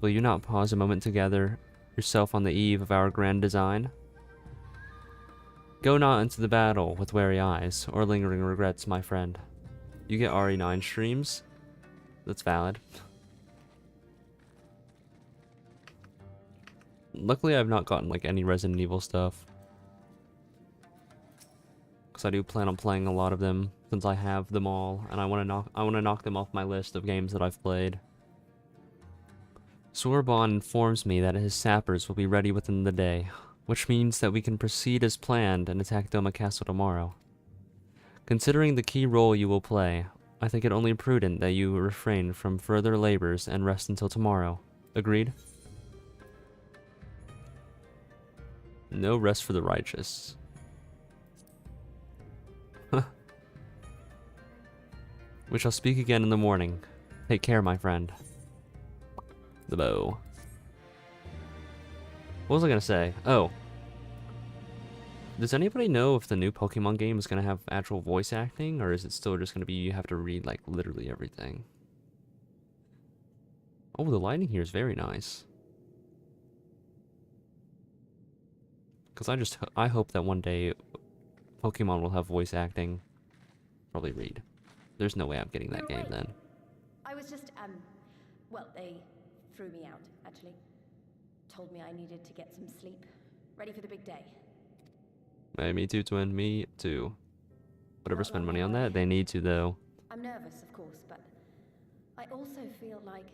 Will you not pause a moment to gather yourself on the eve of our grand design? Go not into the battle with wary eyes, or lingering regrets, my friend. You get RE9 streams? That's valid. Luckily, I've not gotten like any Resident Evil stuff, because I do plan on playing a lot of them since I have them all, and I want to knock them off my list of games that I've played. Sorbonne informs me that his sappers will be ready within the day, which means that we can proceed as planned and attack Doma Castle tomorrow. Considering the key role you will play, I think it only prudent that you refrain from further labors and rest until tomorrow. Agreed? No rest for the righteous. We shall speak again in the morning. Take care, my friend. The bow. What was I gonna say? Oh. Does anybody know if the new Pokemon game is gonna have actual voice acting, or is it still just gonna be you have to read like literally everything? Oh, the lighting here is very nice. Because I hope that one day Pokemon will have voice acting. Probably read. There's no way I'm getting that game then. I was just, well, they threw me out, actually. Told me I needed to get some sleep. Ready for the big day. Hey, me too, twin. Me too. Whatever, spend money on that. They need to, though. I'm nervous, of course, but I also feel like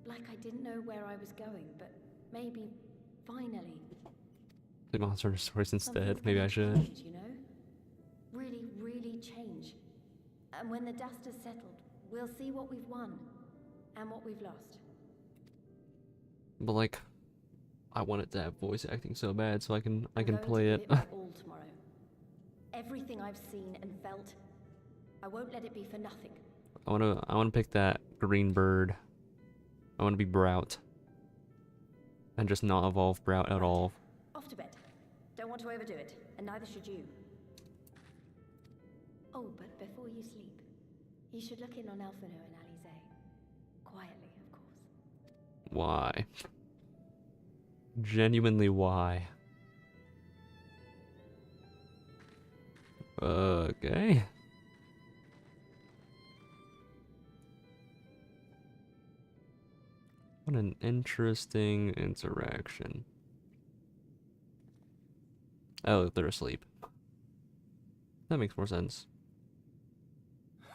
I didn't know where I was going, but maybe, finally. Play Monster Hunter Stories instead. Something's Maybe I gonna should. change, you know? Really, really change. And when the dust has settled, we'll see what we've won and what we've lost. But like, I want it to have voice acting so bad so I can I'm going play to it. give it my all tomorrow. Everything I've seen and felt, I won't let it be for nothing. I wanna pick that green bird. I wanna be Brout. And just not evolve Brout at Right. all. Off to bed. Don't want to overdo it, and neither should you. Oh, but before you sleep, you should look in on Alphino and Alize. Quietly, of course. Why? Genuinely why? Okay. What an interesting interaction. Oh, they're asleep. That makes more sense.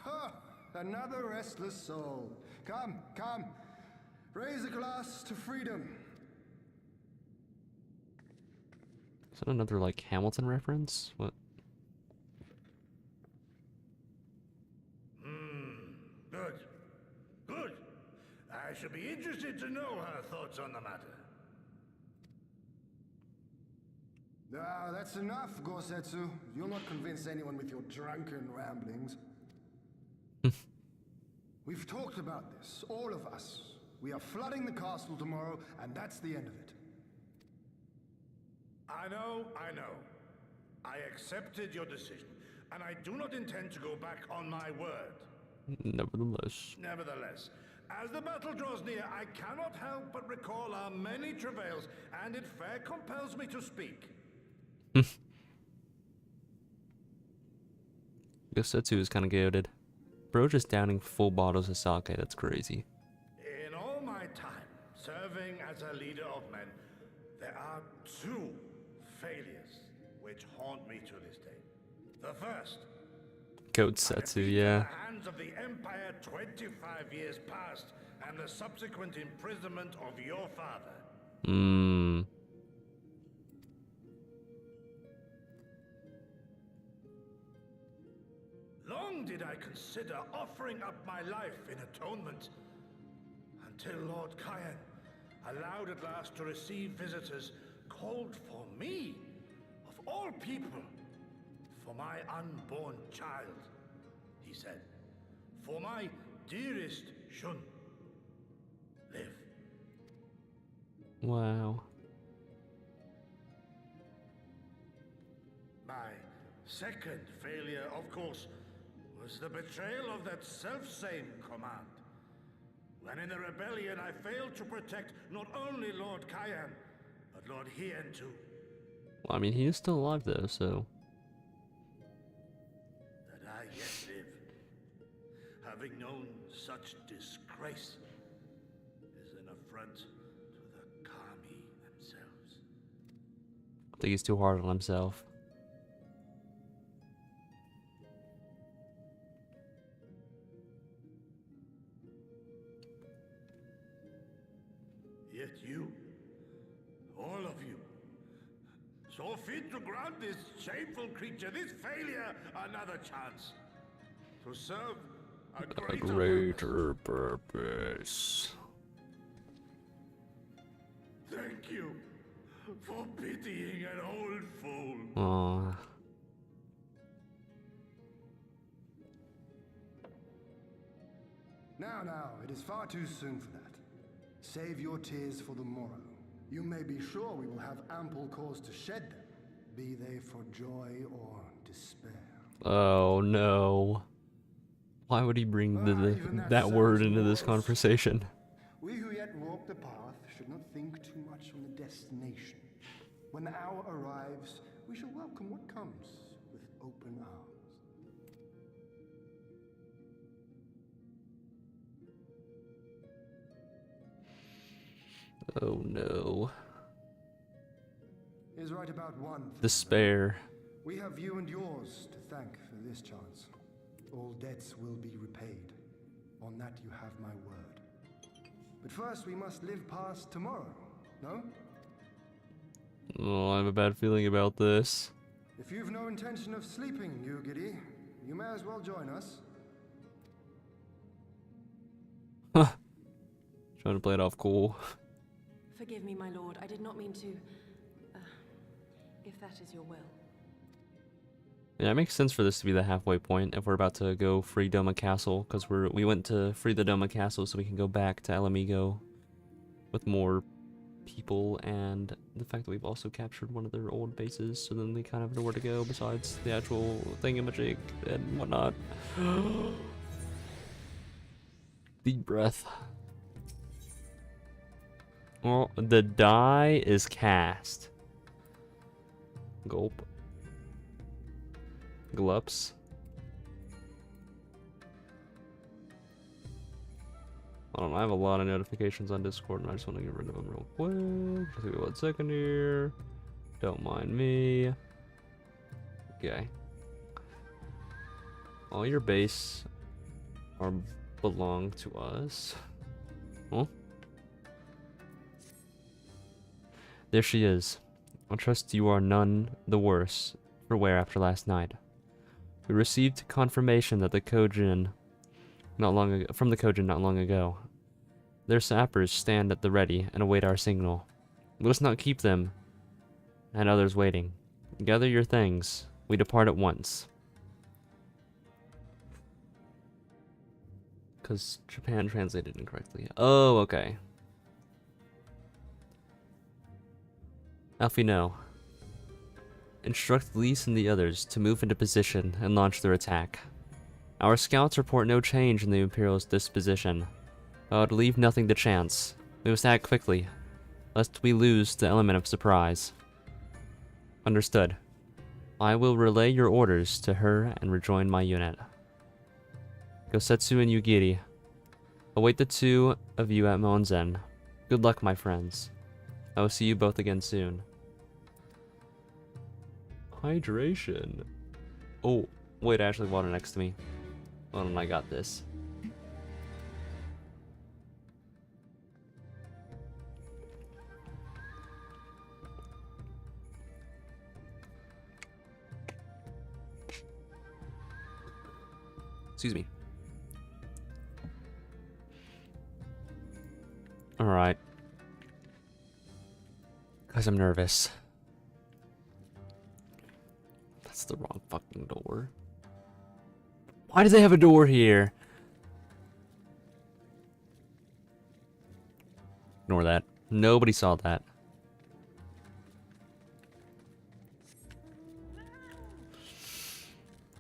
Ha! Another restless soul. Come, come. Raise a glass to freedom. Is that another, like, Hamilton reference? What? Good. Good. I should be interested to know her thoughts on the matter. Ah, that's enough, Gosetsu. You'll not convince anyone with your drunken ramblings. We've talked about this, all of us. We are flooding the castle tomorrow, and that's the end of it. I know. I accepted your decision, and I do not intend to go back on my word. Nevertheless. Nevertheless, as the battle draws near, I cannot help but recall our many travails, and it fair compels me to speak. Yosetsu is kind of goated. Bro just downing full bottles of sake, that's crazy. In all my time serving as a leader of men, there are two failures which haunt me to this day. The first, Goatsetsu, defeat yeah. at the hands of the Empire 25 years past, and the subsequent imprisonment of your father. Long did I consider offering up my life in atonement, until Lord Kyan allowed at last to receive visitors called for me, of all people, for my unborn child, he said, for my dearest Shun. Live. Wow. My second failure, of course, was the betrayal of that self-same command. When in the rebellion I failed to protect not only Lord Kyan, but Lord Hien too. Well, I mean, he is still alive though, so. That I yet live, having known such disgrace, is an affront to the Kami themselves. I think he's too hard on himself. Yet you, all of you, saw fit to grant this shameful creature, this failure, another chance to serve a A greater purpose. greater purpose. Thank you for pitying an old fool. Aww. Now, it is far too soon for that. Save your tears for the morrow. You may be sure we will have ample cause to shed them, be they for joy or despair. Oh no. Why would he bring Even that word serves into this more. conversation? We who yet walk the path should not think too much on the destination. When the hour arrives, we shall welcome what comes with open arms. Oh no. Is right about one thing, Despair. we have you and yours to thank for this chance. All debts will be repaid. On that you have my word. But first we must live past tomorrow, no? Oh, I have a bad feeling about this. If you've no intention of sleeping, Yugiri, you may as well join us. Trying to play it off cool. Forgive me, my lord. I did not mean to... if that is your will. Yeah, it makes sense for this to be the halfway point if we're about to go free Doma Castle, because we went to free the Doma Castle so we can go back to Alamigo with more people, and the fact that we've also captured one of their old bases, so then they kind of know where to go besides the actual thingamajig and whatnot. Deep breath. Well, the die is cast. Gulp. Glups. I don't know, I have a lot of notifications on Discord and I just want to get rid of them real quick. Just give me 1 second here. Don't mind me. Okay. All your base belong to us. Huh? There she is. I trust you are none the worse for wear after last night. We received confirmation that the Kojin from the Kojin not long ago. Their sappers stand at the ready and await our signal. Let us not keep them and others waiting. Gather your things. We depart at once. Because Japan translated incorrectly. Oh, okay. Alfie, no. Instruct Lise and the others to move into position and launch their attack. Our scouts report no change in the Imperial's disposition. To leave nothing to chance. We must act quickly, lest we lose the element of surprise. Understood. I will relay your orders to her and rejoin my unit. Gosetsu and Yugiri. Await the two of you at Monzen. Good luck, my friends. I will see you both again soon. Hydration. Oh, wait, actually water next to me. Hold on, I got this. Excuse me. Alright. Because I'm nervous. That's the wrong fucking door. Why do they have a door here? Ignore that. Nobody saw that.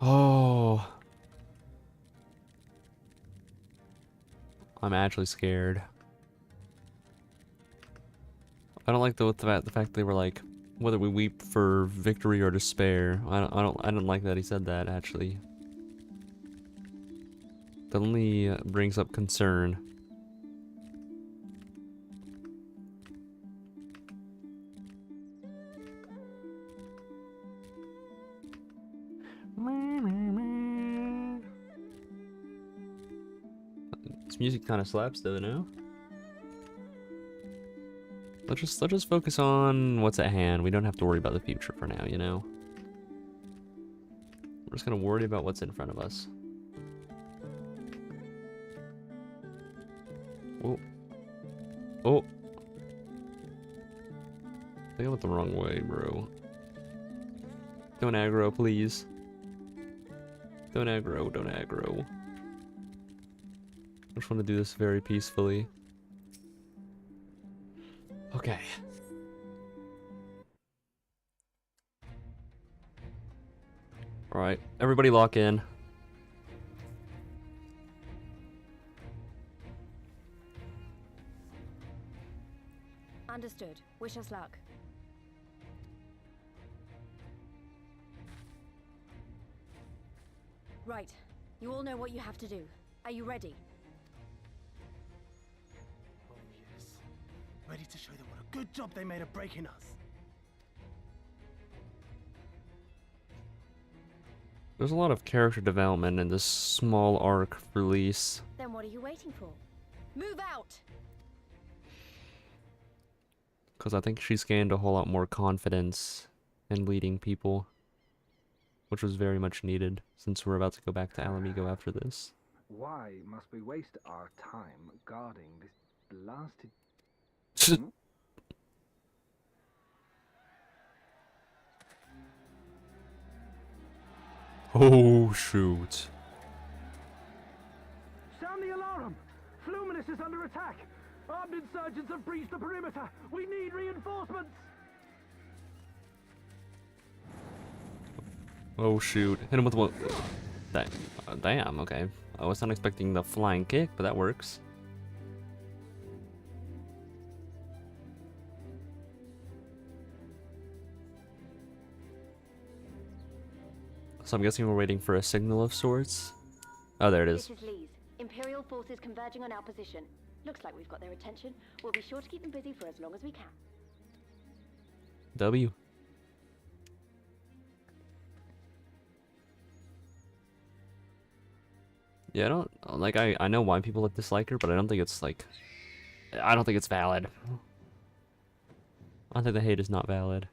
Oh. I'm actually scared. I don't like the fact they were like, whether we weep for victory or despair. I don't like that he said that actually. That only brings up concern. This music kind of slaps though, no? Let's just focus on what's at hand. We don't have to worry about the future for now, you know? We're just gonna worry about what's in front of us. Oh. Oh. I think I went the wrong way, bro. Don't aggro, please. Don't aggro, don't aggro. I just want to do this very peacefully. Okay. Alright, everybody lock in. Understood. Wish us luck. Right. You all know what you have to do. Are you ready? Oh yes. Ready to show them what a good job they made of breaking us. There's a lot of character development in this small arc release. Then what are you waiting for? Move out! Because I think she's gained a whole lot more confidence in leading people. Which was very much needed, since we're about to go back to Alamigo after this. Why must we waste our time guarding this blasted... Oh shoot. Sound the alarm! Fluminous is under attack! Armed insurgents have breached the perimeter! We need reinforcements! Oh shoot. Hit him with one. Damn, okay. I was not expecting the flying kick, but that works. So I'm guessing we're waiting for a signal of sorts. Oh, there it is. This is Lee's. Imperial forces converging on our position. Looks like we've got their attention. We'll be sure to keep them busy for as long as we can. W. Yeah, I don't like. I know why people dislike her, but I don't think it's like. I don't think it's valid. I think the hate is not valid.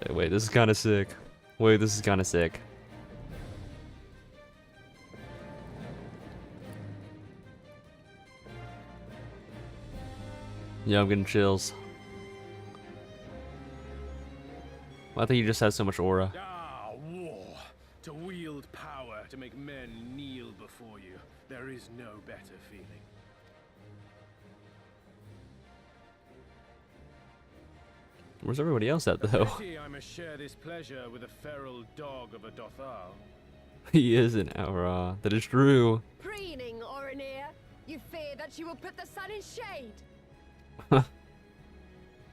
Okay, wait, this is kind of sick. Wait, this is kind of sick. Yeah, I'm getting chills. I think he just has so much aura. Ah, war. To wield power to make men kneel before you. There is no better feeling. Where's everybody else at, though? Pity I must share this pleasure with a feral dog of a Dothal. He is an aura. That is true. Preening, Oreneer. You fear that she will put the sun in shade.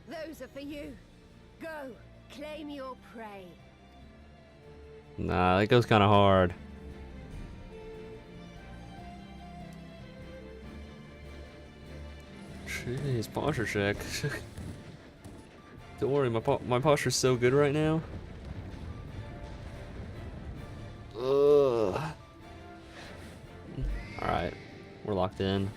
Those are for you. Go, claim your prey. Nah, that goes kind of hard. Jeez, posture check. Don't worry, my posture's so good right now. Ugh. Alright, we're locked in.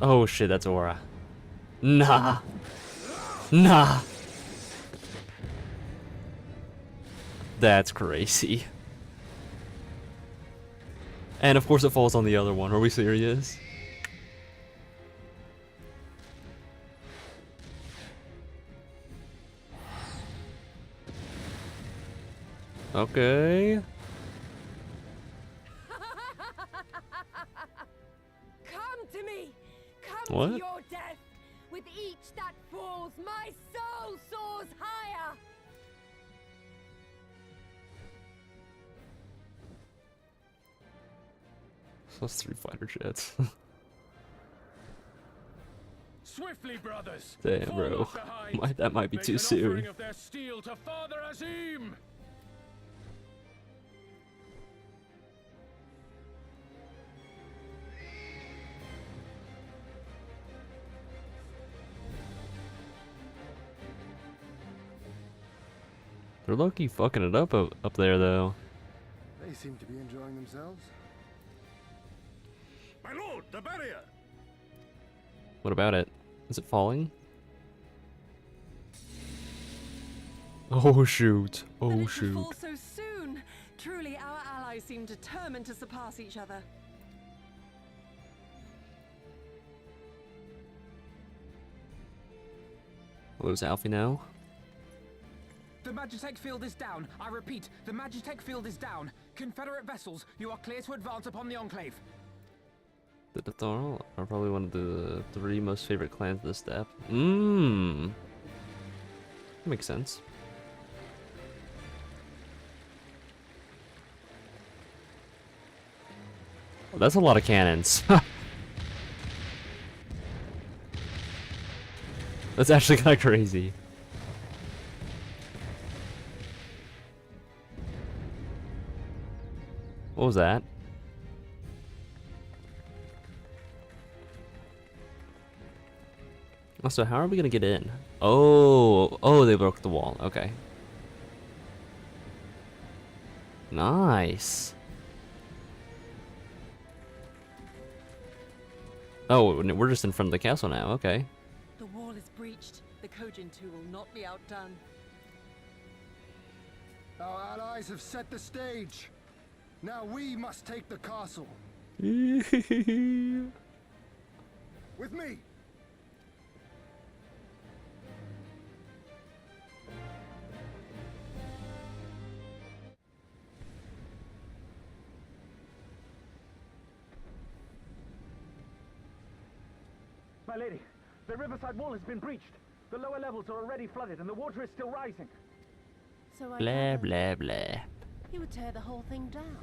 Oh shit, that's aura. Nah. Nah. That's crazy. And of course it falls on the other one. Are we serious? Okay. Come to me! Come What? to your death! With each that falls, my soul soars higher! So that's 3 fighter jets. Swiftly, brothers. Damn, Fall bro. not behind. That might be Make too an soon. offering of their steel to Father Azim. They're low-key fucking it up there, though. They seem to be enjoying themselves. My lord, the barrier! What about it? Is it falling? Oh shoot. That Oh it could shoot. fall so soon. Truly, our allies seem determined to surpass each other. What was Alfie now? The Magitech field is down. I repeat, the Magitech field is down. Confederate vessels, you are clear to advance upon the Enclave. The Dothal are probably one of the 3 most favorite clans of the steppe. Mmm. Makes sense. Oh, that's a lot of cannons. That's actually kind of crazy. What was that? Also, how are we gonna get in? Oh, they broke the wall. Okay. Nice. Oh, we're just in front of the castle now. Okay. The wall is breached. The Kojin too will not be outdone. Our allies have set the stage. Now we must take the castle. With me! My lady, the riverside wall has been breached. The lower levels are already flooded and the water is still rising. So I Blah, gather blah, blah. he would tear the whole thing down,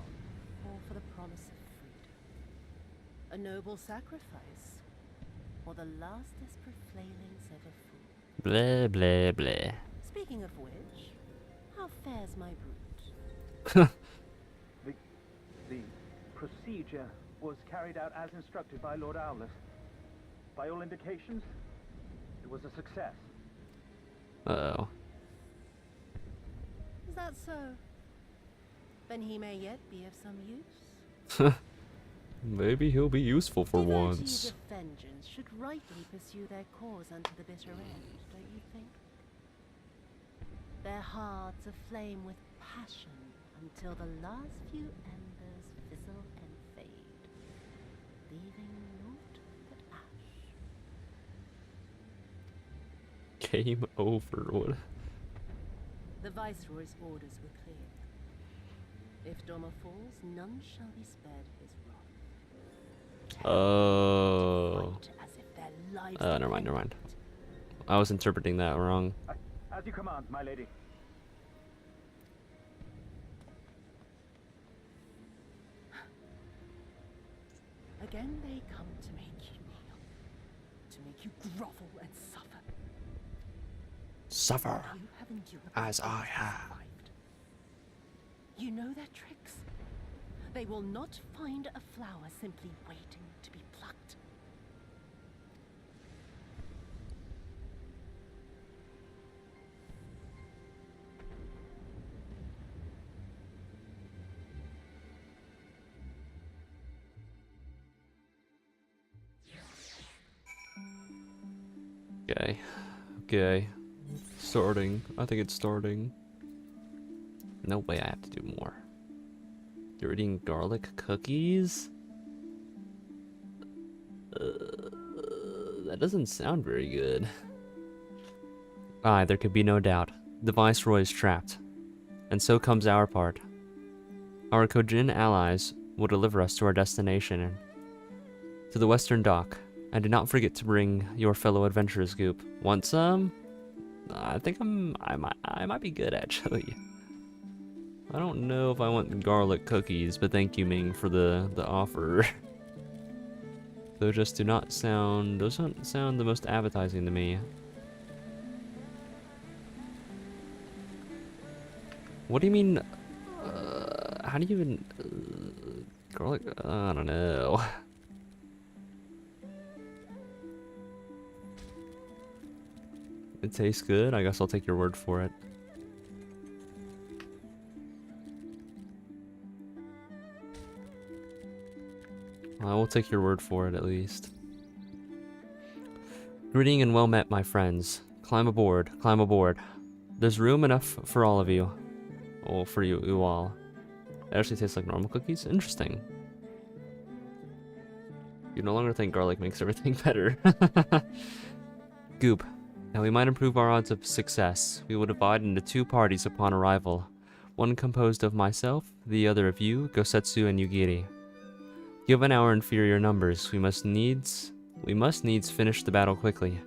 all for the promise of freedom. A noble sacrifice, or the last desperate flailings of a fool. Blah, blah, blah. Speaking of which, how fares my brute? The procedure was carried out as instructed by Lord Owless. By all indications, it was a success. Uh-oh. Is that so? Then he may yet be of some use. Maybe he'll be useful for Devotees once. of vengeance should rightly pursue their cause unto the bitter end, don't you think? Their hearts aflame with passion until the last few embers fizzle and fade, leaving naught but ash. Game over. What? The Viceroy's orders were clear. If Doma falls, none shall be spared his wrath. Oh. Fight as if their lives Never mind, never mind. depended. I was interpreting that wrong. As you command, my lady. Again they come to make you kneel, to make you grovel and suffer. Suffer You have endured as what I others have. survived. You know their tricks. They will not find a flower simply waiting to be plucked. Okay. Okay. Starting. I think it's starting. No way I have to do more. You're eating garlic cookies? That doesn't sound very good. Aye, there could be no doubt. The Viceroy is trapped. And so comes our part. Our Kojin allies will deliver us to our destination. To the Western Dock. And do not forget to bring your fellow adventurers, Goop. Want some? I think I might be good, actually. I don't know if I want garlic cookies, but thank you, Ming, for the offer. Those don't sound the most appetizing to me. What do you mean? How do you even garlic? I don't know. It tastes good. I guess I'll take your word for it. I will take your word for it, at least. Greeting and well met, my friends. Climb aboard, climb aboard. There's room enough for all of you. Oh, for you all. It actually tastes like normal cookies? Interesting. You no longer think garlic makes everything better. Goop. Now we might improve our odds of success. We will divide into two parties upon arrival. One composed of myself, the other of you, Gosetsu, and Yugiri. Given our inferior numbers, we must needs finish the battle quickly.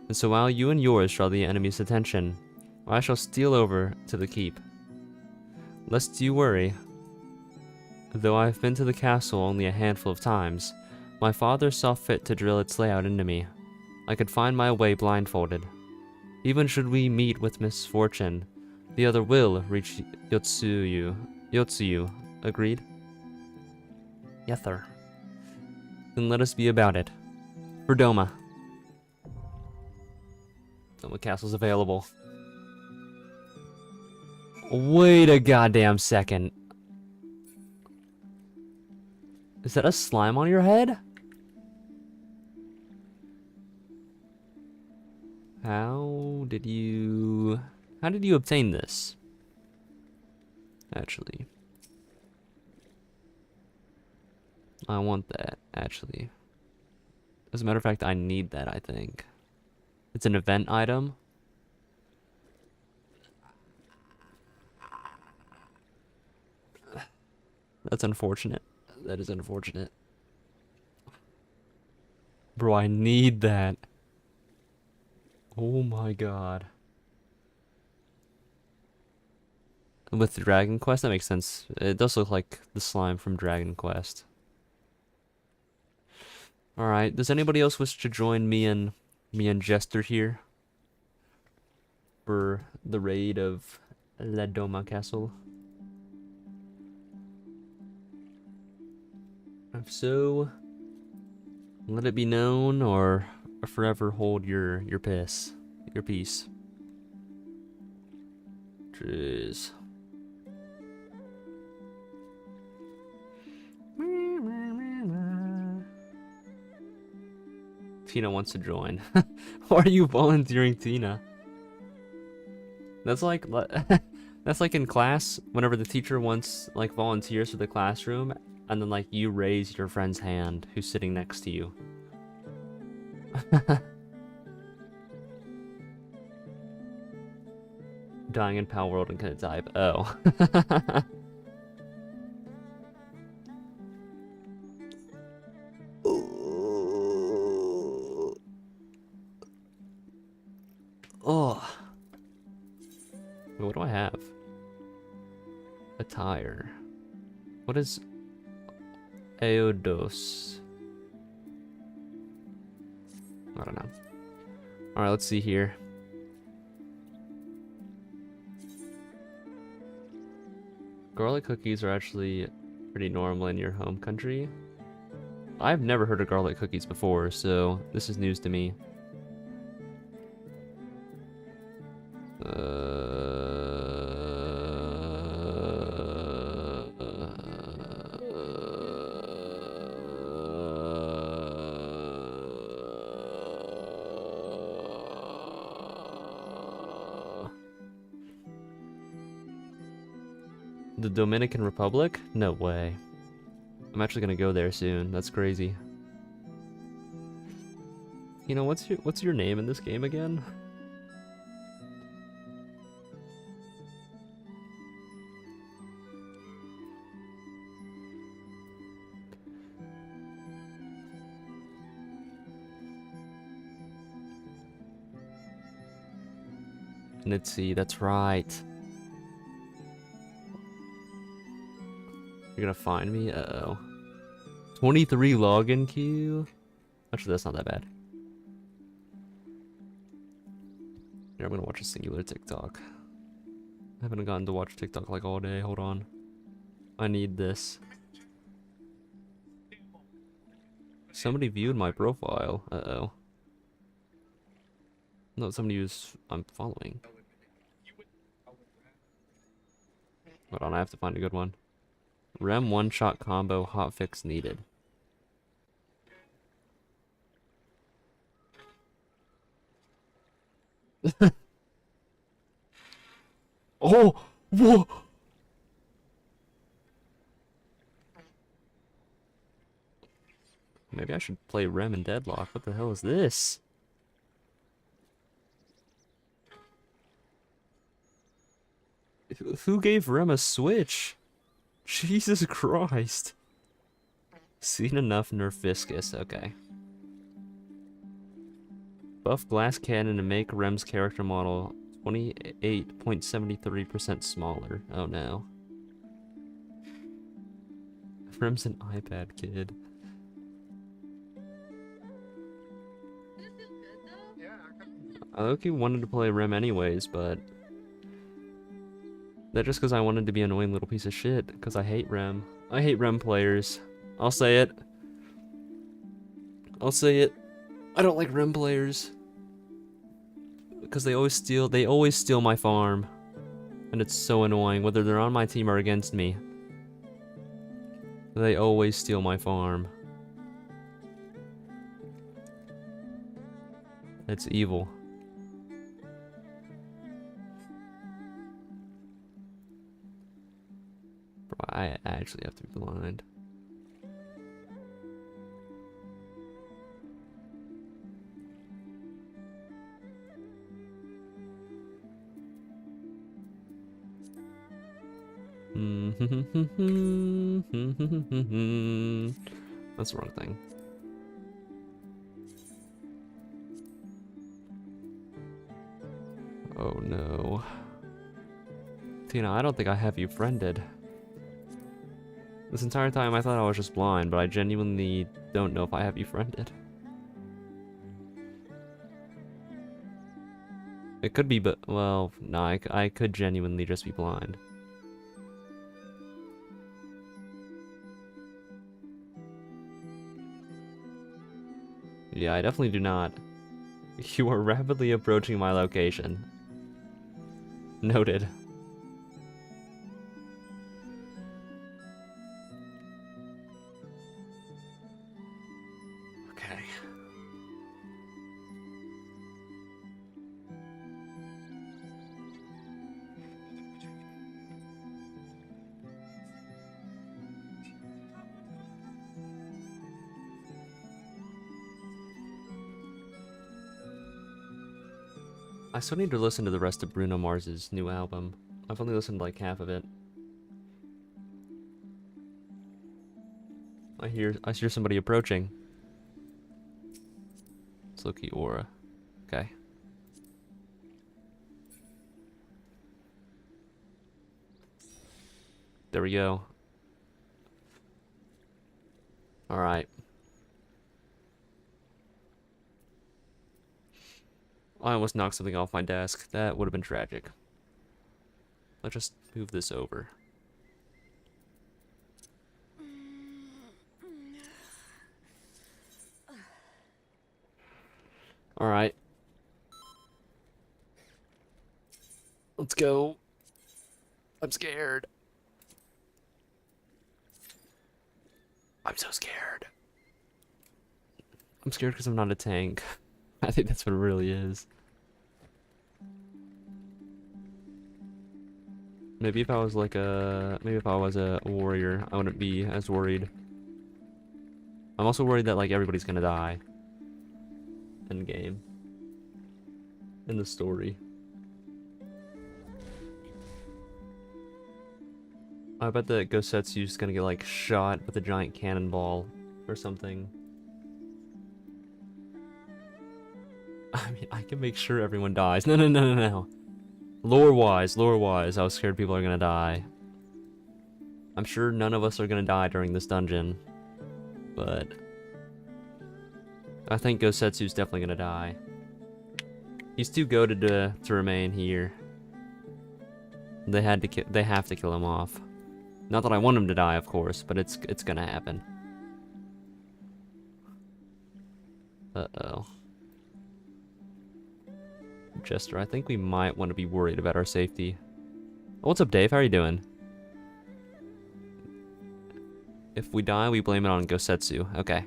And so while you and yours draw the enemy's attention, I shall steal over to the keep. Lest you worry, though I've been to the castle only a handful of times, my father saw fit to drill its layout into me. I could find my way blindfolded. Even should we meet with misfortune, the other will reach Yotsuyu. Agreed? Yes, sir. Then let us be about it. For Doma. Doma Castle's available. Wait a goddamn second. Is that a slime on your head? How did you obtain this? Actually. I want that, actually. As a matter of fact, I need that, I think. It's an event item. That's unfortunate. That is unfortunate. Bro, I need that. Oh my god. With Dragon Quest, that makes sense. It does look like the slime from Dragon Quest. Alright, does anybody else wish to join me and Jester here? For the raid of La Doma Castle? If so, let it be known, or forever hold your peace. Jeez. Tina wants to join. Why are you volunteering Tina? That's like that's like in class whenever the teacher wants like volunteers for the classroom, and then like you raise your friend's hand who's sitting next to you. Dying in Pal World and couldn't type. Oh. Oh. What do I have? Attire. What is Eodos? I don't know. Alright, let's see here. Garlic cookies are actually pretty normal in your home country. I've never heard of garlic cookies before, so this is news to me. The Dominican Republic? No way. I'm actually gonna go there soon. That's crazy. You know, what's your name in this game again? Nitsi, that's right. You're gonna find me? Uh-oh. 23 login queue? Actually, that's not that bad. Here, I'm gonna watch a singular TikTok. I haven't gotten to watch TikTok like all day. Hold on. I need this. Somebody viewed my profile. Uh-oh. No, somebody who's I'm following. Hold on, I have to find a good one. Rem one-shot combo hotfix needed. Oh! Whoa! Maybe I should play Rem and Deadlock. What the hell is this? Who gave Rem a switch? Jesus Christ. Seen enough, nerf Viscous. Okay. Buff Glass Cannon to make Rem's character model 28.73% smaller. Oh no. Rem's an iPad kid. I low-key wanted to play Rem anyways, but that just because I wanted to be an annoying little piece of shit, because I hate Rem. I hate Rem players. I'll say it. I'll say it. I don't like Rem players. Because they always steal my farm. And it's so annoying, whether they're on my team or against me. They always steal my farm. It's evil. Bro, I actually have to be blind. That's the wrong thing. Oh no. Tina, I don't think I have you friended. This entire time I thought I was just blind, but I genuinely don't know if I have you friended. It could be, but, well, no, I could genuinely just be blind. Yeah, I definitely do not. You are rapidly approaching my location. Noted. Okay. I still need to listen to the rest of Bruno Mars's new album. I've only listened to like half of it. I hear somebody approaching. It's Loki Aura. Okay. There we go. Alright. I almost knocked something off my desk. That would have been tragic. Let's just move this over. Alright. Let's go. I'm scared. I'm so scared. I'm scared because I'm not a tank. I think that's what it really is. Maybe if I was like maybe if I was a warrior, I wouldn't be as worried. I'm also worried that like everybody's gonna die. End game. In the story. I bet that Gosetsu's gonna get like shot with a giant cannonball or something. I mean, I can make sure everyone dies. No. Lore-wise, I was scared people are gonna die. I'm sure none of us are gonna die during this dungeon. But I think Gosetsu's definitely gonna die. He's too goated to remain here. They have to kill him off. Not that I want him to die, of course, but it's gonna happen. Uh-oh. Jester, I think we might want to be worried about our safety. Oh, what's up, Dave? How are you doing? If we die, we blame it on Gosetsu. Okay.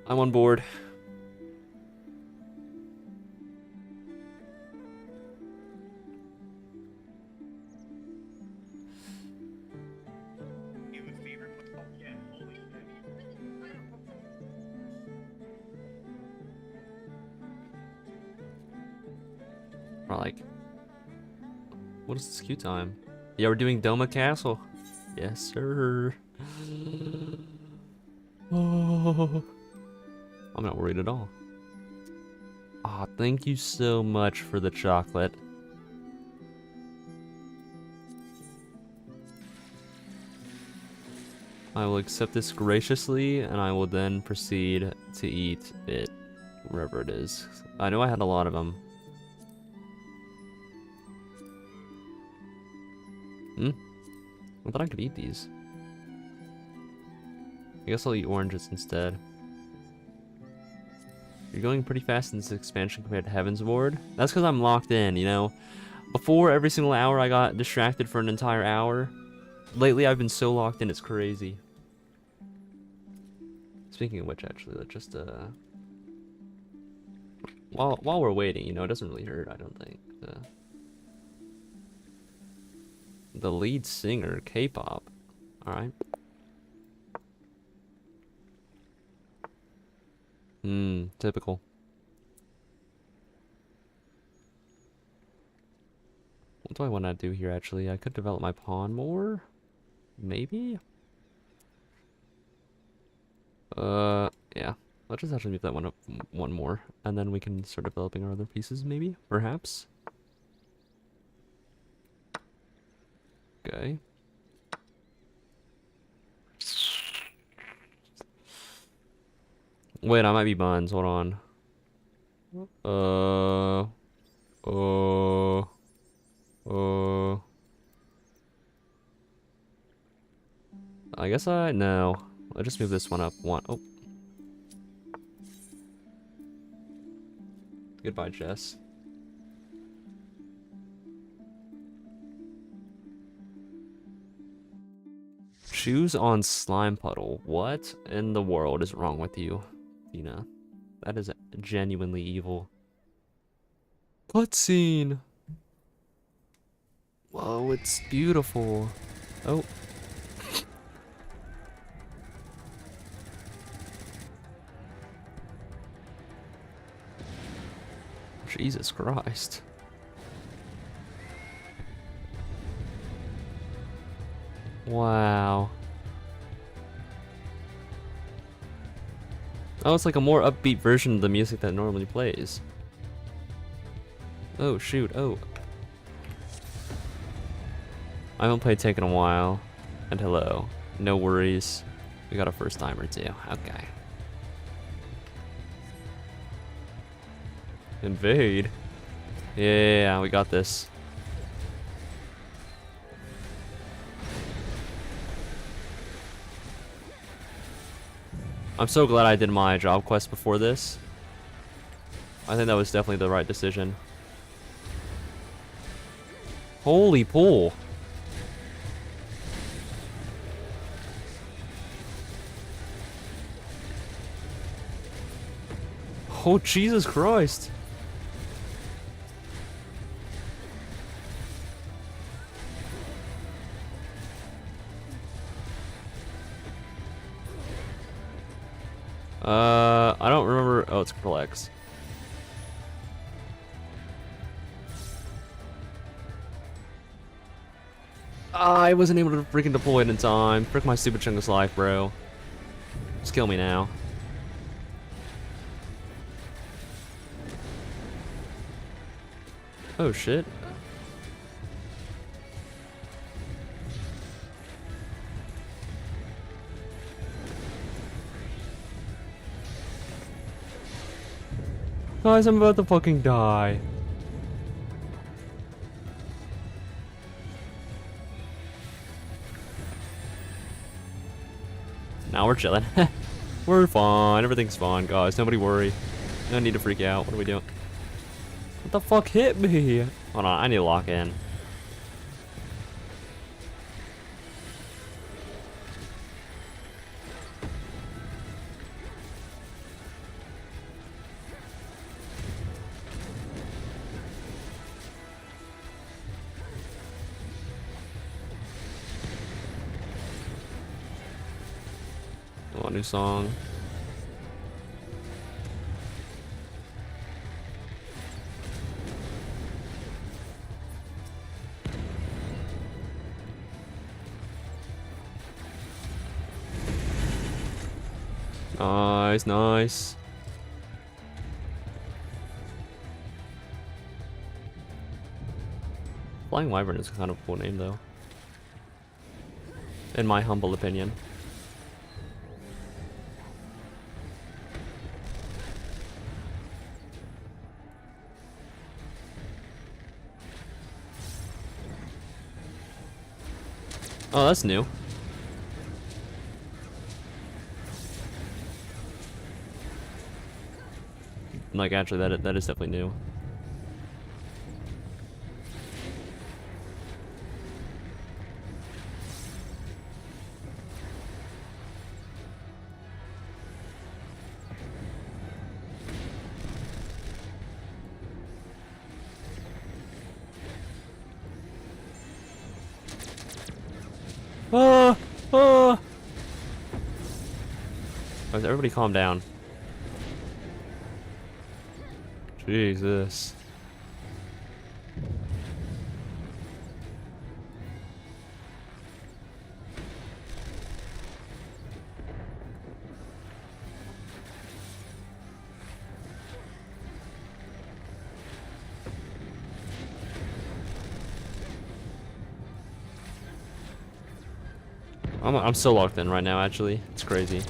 I'm on board. Or like, what is this queue time? Yeah, we're doing Doma Castle. Yes, sir. Oh, I'm not worried at all. Ah, thank you so much for the chocolate. I will accept this graciously, and I will then proceed to eat it, wherever it is. I know I had a lot of them. I thought I could eat these. I guess I'll eat oranges instead. You're going pretty fast in this expansion compared to Heaven's Ward. That's because I'm locked in, you know? Before, every single hour I got distracted for an entire hour. Lately, I've been so locked in, it's crazy. Speaking of which, actually, let's just, While we're waiting, you know, it doesn't really hurt, I don't think. The lead singer, K-pop. Alright. Typical. What do I want to do here, actually? I could develop my pawn more? Maybe? Yeah. Let's just actually move that one up one more. And then we can start developing our other pieces, maybe? Perhaps? Okay. Wait, I might be buns. Hold on. I guess no. I'll just move this one up one. Oh. Goodbye, Jess. Choose on slime puddle. What in the world is wrong with you, Tina? That is genuinely evil. Cutscene. Whoa, it's beautiful. Oh. Jesus Christ. Wow. Oh, it's like a more upbeat version of the music that normally plays. Oh, shoot. Oh. I haven't played Taken in a while. And hello. No worries. We got a first timer too. Okay. Invade? Yeah, we got this. I'm so glad I did my job quest before this. I think that was definitely the right decision. Holy pool. Oh, Jesus Christ. I don't remember. Oh, it's Control X. I wasn't able to freaking deploy it in time. Frick my stupid Chungus life, bro. Just kill me now. Oh, shit. Guys, I'm about to fucking die. Now we're chilling. We're fine. Everything's fine, guys. Nobody worry. No need to freak out. What are we doing? What the fuck hit me? Hold on. I need to lock in. Oh, new song. Nice, nice. Flying Wyvern is kind of a cool name, though. In my humble opinion. Oh, that's new. Like, actually, that is definitely new. Guys, everybody calm down. Jesus. I'm so locked in right now, actually. It's crazy.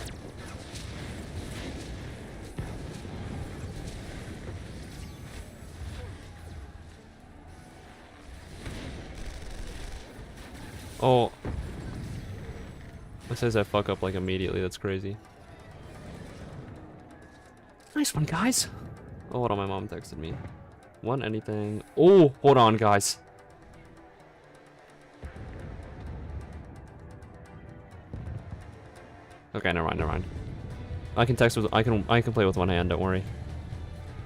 Oh. It says I fuck up like immediately. That's crazy. Nice one, guys. Oh, hold on. My mom texted me. Want anything? Oh, hold on, guys. Okay, never mind. I can text with I can play with one hand, don't worry.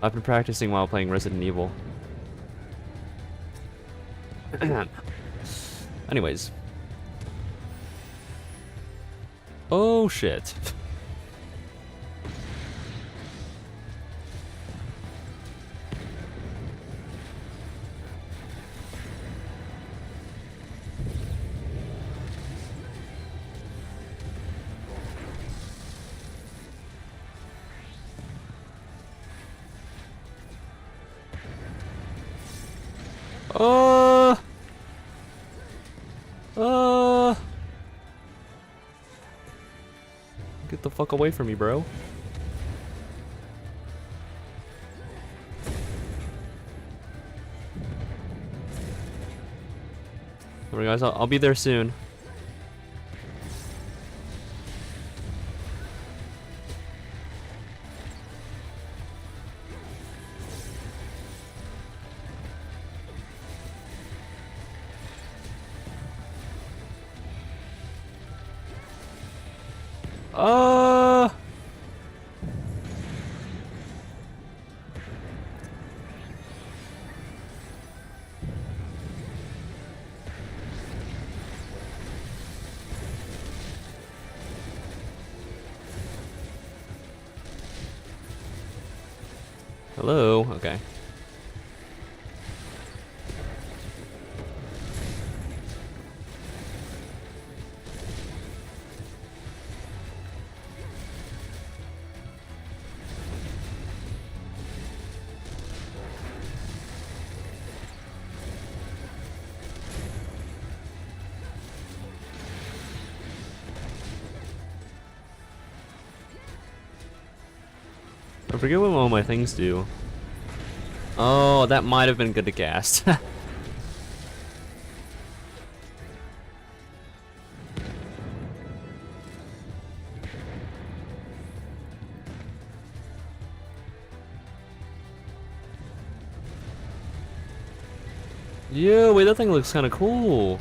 I've been practicing while playing Resident Evil. Anyways. Oh shit. Get the fuck away from me, bro. Alright guys, I'll be there soon. Hello? Okay. I forget what all my things do. Oh, that might have been good to cast. Yeah, wait, that thing looks kind of cool.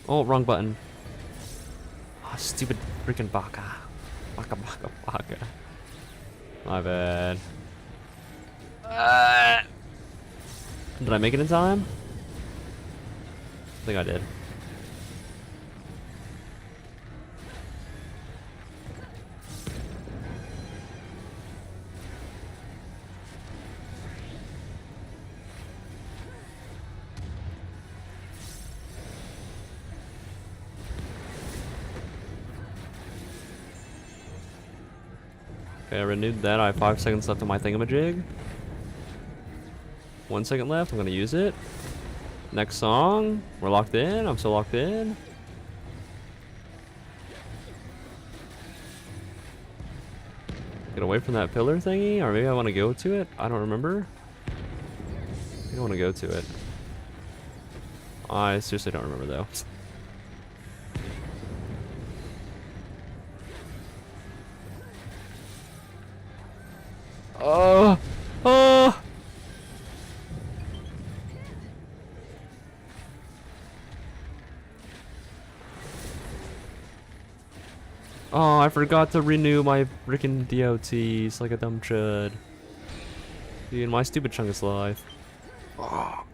Oh, wrong button. Oh, stupid freaking baka. Baka. My bad. Did I make it in time? I think I did. Okay, I renewed that. I have 5 seconds left on my thingamajig. 1 second left. I'm gonna use it. Next song. We're locked in. I'm so locked in. Get away from that pillar thingy, or maybe I want to go to it. I don't remember. I think I want to go to it. I seriously don't remember though. Oh! Oh, I forgot to renew my freaking DOTs like a dumb chud. Dude, my stupid Chungus life. Fuck.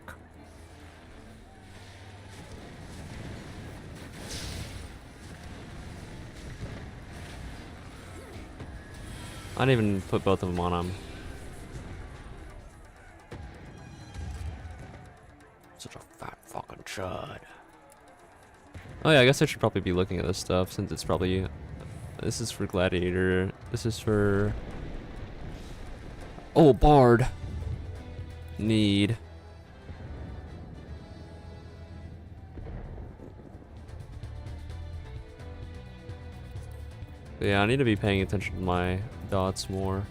I didn't even put both of them on him. Such a fat fucking chud. Oh yeah, I guess I should probably be looking at this stuff since it's probably... This is for Gladiator. This is for... Oh, Bard. Need. Yeah, I need to be paying attention to my dots more.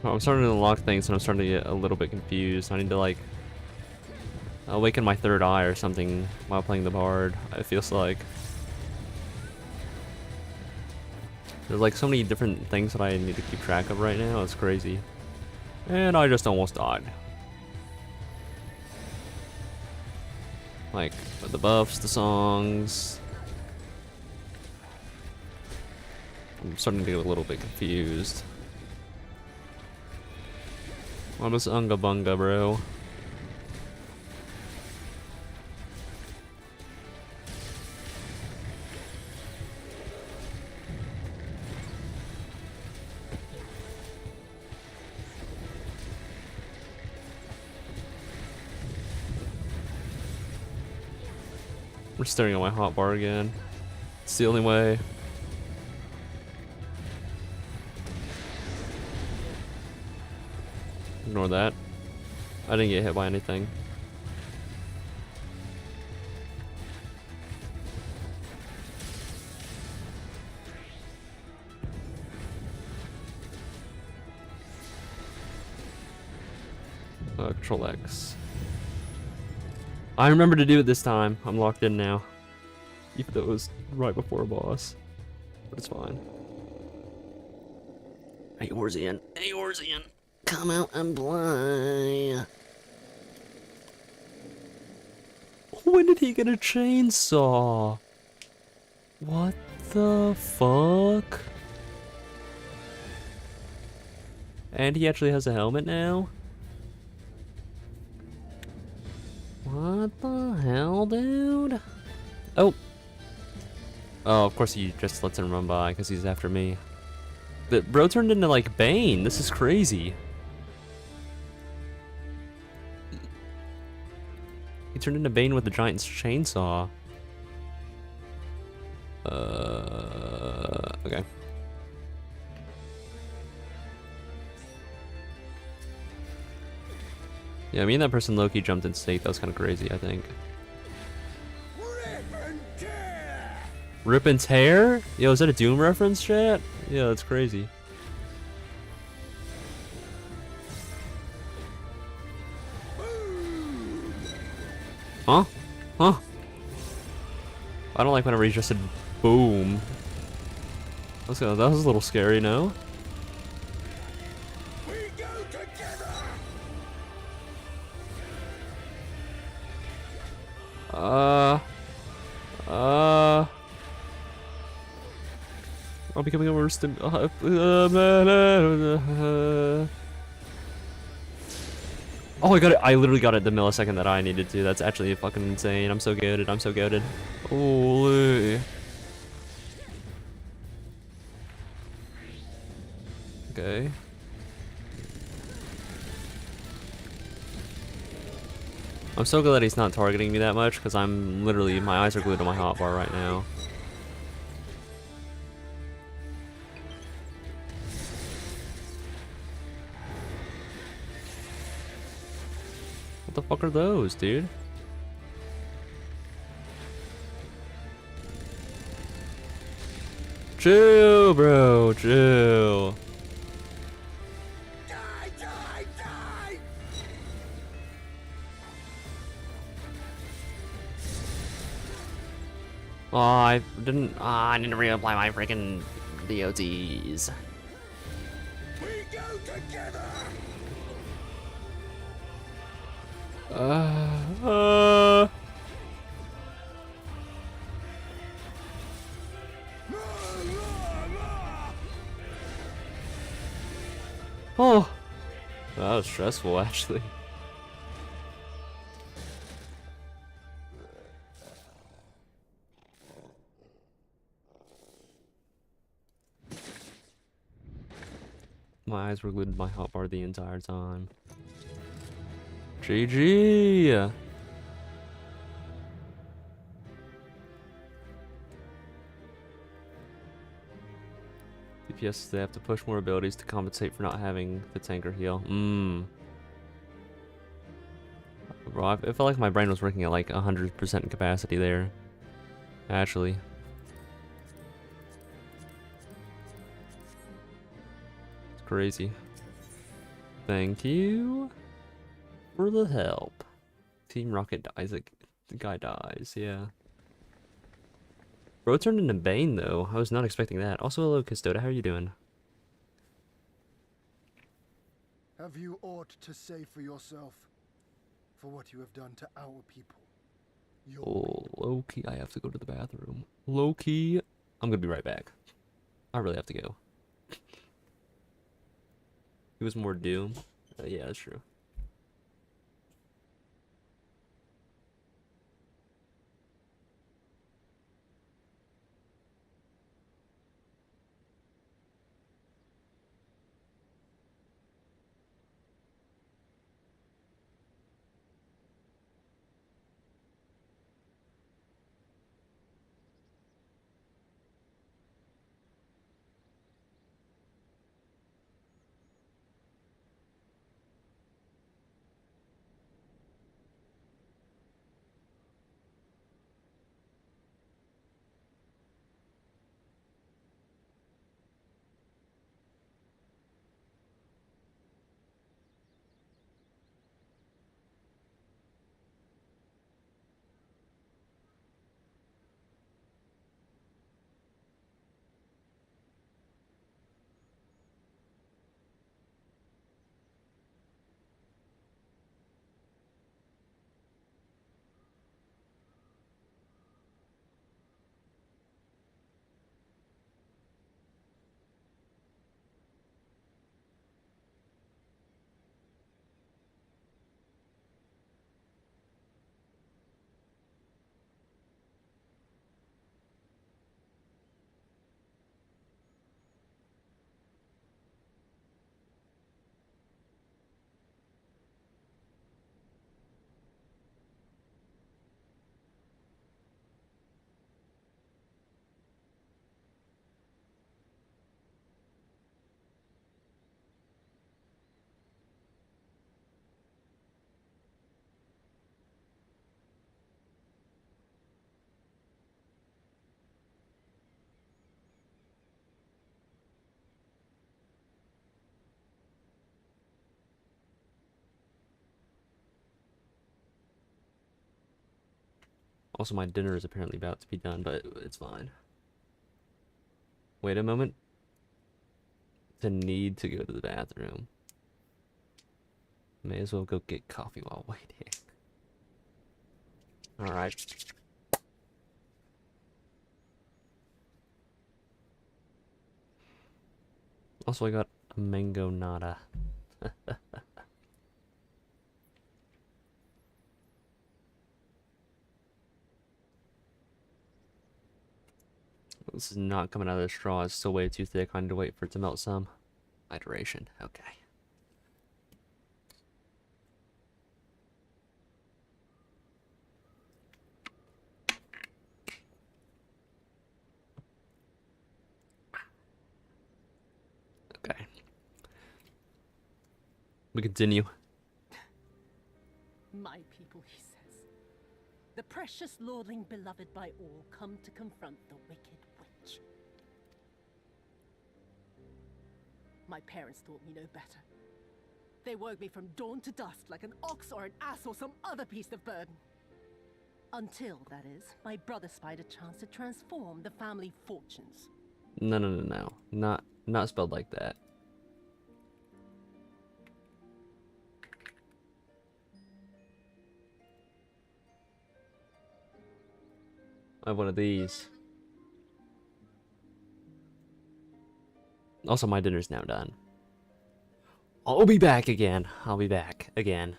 Oh, I'm starting to unlock things and I'm starting to get a little bit confused. I need to like awaken my third eye or something while playing the Bard, it feels like. There's like so many different things that I need to keep track of right now, it's crazy. And I just almost died. Like, the buffs, the songs. I'm starting to get a little bit confused. What was Unga Bunga, bro? We're staring at my hotbar again. It's the only way. Ignore that. I didn't get hit by anything. Control X. I remember to do it this time. I'm locked in now. Even though it was right before a boss. But it's fine. Hey, Orzian. Hey, Orzian. Come out and play. When did he get a chainsaw? What the fuck? And he actually has a helmet now? What the hell, dude? Oh. Oh, of course he just lets him run by because he's after me. The bro turned into like Bane. This is crazy. He turned into Bane with the giant chainsaw. Okay. Yeah, me and that person Loki jumped in state. That was kind of crazy, I think. Rip and tear? Yo, is that a Doom reference, chat? Yeah, that's crazy. Huh? Huh? I don't like whenever he just said boom. That was a little scary, no? I'll be coming over Oh, I got it. I literally got it the millisecond that I needed to. That's actually fucking insane. I'm so goated. I'm so goated. Holy. Okay. I'm so glad he's not targeting me that much because I'm literally, my eyes are glued to my hotbar right now. What the fuck are those, dude? Chill, bro, chill. Die! Oh, I didn't reapply my freaking DOTs. We go together! Oh, that was stressful actually. My eyes were glued to my hotbar the entire time. GG! DPS, they have to push more abilities to compensate for not having the tanker heal. Bro, I felt like my brain was working at like 100% capacity there. Actually. It's crazy. Thank you for the help. Team Rocket dies. The guy dies, yeah. Bro turned into Bane though. I was not expecting that. Also, hello Custoda, how are you doing? Have you aught to say for yourself? For what you have done to our people? Oh, low-key, I have to go to the bathroom. Low-key, I'm gonna be right back. I really have to go. He was more Doom. Yeah, that's true. Also, my dinner is apparently about to be done, but it's fine. Wait a moment. To need to go to the bathroom. May as well go get coffee while waiting. Alright. Also, I got a mango nada. This is not coming out of the straw. It's still way too thick. I need to wait for it to melt some. Hydration. Okay. Okay. We continue. My people, he says. The precious lordling beloved by all come to confront the wicked witch. My parents taught me no better. They woke me from dawn to dusk like an ox or an ass or some other beast of burden. Until, that is, my brother spied a chance to transform the family fortunes. No. Not spelled like that. I have one of these. Also, my dinner's now done. I'll be back again. I'll be back again.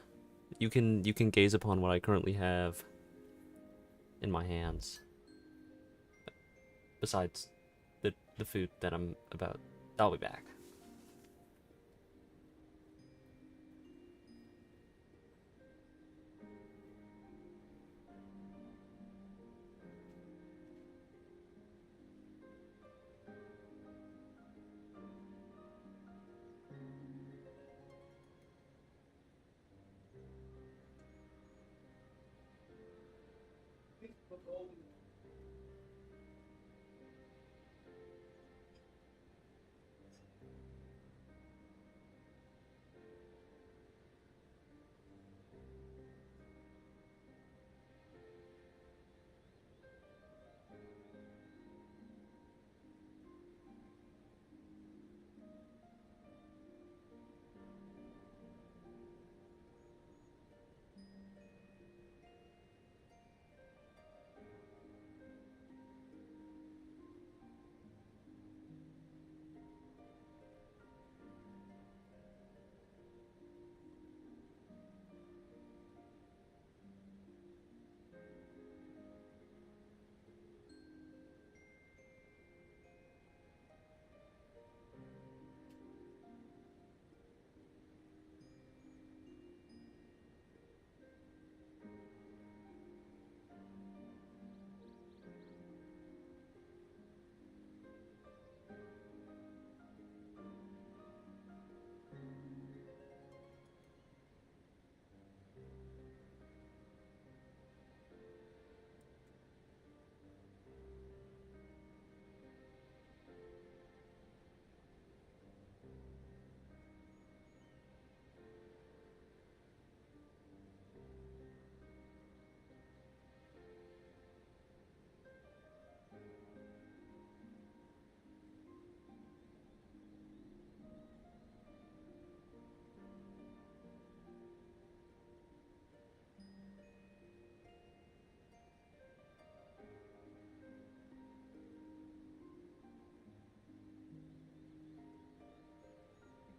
You can gaze upon what I currently have in my hands. Besides the food that I'm about. I'll be back.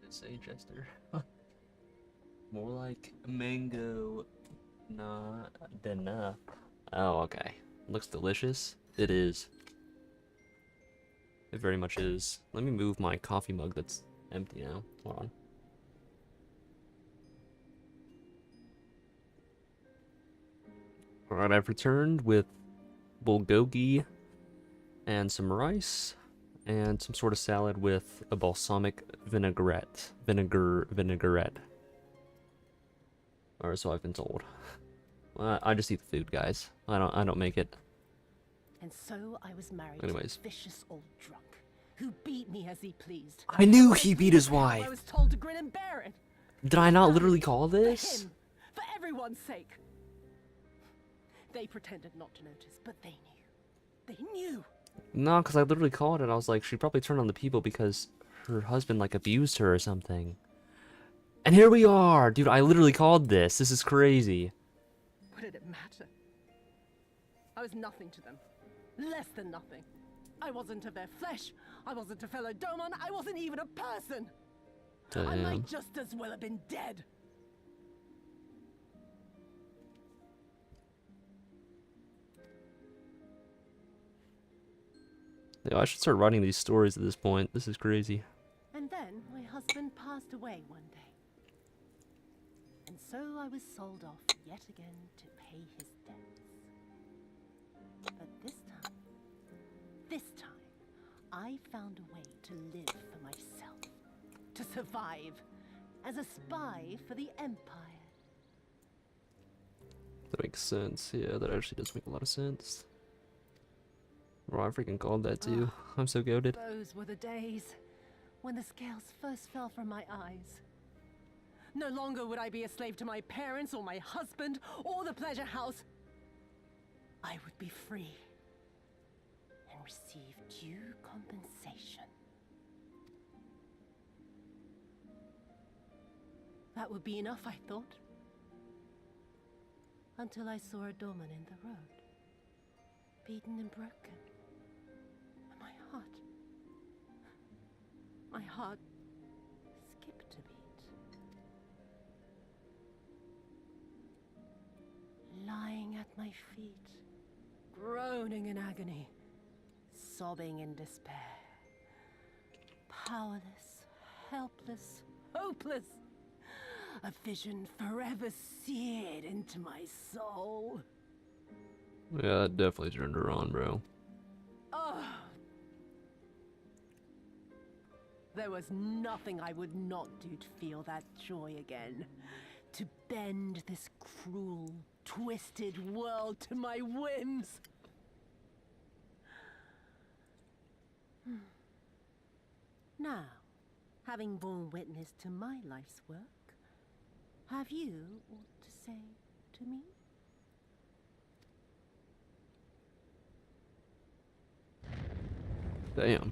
Say Chester. More like mango, not enough. Oh, okay. Looks delicious. It is. It very much is. Let me move my coffee mug that's empty now. Hold on. Alright, I've returned with bulgogi and some rice and some sort of salad with a balsamic vinaigrette. Or so I've been told. I just eat the food, guys. I don't make it. And so I was married Anyways. to a vicious old drunk who beat me as he pleased. I knew he beat his wife. I was told to grin and bear it. Did I not literally call For this? him, for everyone's sake. They pretended not to notice, but they knew. They knew. No, because I literally called it. I was like, she probably turned on the people because her husband, like, abused her or something. And here we are! Dude, I literally called this. This is crazy. What did it matter? I was nothing to them. Less than nothing. I wasn't of their flesh. I wasn't a fellow Domon. I wasn't even a person. I Damn. might just as well have been dead. Yo, I should start writing these stories at this point. This is crazy. And then my husband passed away one day. And so I was sold off yet again to pay his debts. But this time, I found a way to live for myself. To survive. As a spy for the Empire. That makes sense. Yeah, that actually does make a lot of sense. Bro, I freaking called that too. I'm so goated. Those were the days when the scales first fell from my eyes. No longer would I be a slave to my parents or my husband or the pleasure house. I would be free and receive due compensation. That would be enough, I thought. Until I saw a doorman in the road, beaten and broken. And my heart skipped a beat. lying at my feet, groaning in agony, sobbing in despair. Powerless, helpless, hopeless. A vision forever seared into my soul. Yeah, that definitely turned her on, bro. Oh. There was nothing I would not do to feel that joy again. To bend this cruel, twisted world to my whims. Now, having borne witness to my life's work, have you aught to say to me? Damn.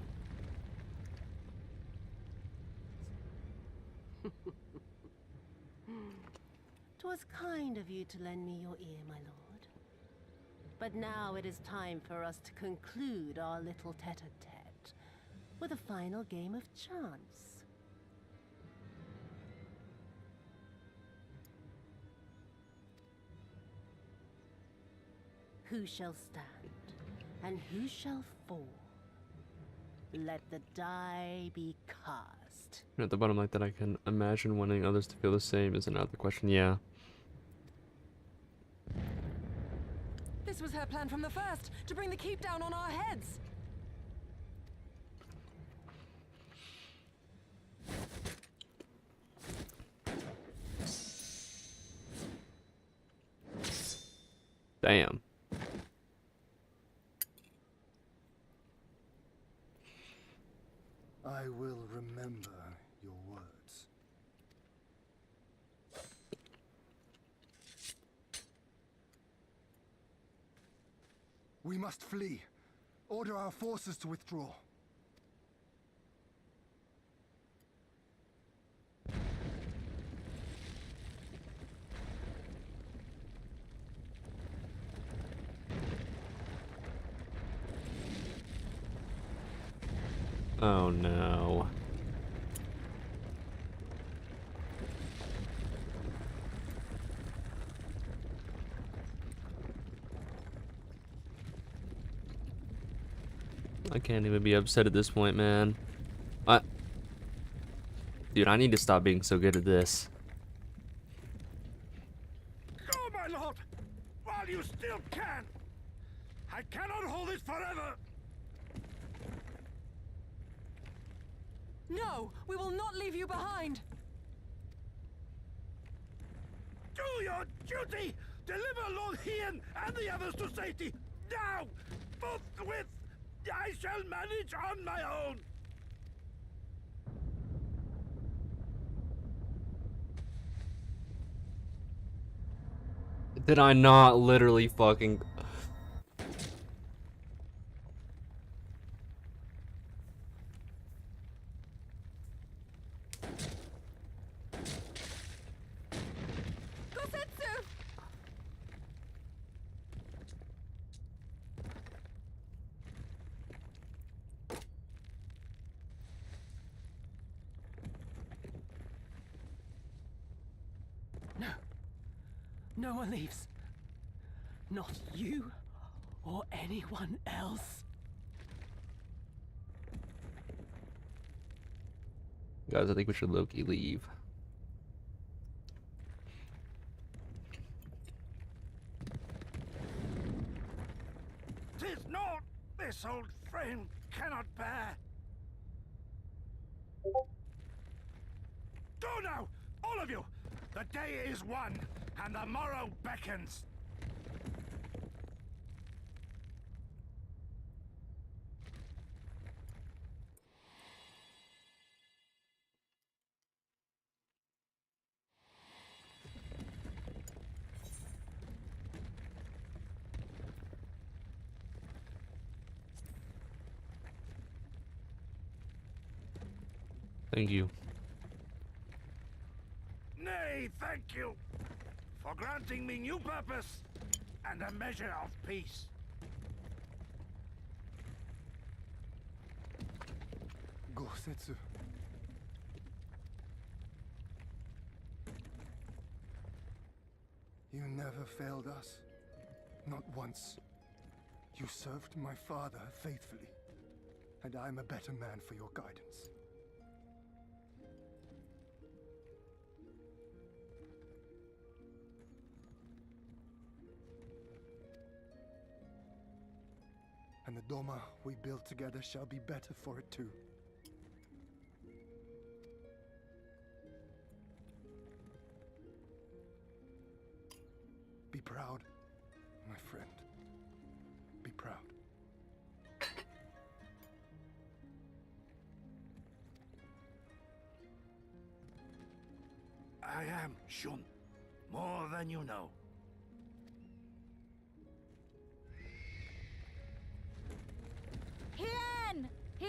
'Twas kind of you to lend me your ear, my lord. But now it is time for us to conclude our little tete-a-tete with a final game of chance. Who shall stand, and who shall fall? Let the die be cast. At the bottom like that, I can imagine wanting others to feel the same is another question. Yeah. This was her plan from the first, to bring the keep down on our heads. Damn. I will remember your words. We must flee. Order our forces to withdraw. Oh no. I can't even be upset at this point, man. Dude, I need to stop being so good at this. Go, my lord! While you still can! I cannot hold it forever! No, we will not leave you behind. Do your duty! Deliver Lord Hien and the others to safety! Now! Forthwith! I shall manage on my own! Did I not literally fucking... No one leaves. Not you or anyone else. Guys, I think we should low-key leave. "'Tis naught this old frame cannot bear. Go now, all of you! The day is won, and the morrow beckons. Thank you. Nay, thank you for granting me new purpose and a measure of peace. Gosetsu. You never failed us. Not once. You served my father faithfully, and I'm a better man for your guidance. And the Doma we build together shall be better for it too. Be proud, my friend. Be proud. I am Shun. More than you know. Hien! Hien!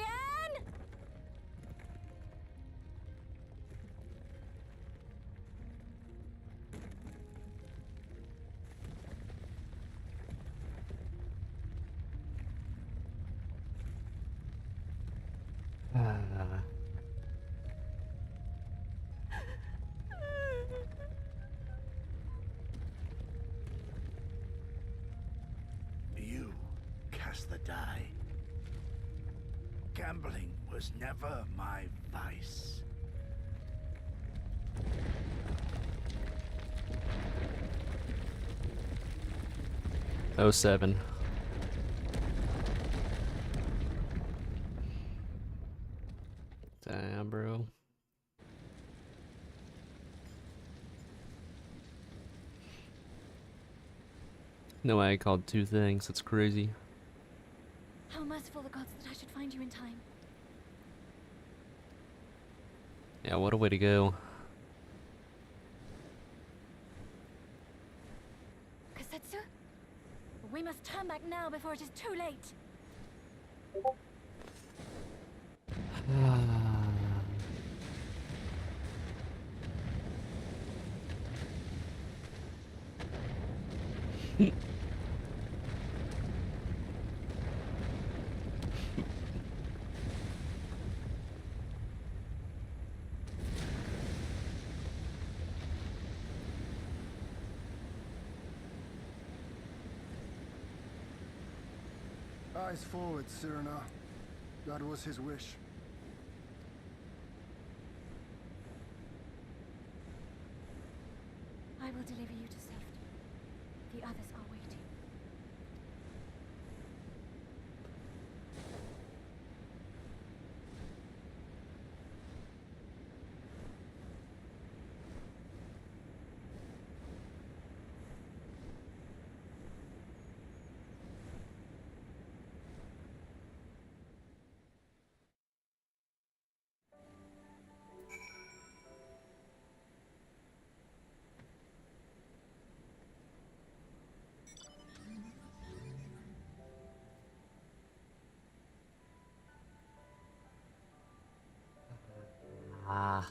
You cast the die. Gambling was never my vice. Oh, 07. Damn, bro. No way I called 2 things. That's crazy. How merciful the gods that I should find you in time. Yeah, what a way to go. Kasetsu? We must turn back now before it is too late. Eyes forward, Cyrano. That was his wish. I will deliver you to safety. The others are waiting. I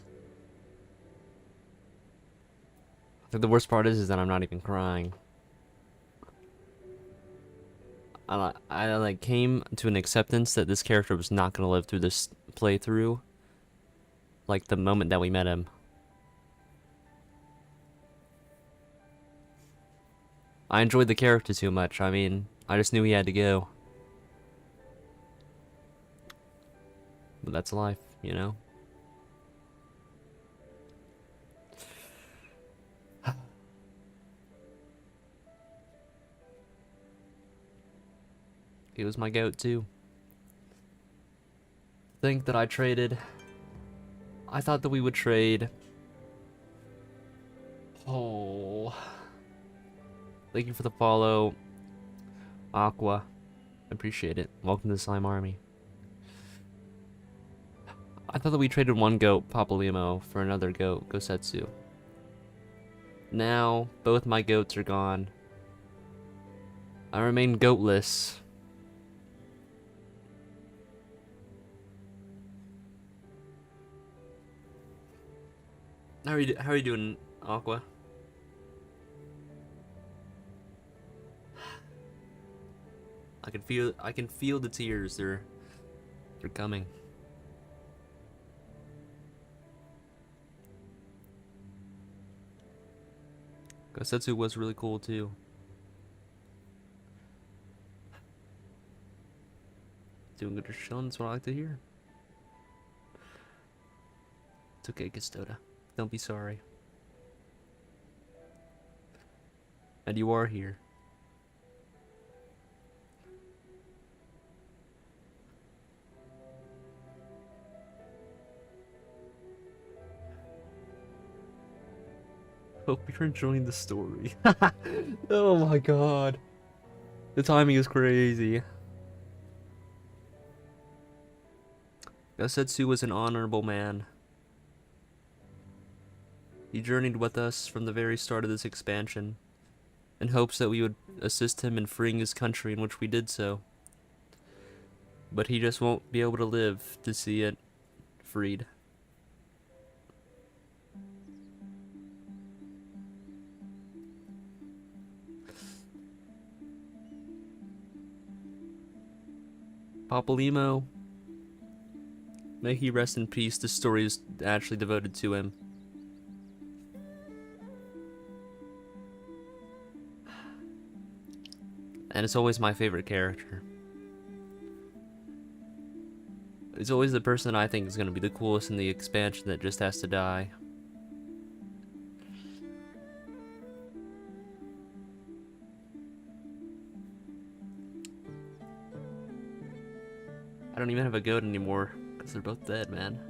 think the worst part is that I'm not even crying. I like came to an acceptance that this character was not gonna live through this playthrough. Like the moment that we met him. I enjoyed the character too much. I mean, I just knew he had to go. But that's life, you know? He was my goat too. Think that I traded. I thought that we would trade. Oh. Thank you for the follow, Aqua. Appreciate it. Welcome to the Slime Army. I thought that we traded one goat, Papalimo, for another goat, Gosetsu. Now, both my goats are gone. I remain goatless. How are you doing, Aqua? I can feel the tears. They're coming. Gosetsu was really cool too. Doing good, just chilling. That's what I like to hear. It's okay, Custoda. Don't be sorry. And you are here. Hope you're enjoying the story. Oh my god. The timing is crazy. Gosetsu was an honorable man. He journeyed with us from the very start of this expansion, in hopes that we would assist him in freeing his country, in which we did so. But he just won't be able to live to see it freed. Papalymo, may he rest in peace. This story is actually devoted to him. And it's always my favorite character. He's always the person that I think is going to be the coolest in the expansion that just has to die. I don't even have a goat anymore, because they're both dead, man.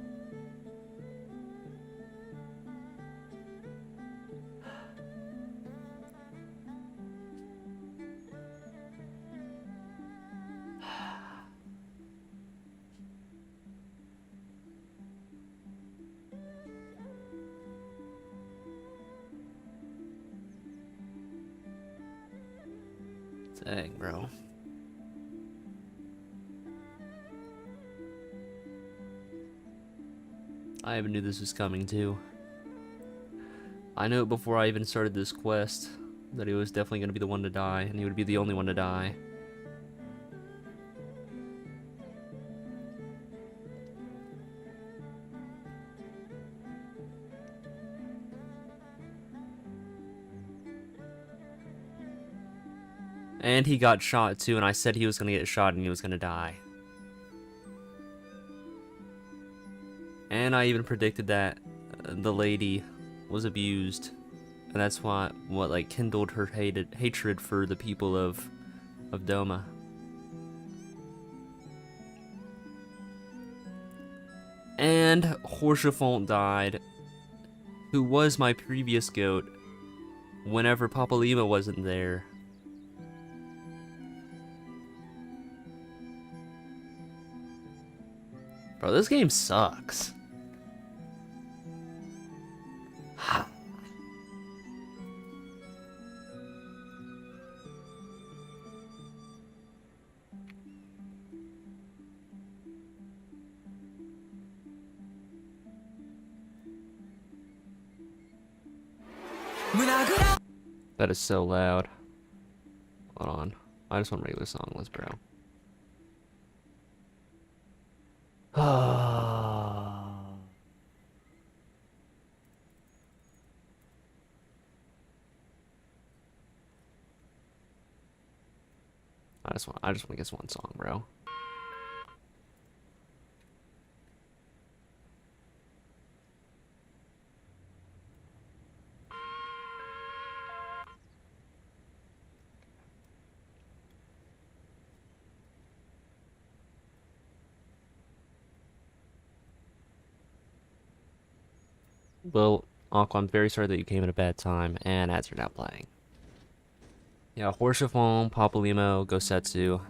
Dang, bro. I even knew this was coming too. I knew it before I even started this quest, that he was definitely going to be the one to die, and he would be the only one to die. And he got shot too, and I said he was going to get shot and he was going to die. And I even predicted that the lady was abused, and that's what like kindled her hatred for the people of Doma. And Horchefont died, who was my previous goat whenever Papalymo wasn't there. Bro, this game sucks. That is so loud. Hold on. I just want regular songless, bro. I just want to get one song, bro. Well, Aqua, I'm very sorry that you came at a bad time, and ads are now playing. Yeah, Horchefont, Papalymo, Gosetsu.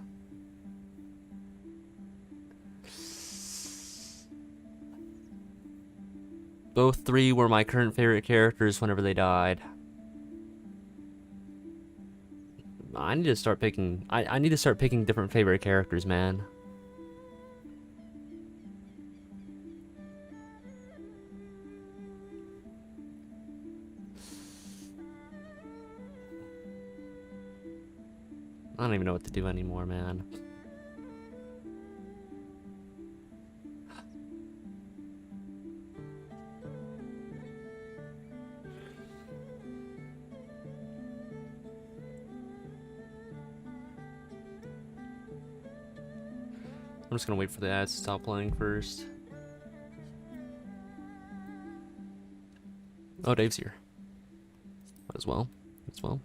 Both three were my current favorite characters whenever they died. I need to start picking... I need to start picking different favorite characters, man. I don't even know what to do anymore, man. I'm just gonna wait for the ads to stop playing first. Oh, Dave's here. Might as well. As well.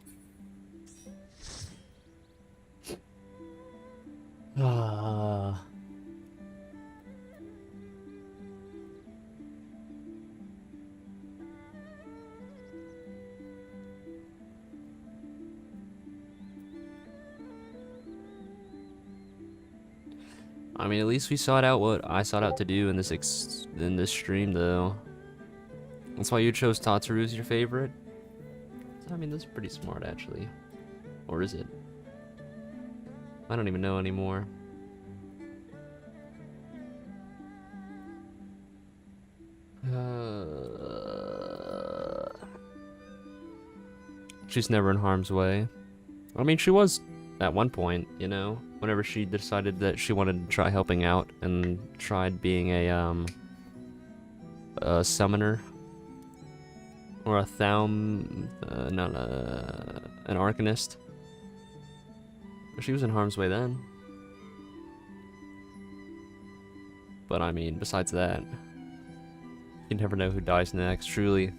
I mean, at least we sought out what I sought out to do in this stream, though. That's why you chose Tataru as your favorite. I mean, that's pretty smart, actually. Or is it? I don't even know anymore. She's never in harm's way. I mean, she was at one point, you know, whenever she decided that she wanted to try helping out and tried being a summoner. Or a an arcanist. She was in harm's way then. But I mean, besides that, you never know who dies next, truly.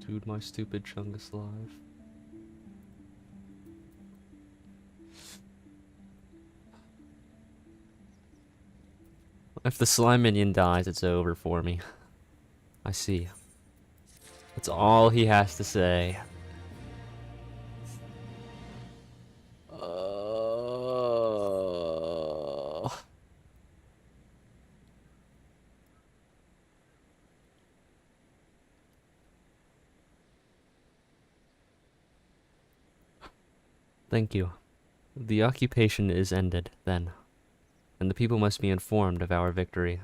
Dude, my stupid Chungus live. If the slime minion dies, it's over for me. I see. That's all he has to say. Thank you. The occupation is ended, then, and the people must be informed of our victory.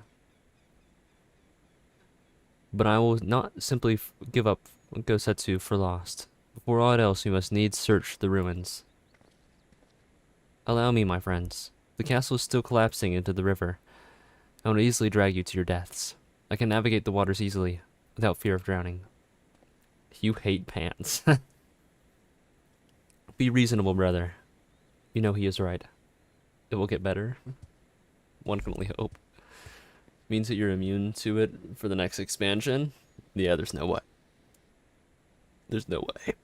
But I will not simply give up Gosetsu for lost. Before aught else, we must needs search the ruins. Allow me, my friends. The castle is still collapsing into the river. I will easily drag you to your deaths. I can navigate the waters easily, without fear of drowning. You hate pants. Be reasonable, brother. You know he is right. It will get better. One can only hope. Means that you're immune to it for the next expansion? Yeah, there's no way. There's no way.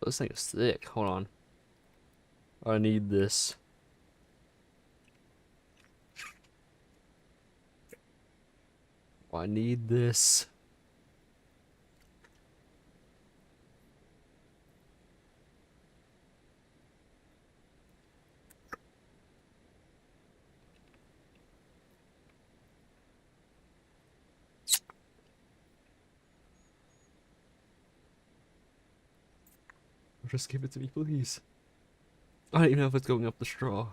This thing is thick. Hold on. I need this. I need this. Just give it to me, please. I don't even know if it's going up the straw.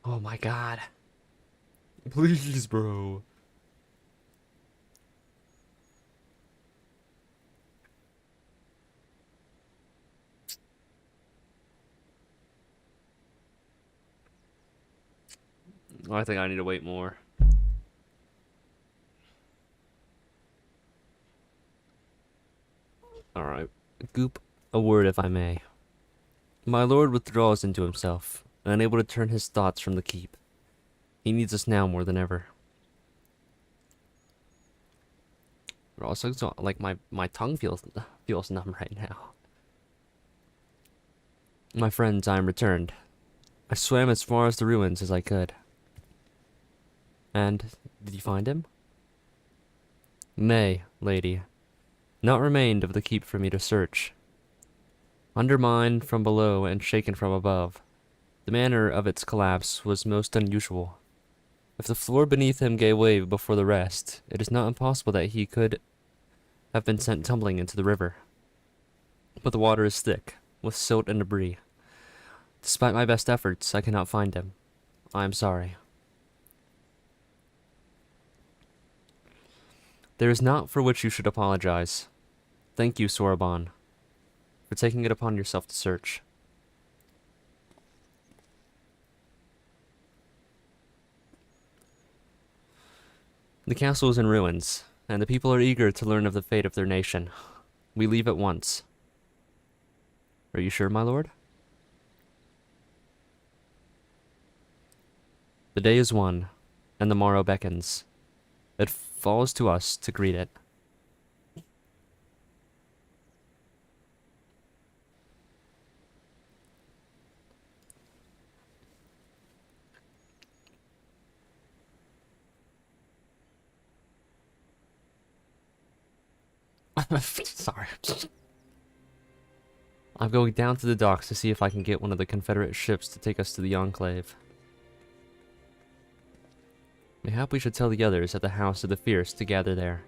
Oh my god. Please, bro. I think I need to wait more. Alright. Goop, a word if I may. My lord withdraws into himself, unable to turn his thoughts from the keep. He needs us now more than ever. Also, like my tongue feels numb right now. My friends, I am returned. I swam as far as the ruins as I could. And did you find him? Nay, lady. Naught remained of the keep for me to search. Undermined from below and shaken from above, the manner of its collapse was most unusual. If the floor beneath him gave way before the rest, it is not impossible that he could have been sent tumbling into the river. But the water is thick, with silt and debris. Despite my best efforts, I cannot find him. I am sorry. There is naught for which you should apologize. Thank you, Soraban, for taking it upon yourself to search. The castle is in ruins, and the people are eager to learn of the fate of their nation. We leave at once. Are you sure, my lord? The day is won, and the morrow beckons. It falls to us to greet it. Sorry. I'm going down to the docks to see if I can get one of the Confederate ships to take us to the Enclave. Mayhap we should tell the others at the House of the Fierce to gather there.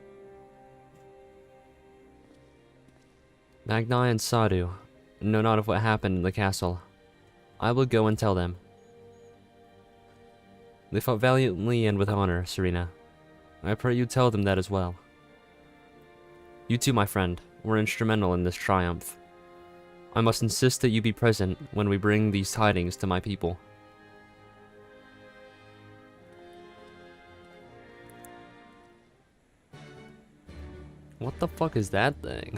Magnai and Sadu know not of what happened in the castle. I will go and tell them. They fought valiantly and with honor, Serena. I pray you tell them that as well. You too, my friend, were instrumental in this triumph. I must insist that you be present when we bring these tidings to my people. What the fuck is that thing?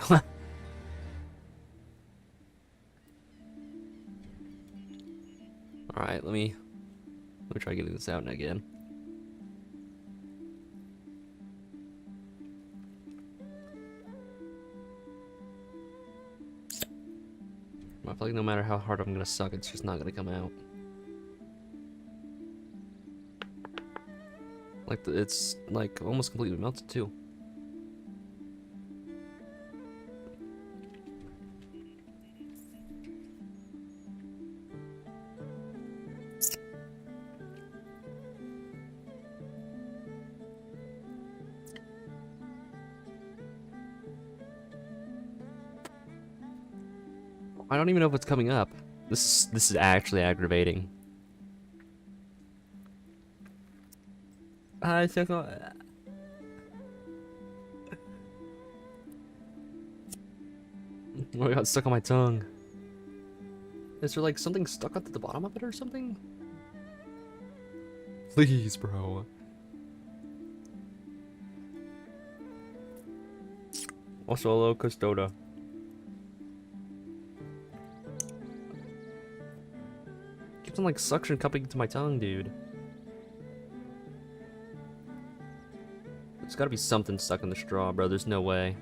Alright, let me try getting this out again. I feel like no matter how hard I'm gonna suck, it's just not gonna come out. Like, it's like almost completely melted too. I don't even know if it's coming up. This is actually aggravating. I took oh, it got stuck on my tongue. Is there like something stuck at the bottom of it or something? Please, bro. Also, hello, Custoda. Keeps on like suction cupping into my tongue, dude. There's gotta be something stuck in the straw, bro. There's no way.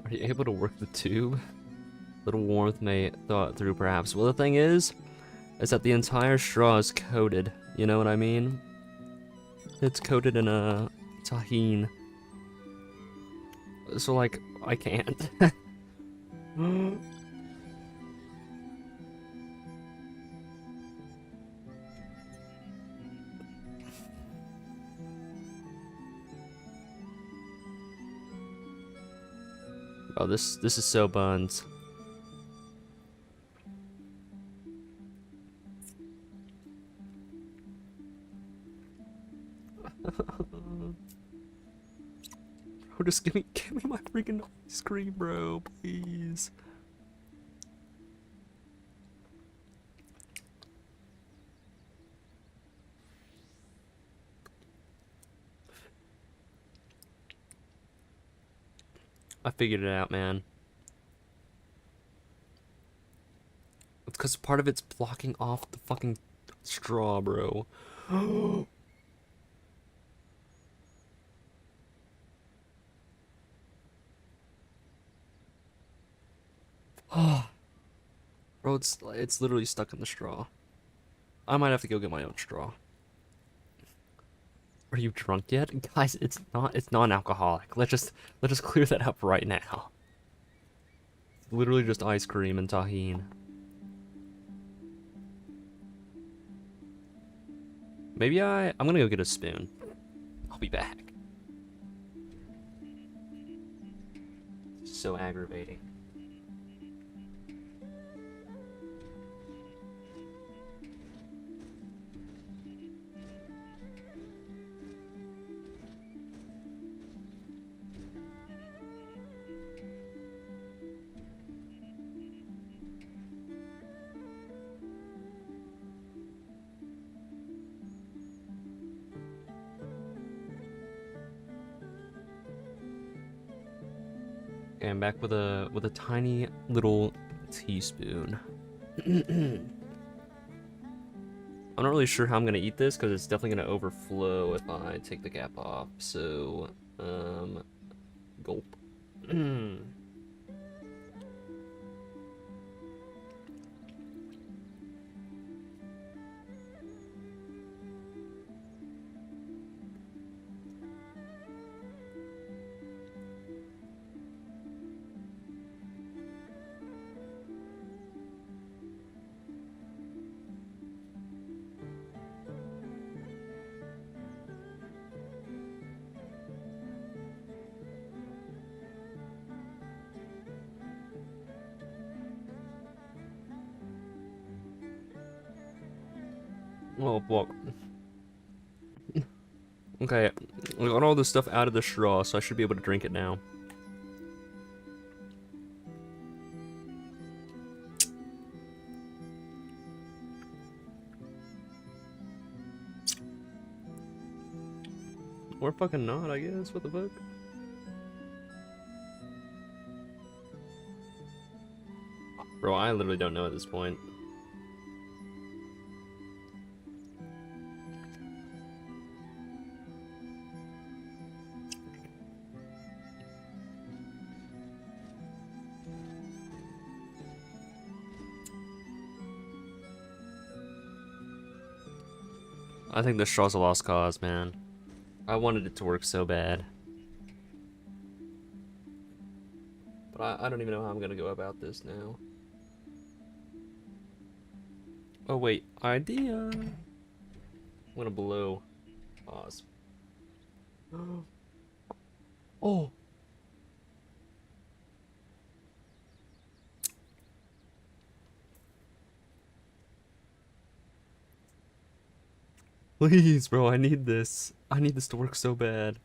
Are you able to work the tube? Little warmth may thaw it through, perhaps. Well, the thing is that the entire straw is coated. You know what I mean? It's coated in a tahine. So, like, I can't. Oh, this is so buns. Bro, just give me my freaking ice cream, bro, please. I figured it out, man. because part of it's blocking off the fucking straw, bro. Bro, it's literally stuck in the straw. I might have to go get my own straw. Are you drunk yet? Guys, it's non-alcoholic. Let's just clear that up right now. Literally just ice cream and tahini. Maybe I'm gonna go get a spoon. I'll be back. So aggravating. Okay, I'm back with a tiny little teaspoon. I'm not really sure how I'm gonna eat this because it's definitely gonna overflow if I take the cap off. So, gulp. Oh, fuck. Okay, I got all this stuff out of the straw, so I should be able to drink it now. Or fucking not, I guess. What the fuck? Bro, I literally don't know at this point. I think the straw's a lost cause, man. I wanted it to work so bad. But I don't even know how I'm gonna go about this now. Oh wait, idea! I'm gonna blow. Pause. Oh! Please, bro, I need this. I need this to work so bad.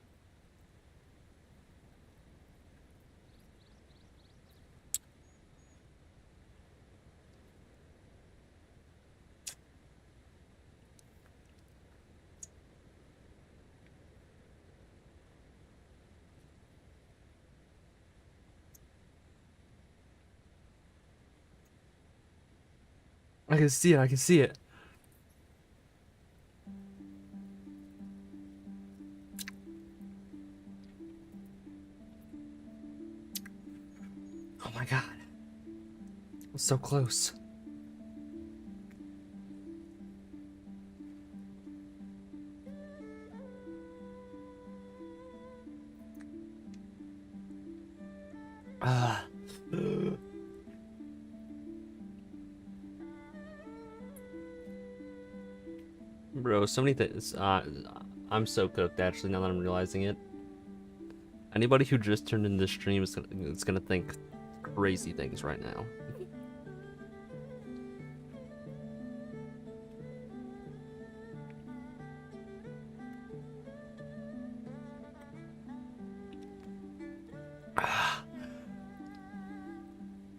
I can see it, I can see it. Oh my god. I was so close. Ah. Bro, so many things. I'm so cooked actually now that I'm realizing it. Anybody who just turned in this stream is gonna think crazy things right now.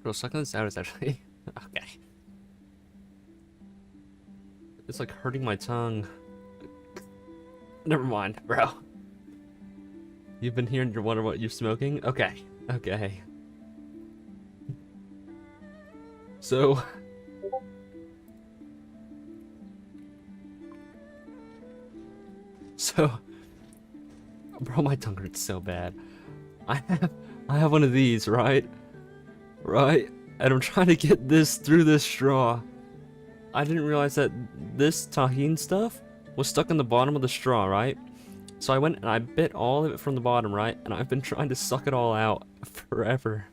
Bro, sucking this out is actually okay. It's like hurting my tongue. Never mind, bro. You've been here and you're wondering what you're smoking? Okay, okay. So, So, bro, my tongue hurts so bad. I have one of these, right? Right? And I'm trying to get this through this straw. I didn't realize that this tahine stuff was stuck in the bottom of the straw, right? So I went and I bit all of it from the bottom, right? And I've been trying to suck it all out forever.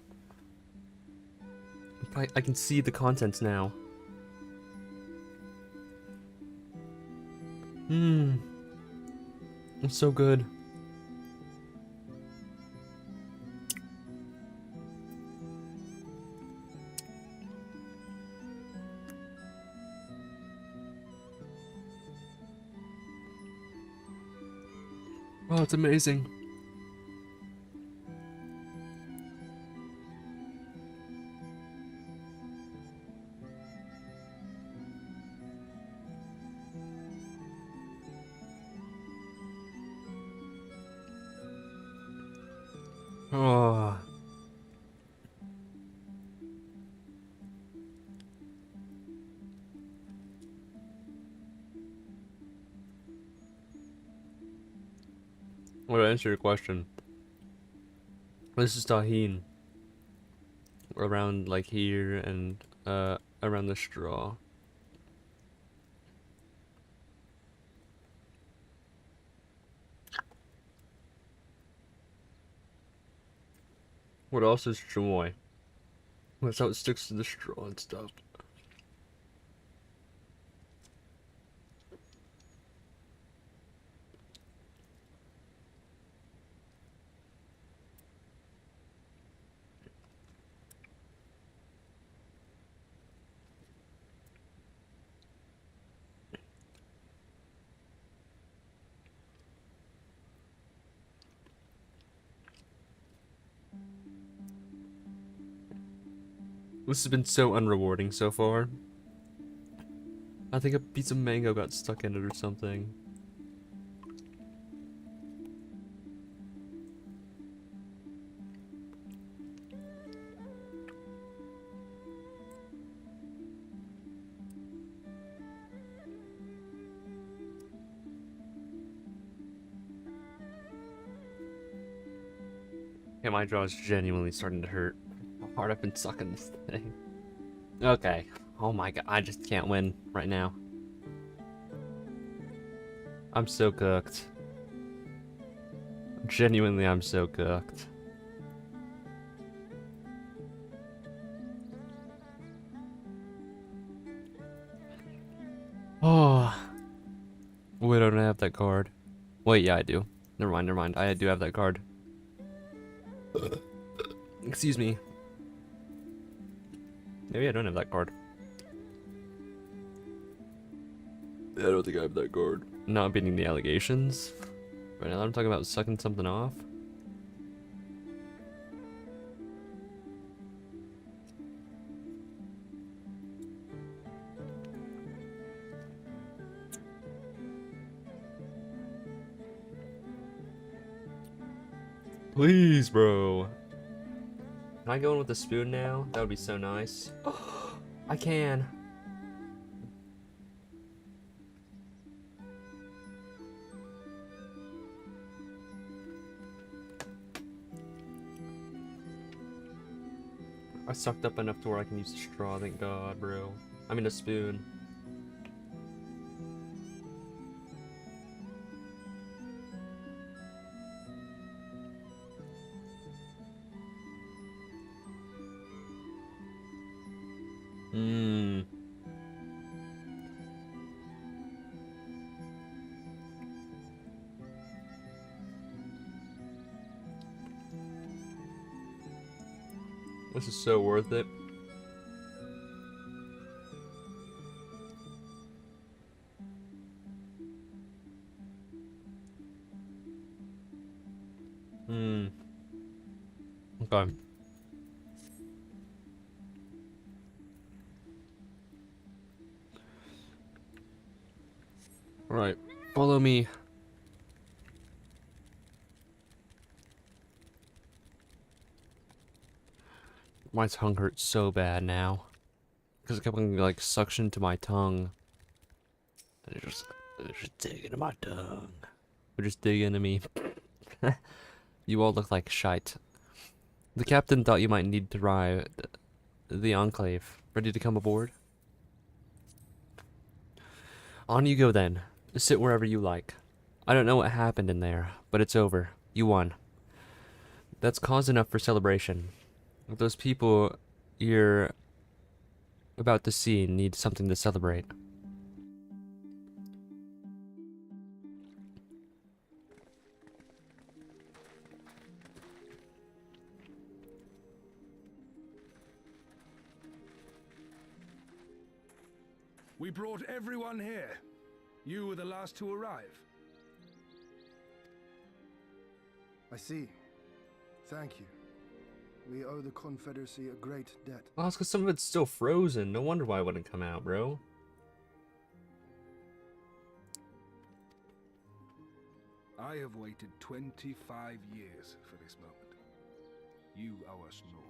I can see the contents now. It's so good. Oh, it's amazing. Oh. Well, to answer your question, this is tahine around like here and around the straw. What else is chamoy? That's how it sticks to the straw and stuff. This has been so unrewarding so far. I think a piece of mango got stuck in it or something. Yeah, my jaw is genuinely starting to hurt. How hard I've been sucking this thing. Okay. Oh my god, I just can't win right now. I'm so cooked. Genuinely, I'm so cooked. Oh. Wait, I don't have that card. Wait, yeah, I do. Never mind, never mind. I do have that card. Excuse me. Maybe I don't have that card. I don't think I have that card. Not beating the allegations. Right now I'm talking about sucking something off. Please, bro. Can I go in with a spoon now? That would be so nice. I can. I sucked up enough to where I can use a straw, thank God, bro. I mean a spoon. This is so worth it. Okay. Alright, follow me. My tongue hurts so bad now. Because it kept getting like suction to my tongue. And it's just digging into my tongue. would just dig into me. You all look like shite. The captain thought you might need to ride the Enclave. Ready to come aboard? On you go then. Sit wherever you like. I don't know what happened in there, but it's over. You won. That's cause enough for celebration. Those people you're about to see need something to celebrate. We brought everyone here. You were the last to arrive. I see. Thank you. We owe the Confederacy a great debt. Well, it's because some of it's still frozen. No wonder why it wouldn't come out, bro. I have waited 25 years for this moment. You owe us naught.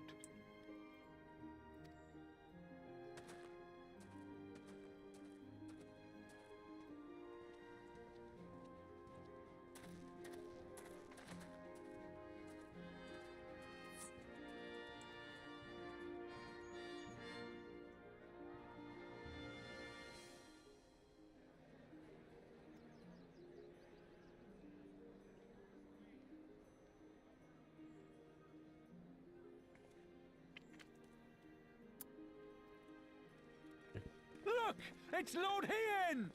Look! It's Lord Hien!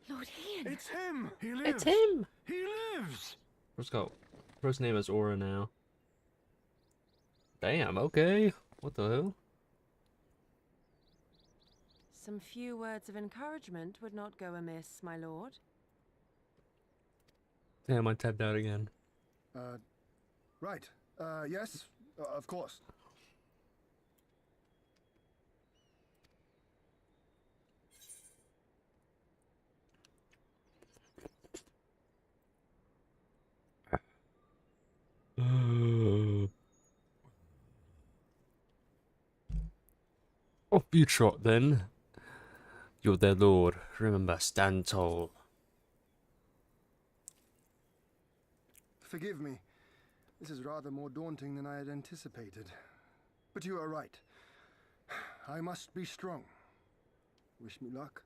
Lord Hien! It's him! He lives! It's him! He lives! Let's go. First name is Aura now. Damn, okay. What the hell? Some few words of encouragement would not go amiss, my lord. Damn, I tapped out again. Right. Yes, of course. Off you trot then. You're their lord. Remember, stand tall. Forgive me. This is rather more daunting than I had anticipated. But you are right. I must be strong. Wish me luck.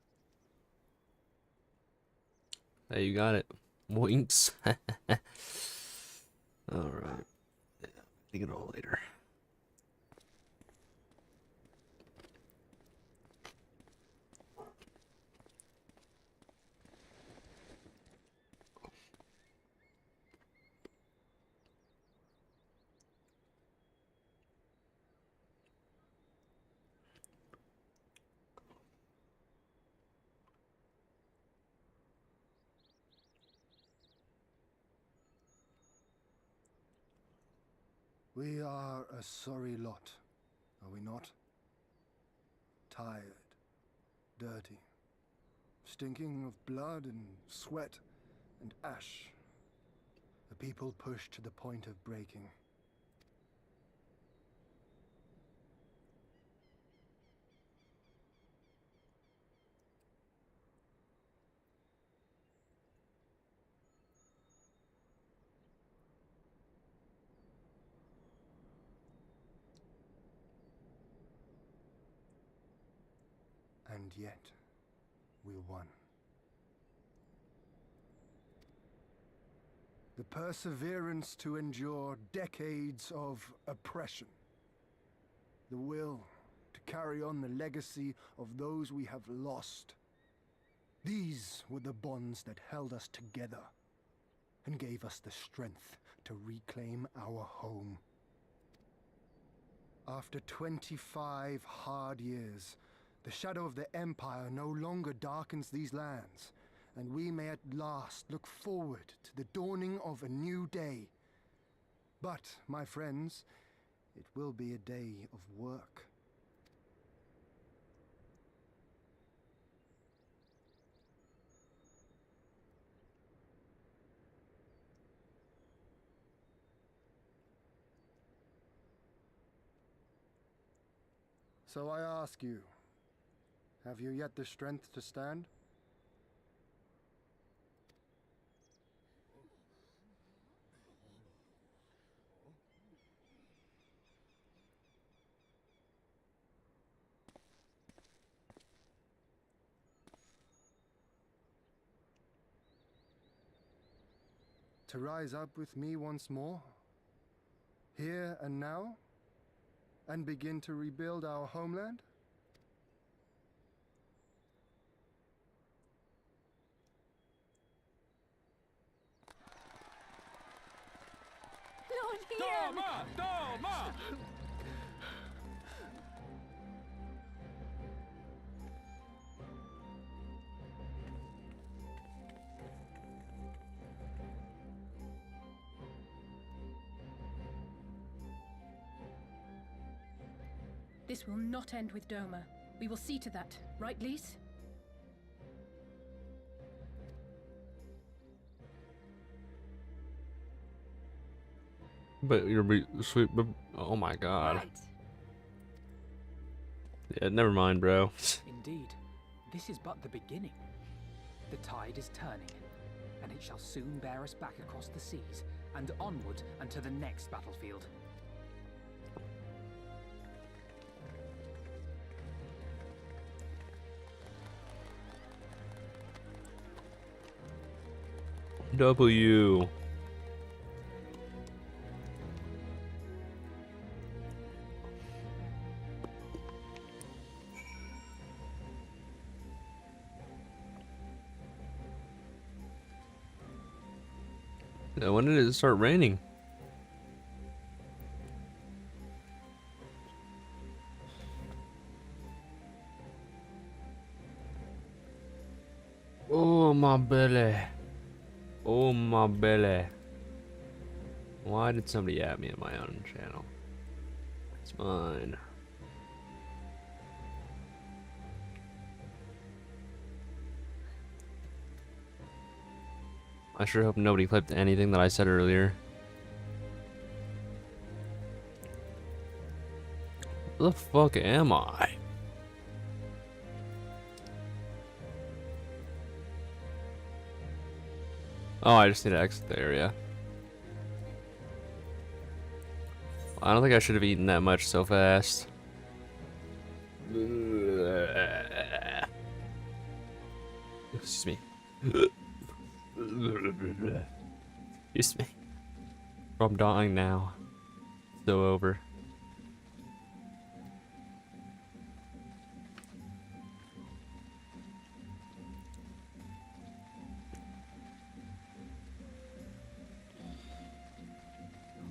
Hey, you got it. Winks. Alright. Yeah, think it all later. We are a sorry lot, are we not? Tired, dirty, stinking of blood and sweat and ash. A people pushed to the point of breaking. And yet, we won. The perseverance to endure decades of oppression. The will to carry on the legacy of those we have lost. These were the bonds that held us together and gave us the strength to reclaim our home. After 25 hard years, the shadow of the Empire no longer darkens these lands, and we may at last look forward to the dawning of a new day. But, my friends, it will be a day of work. So I ask you, have you yet the strength to stand? To rise up with me once more? Here and now? And begin to rebuild our homeland? Lord Ian! Doma! Doma! This will not end with Doma. We will see to that, right, Lise? But you're sweet. Oh my god. Right. Yeah, never mind, bro. Indeed, this is but the beginning. The tide is turning, and it shall soon bear us back across the seas and onward and to the next battlefield. W. When did it start raining? Oh my belly. Oh my belly. Why did somebody add me in my own channel? It's mine. I sure hope nobody clipped anything that I said earlier. Where the fuck am I? Oh, I just need to exit the area. I don't think I should have eaten that much so fast. Excuse me. Excuse me. I'm dying now. So over.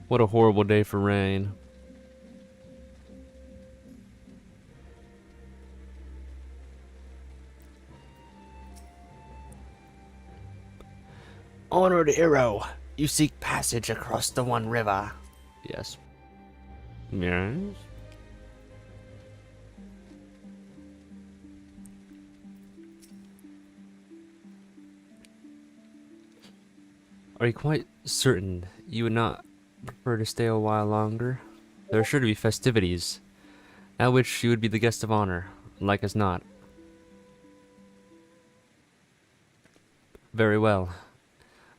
What a horrible day for rain. Honored hero, you seek passage across the One River. Yes. Yes. Are you quite certain you would not prefer to stay a while longer? There are sure to be festivities, at which you would be the guest of honor, like as not. Very well.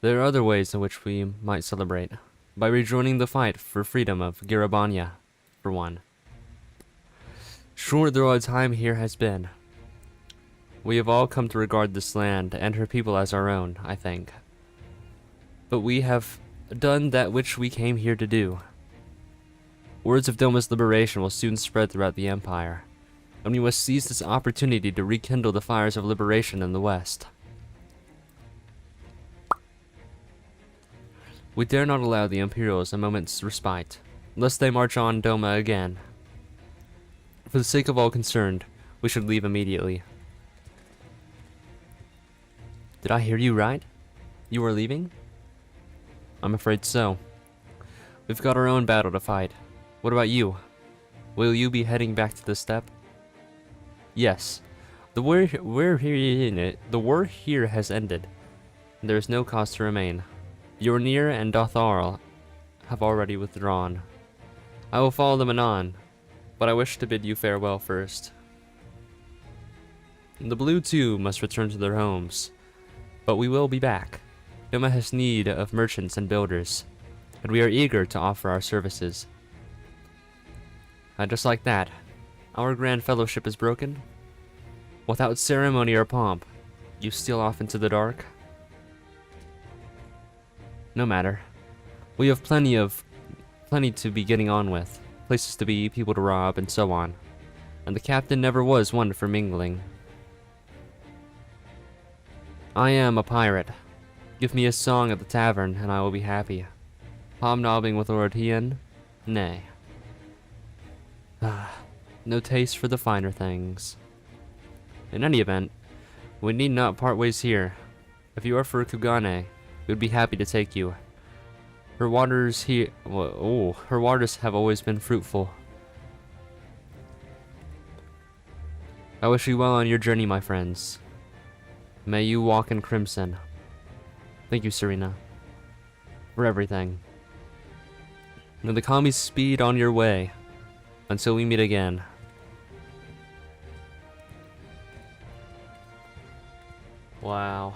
There are other ways in which we might celebrate. By rejoining the fight for freedom of Garabanya, for one. Short though our time here has been, we have all come to regard this land and her people as our own, I think. But we have done that which we came here to do. Words of Doma's liberation will soon spread throughout the Empire, and we must seize this opportunity to rekindle the fires of liberation in the West. We dare not allow the Imperials a moment's respite, lest they march on Doma again. For the sake of all concerned, we should leave immediately. Did I hear you right? You are leaving? I'm afraid so. We've got our own battle to fight. What about you? Will you be heading back to the steppe? Yes. The war here has ended. There is no cause to remain. Yornir and Dotharl have already withdrawn. I will follow them anon, but I wish to bid you farewell first. The Blue too must return to their homes, but we will be back. Doma has need of merchants and builders, and we are eager to offer our services. And just like that, our grand fellowship is broken. Without ceremony or pomp, you steal off into the dark. No matter. We have plenty to be getting on with. Places to be, people to rob, and so on. And the captain never was one for mingling. I am a pirate. Give me a song at the tavern, and I will be happy. Hobnobbing with Lord Hien? Nay. No taste for the finer things. In any event, we need not part ways here. If you are for Kugane, we would be happy to take you. Her waters here, her waters have always been fruitful. I wish you well on your journey, my friends. May you walk in crimson. Thank you, Serena, for everything. May the commies speed on your way. Until we meet again. Wow.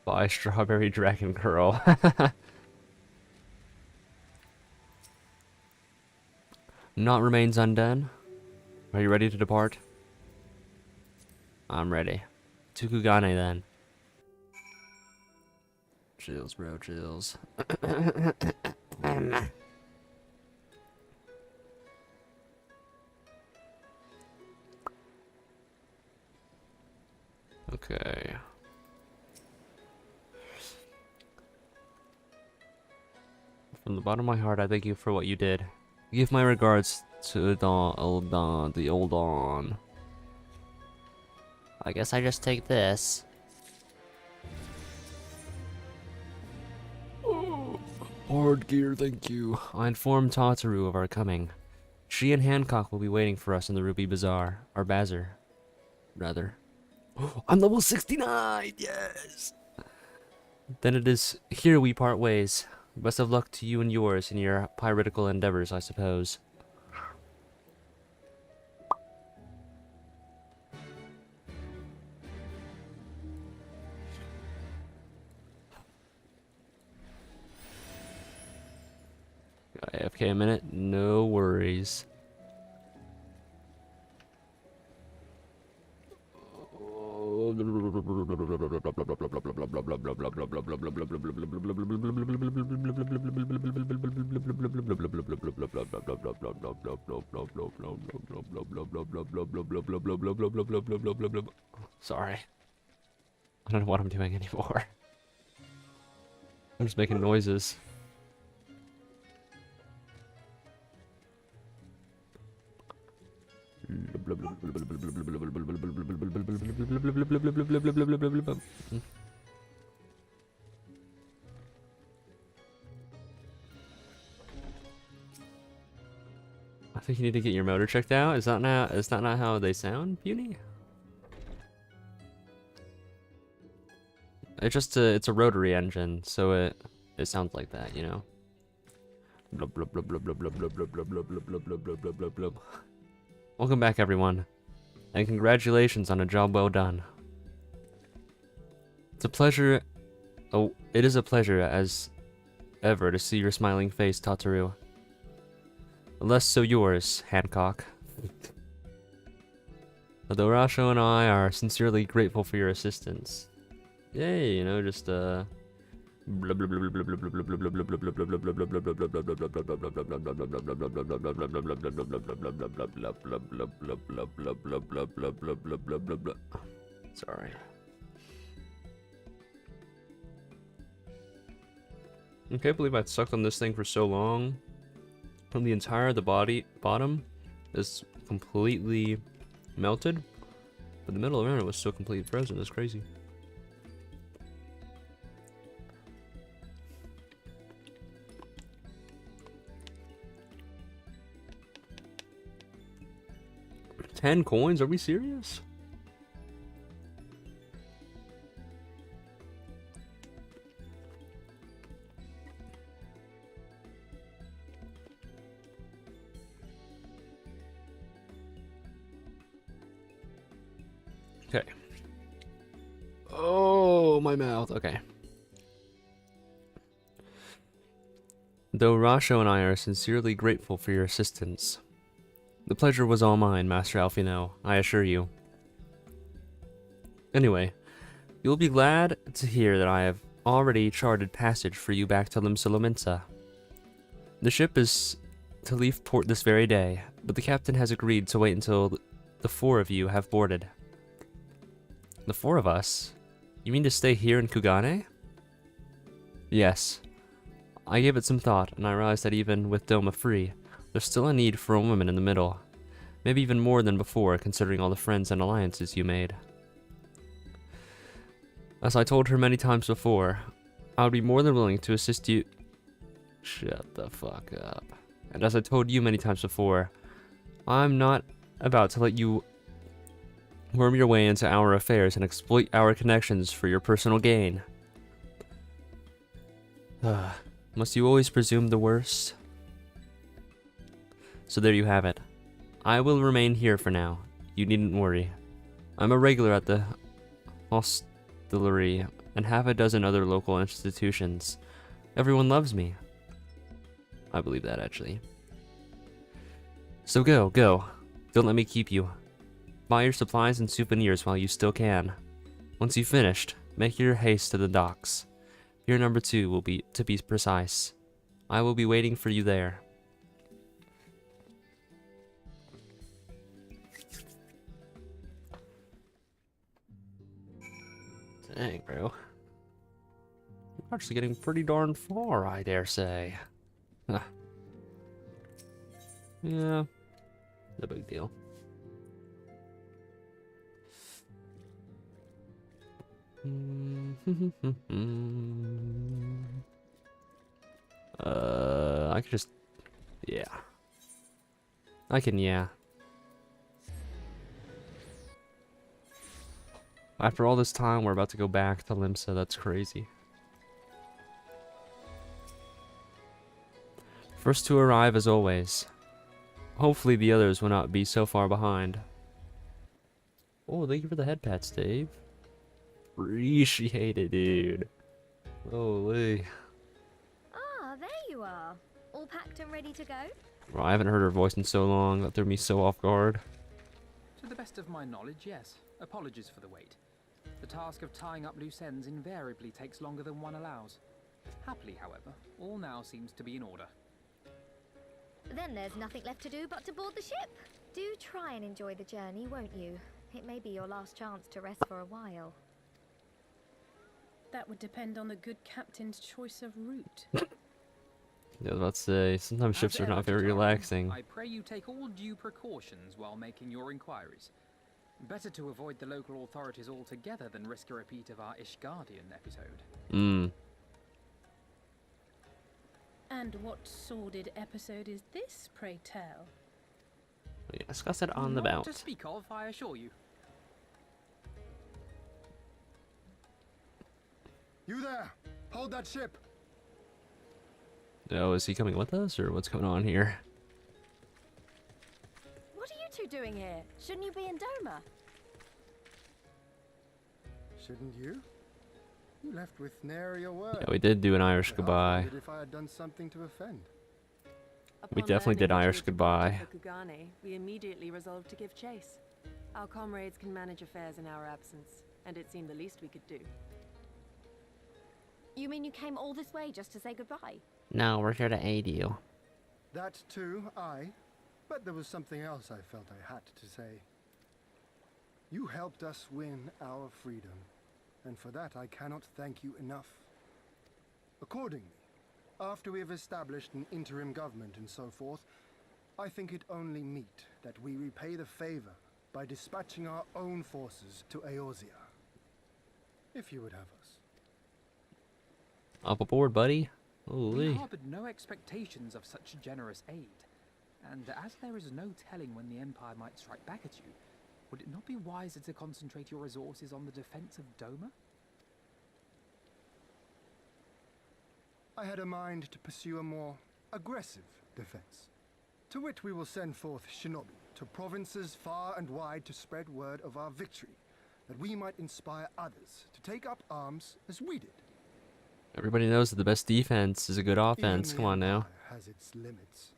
Bye, Strawberry Dragon Girl. Naught remains undone. Are you ready to depart? I'm ready. To Kugane then. Chills, bro, chills. Okay. From the bottom of my heart, I thank you for what you did. Give my regards to the old Don. I guess I just take this. Oh, hard gear, thank you. I informed Tataru of our coming. She and Hancock will be waiting for us in the Ruby Bazaar. Or Bazaar, rather. Oh, I'm level 69, yes! Then it is here we part ways. Best of luck to you and yours in your piratical endeavors, I suppose. AFK a minute? No worries. Sorry. I don't know what I'm doing anymore. I'm just making noises. I think you need to get your motor checked out. Is that not how they sound, Puny? It's a rotary engine, so it sounds like that, you know. Welcome back, everyone, and congratulations on a job well done. It's a pleasure. Oh, it is a pleasure as ever to see your smiling face, Tataru. Less so yours, Hancock. Although Rasho and I are sincerely grateful for your assistance. Yay, you know, just sorry. I can't believe I sucked on this thing for so long. From the entire bottom is completely melted, but the middle around it was still completely frozen. That's crazy. $10 coins? Are we serious? Okay. Oh, my mouth. Okay. though Rasho and I are sincerely grateful for your assistance. The pleasure was all mine, Master Alfino, I assure you. Anyway, you'll be glad to hear that I have already charted passage for you back to Limsa. The ship is to leave port this very day, but the captain has agreed to wait until the 4 of you have boarded. The 4 of us? You mean to stay here in Kugane? Yes. I gave it some thought, and I realized that even with Doma free, there's still a need for a woman in the middle. Maybe even more than before, considering all the friends and alliances you made. As I told her many times before, I would be more than willing to assist you. Shut the fuck up. And as I told you many times before, I'm not about to let you worm your way into our affairs and exploit our connections for your personal gain. Must you always presume the worst? So there you have it. I will remain here for now. You needn't worry. I'm a regular at the hostelry and half a dozen other local institutions. Everyone loves me. I believe that, actually. So go. Don't let me keep you. Buy your supplies and souvenirs while you still can. Once you've finished, make your haste to the docks. Pier number 2 will be, to be precise. I will be waiting for you there. Dang, bro. You're actually getting pretty darn far, I dare say. Huh. Yeah, no big deal. I could just, yeah. I can, yeah. After all this time, we're about to go back to Limsa. That's crazy. First to arrive as always. Hopefully the others will not be so far behind. Oh, thank you for the head pats, Dave. Appreciate it, dude. Holy. Ah, there you are. All packed and ready to go? Well, I haven't heard her voice in so long. That threw me so off guard. To the best of my knowledge, yes. Apologies for the wait. The task of tying up loose ends invariably takes longer than one allows. Happily, however, all now seems to be in order. Then there's nothing left to do but to board the ship. Do try and enjoy the journey, won't you? It may be your last chance to rest for a while. That would depend on the good captain's choice of route. Yeah, I was about to say, sometimes ships are not very relaxing. I pray you take all due precautions while making your inquiries. Better to avoid the local authorities altogether than risk a repeat of our Ishgardian episode. And what sordid episode is this, pray tell? We discuss it on the Not bout. to speak of, I assure you. You there! Hold that ship! Oh, is he coming with us, or what's going on here? What are you two doing here? Shouldn't you be in Doma? Shouldn't you? You left with nary a word. Yeah, we did do an Irish goodbye. If I had done something to offend. We definitely did Irish goodbye. Kugane, we immediately resolved to give chase. Our comrades can manage affairs in our absence, and it seemed the least we could do. You mean you came all this way just to say goodbye? No, we're here to aid you. That too, aye. But there was something else I felt I had to say. You helped us win our freedom, and for that I cannot thank you enough. Accordingly, after we have established an interim government and so forth, I think it only meet that we repay the favor by dispatching our own forces to Eorzea. If you would have us. Up aboard, buddy. We Holy. harbored no expectations of such generous aid, and as there is no telling when the Empire might strike back at you, would it not be wiser to concentrate your resources on the defense of Doma? I had a mind to pursue a more aggressive defense, to which we will send forth shinobi to provinces far and wide to spread word of our victory, that we might inspire others to take up arms as we did. Everybody knows that the best defense is a good offense. Even Come the on now. Empire has its limits.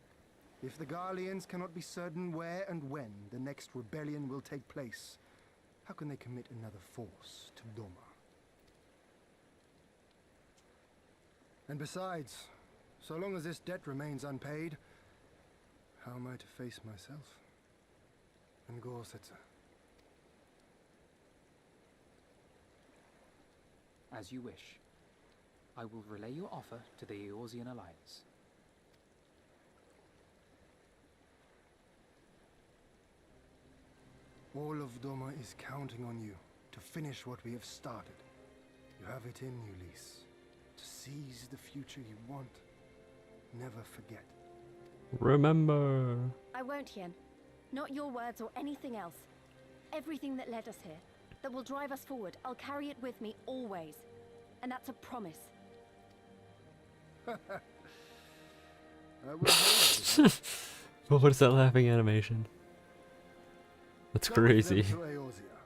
If the Garleans cannot be certain where and when the next rebellion will take place, how can they commit another force to Doma? And besides, so long as this debt remains unpaid, how am I to face myself and Gorsetzer? As you wish. I will relay your offer to the Eorzean Alliance. All of Doma is counting on you to finish what we have started. You have it in you, Lys. To seize the future you want. Never forget. Remember. I won't, Hien. Not your words or anything else. Everything that led us here, that will drive us forward, I'll carry it with me always. And that's a promise. I will hold it. What is that laughing animation? That's Go with crazy. them to Eorzea.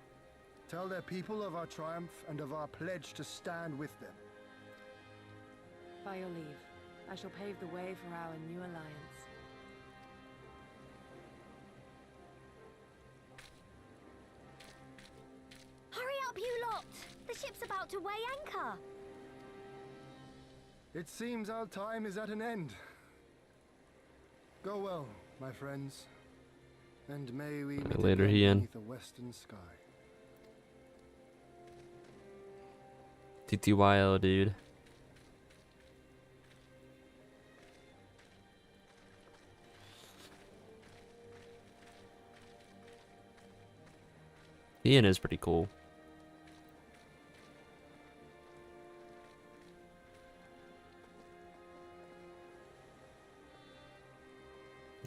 Tell their people of our triumph and of our pledge to stand with them. By your leave, I shall pave the way for our new alliance. Hurry up, you lot! The ship's about to weigh anchor! It seems our time is at an end. Go well, my friends. And may we meet Later, again Hien. beneath a western sky. TTYL, dude. Ian is pretty cool.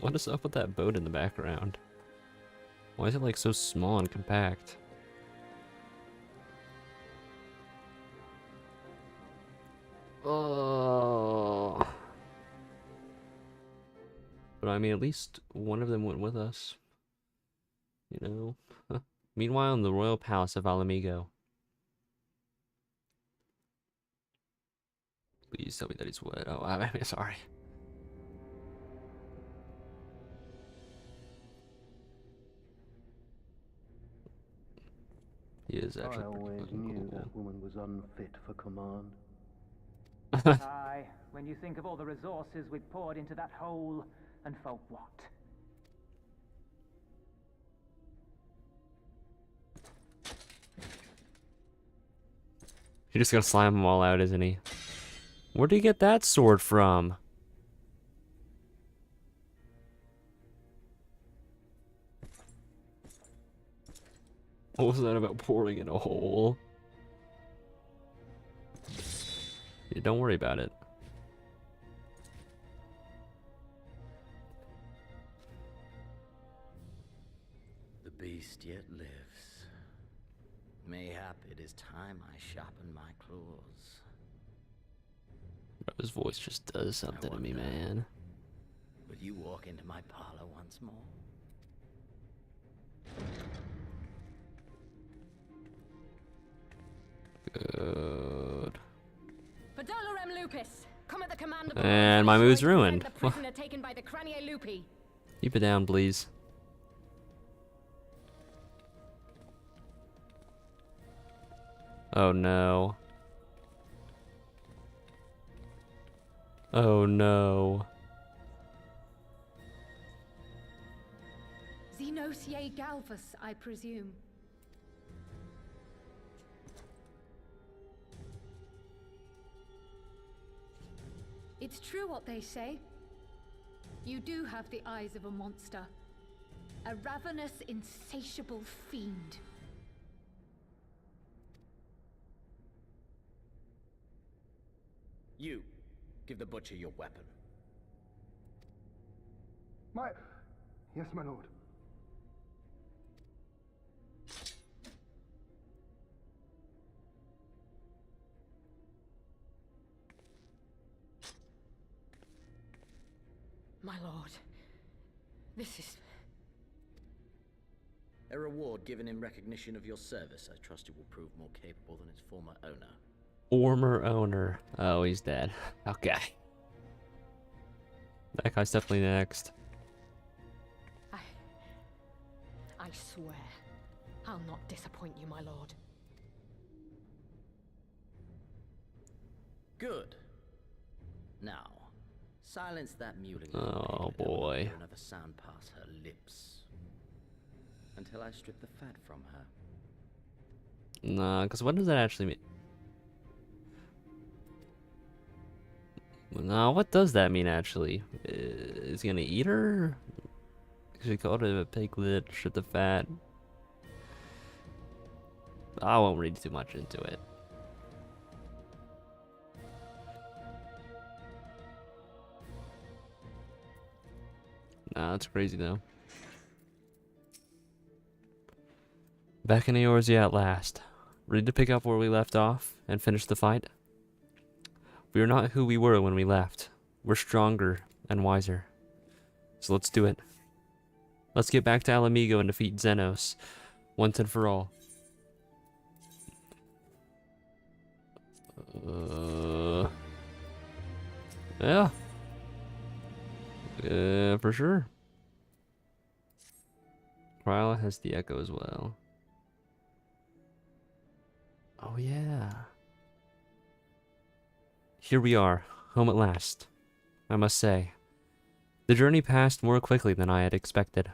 What is up with that boat in the background? Why is it like so small and compact? Oh. But I mean, at least one of them went with us. You know? Meanwhile, in the royal palace of Alamigo. Please tell me that he's what? Oh, I'm sorry. He is actually I pretty always fucking knew cool. that woman was unfit for command. Aye, when you think of all the resources we've poured into that hole, and for what? He's just gonna slam them all out, isn't he? Where'd he get that sword from? What was that about pouring in a hole? Yeah, don't worry about it. The beast yet lives. Mayhap it is time I sharpen my claws. Bro, his voice just does something to me, man. Will you walk into my parlor once more? Good. Pedolorem Lupus, come at the command of And my mood's ruined. the prisoner taken by the Cranie Lupi. Keep it down, please. Oh no. Oh no. Xenosier Galvus, I presume. It's true what they say. You do have the eyes of a monster. A ravenous, insatiable fiend. You, give the butcher your weapon. Yes, my lord. My lord, this is... A reward given in recognition of your service. I trust you will prove more capable than its former owner. Former owner. Oh, he's dead. Okay. That guy's definitely next. I swear, I'll not disappoint you, my lord. Good. Now, silence that mewling. Oh boy. Another sound pass her lips. Until I strip the fat from her. Nah, because what does that actually mean? Nah, what does that mean actually? Is he gonna eat her? She called it a piglet, strip the fat. I won't read too much into it. Nah, that's crazy though. Back in Eorzea at last. Ready to pick up where we left off and finish the fight? We are not who we were when we left. We're stronger and wiser. So let's do it. Let's get back to Alamigo and defeat Xenos once and for all. Yeah. For sure. Kryla has the echo as well. Oh yeah. Here we are, home at last. I must say, the journey passed more quickly than I had expected.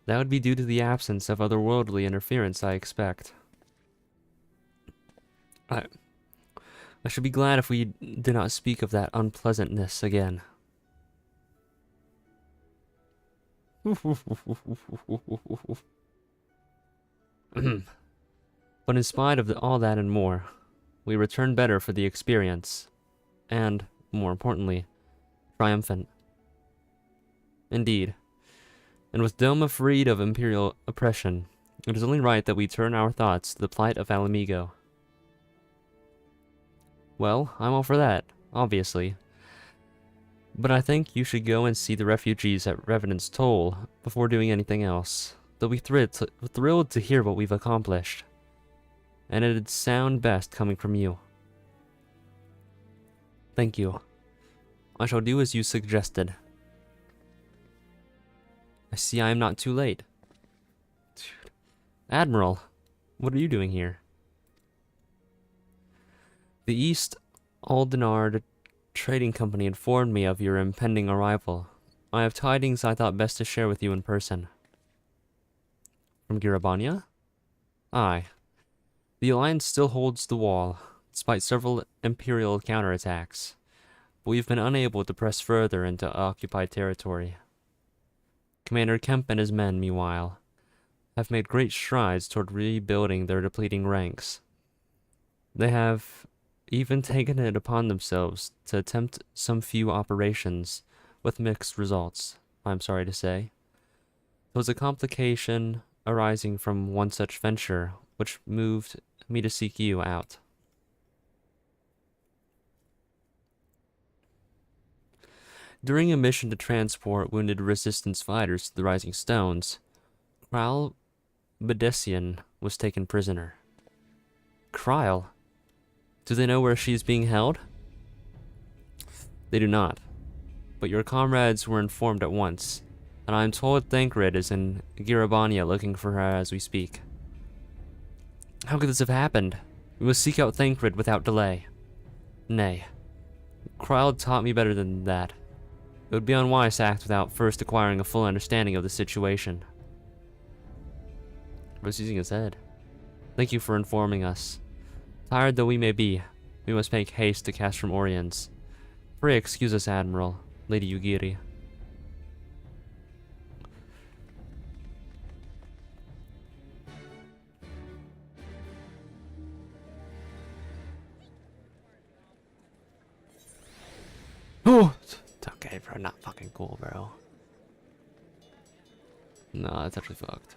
That would be due to the absence of otherworldly interference, I expect. I should be glad if we did not speak of that unpleasantness again. But in spite of all that and more, we returned better for the experience, and, more importantly, triumphant. Indeed. And with Doma freed of Imperial oppression, it is only right that we turn our thoughts to the plight of Alamigo. Well, I'm all for that, obviously. But I think you should go and see the refugees at Revenant's Toll before doing anything else. They'll be thrilled to hear what we've accomplished. And it'd sound best coming from you. Thank you. I shall do as you suggested. I see I am not too late. Dude. Admiral, what are you doing here? The East Aldenard Trading Company informed me of your impending arrival. I have tidings I thought best to share with you in person. From Girabania? Aye. The Alliance still holds the wall, despite several Imperial counterattacks, but we've been unable to press further into occupied territory. Commander Kemp and his men, meanwhile, have made great strides toward rebuilding their depleting ranks. They have even taken it upon themselves to attempt some few operations, with mixed results, I'm sorry to say. It was a complication arising from one such venture, which moved me to seek you out. During a mission to transport wounded resistance fighters to the Rising Stones, Kral Bedessian was taken prisoner. Kryl? Do they know where she is being held? They do not. But your comrades were informed at once, and I am told Thancred is in Girabania looking for her as we speak. How could this have happened? We must seek out Thancred without delay. Nay. Kryl taught me better than that. It would be unwise to act without first acquiring a full understanding of the situation. Bro's using his head. Thank you for informing us. Tired though we may be, we must make haste to Castrum Oriens. Pray excuse us, Admiral, Lady Yugiri. Oh! It's okay, bro. Not fucking cool, bro. No, that's actually fucked.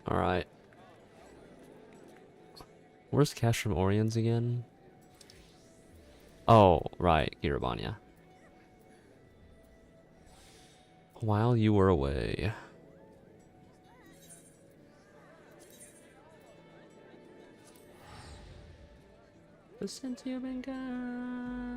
Alright. Where's Castrum Oriens again? Oh, right. Girabania. while you were away. Since you've been gone.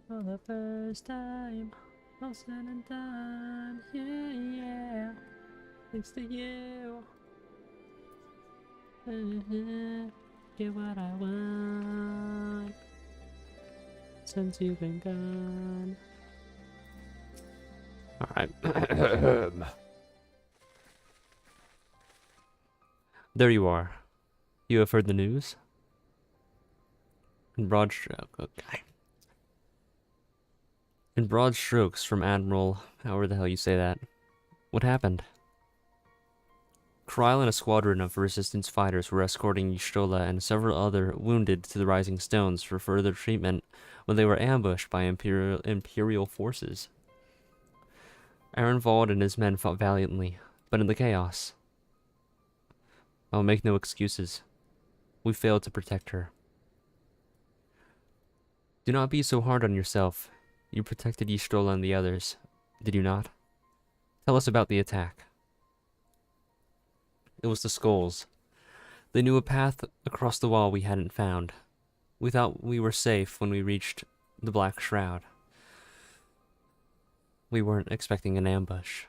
For the first time, all said and done, yeah, yeah, thanks to you. Get what I want, since you've been gone. Alright. There you are. You have heard the news? In broad strokes from Admiral, however the hell you say that. What happened? Kryl and a squadron of Resistance fighters were escorting Y'shtola and several other wounded to the Rising Stones for further treatment when they were ambushed by Imperial forces. Arenvald and his men fought valiantly, but in the chaos. I'll make no excuses. We failed to protect her. Do not be so hard on yourself. You protected Y'shtola and the others, did you not? Tell us about the attack. It was the Skulls. They knew a path across the wall we hadn't found. We thought we were safe when we reached the Black Shroud. We weren't expecting an ambush.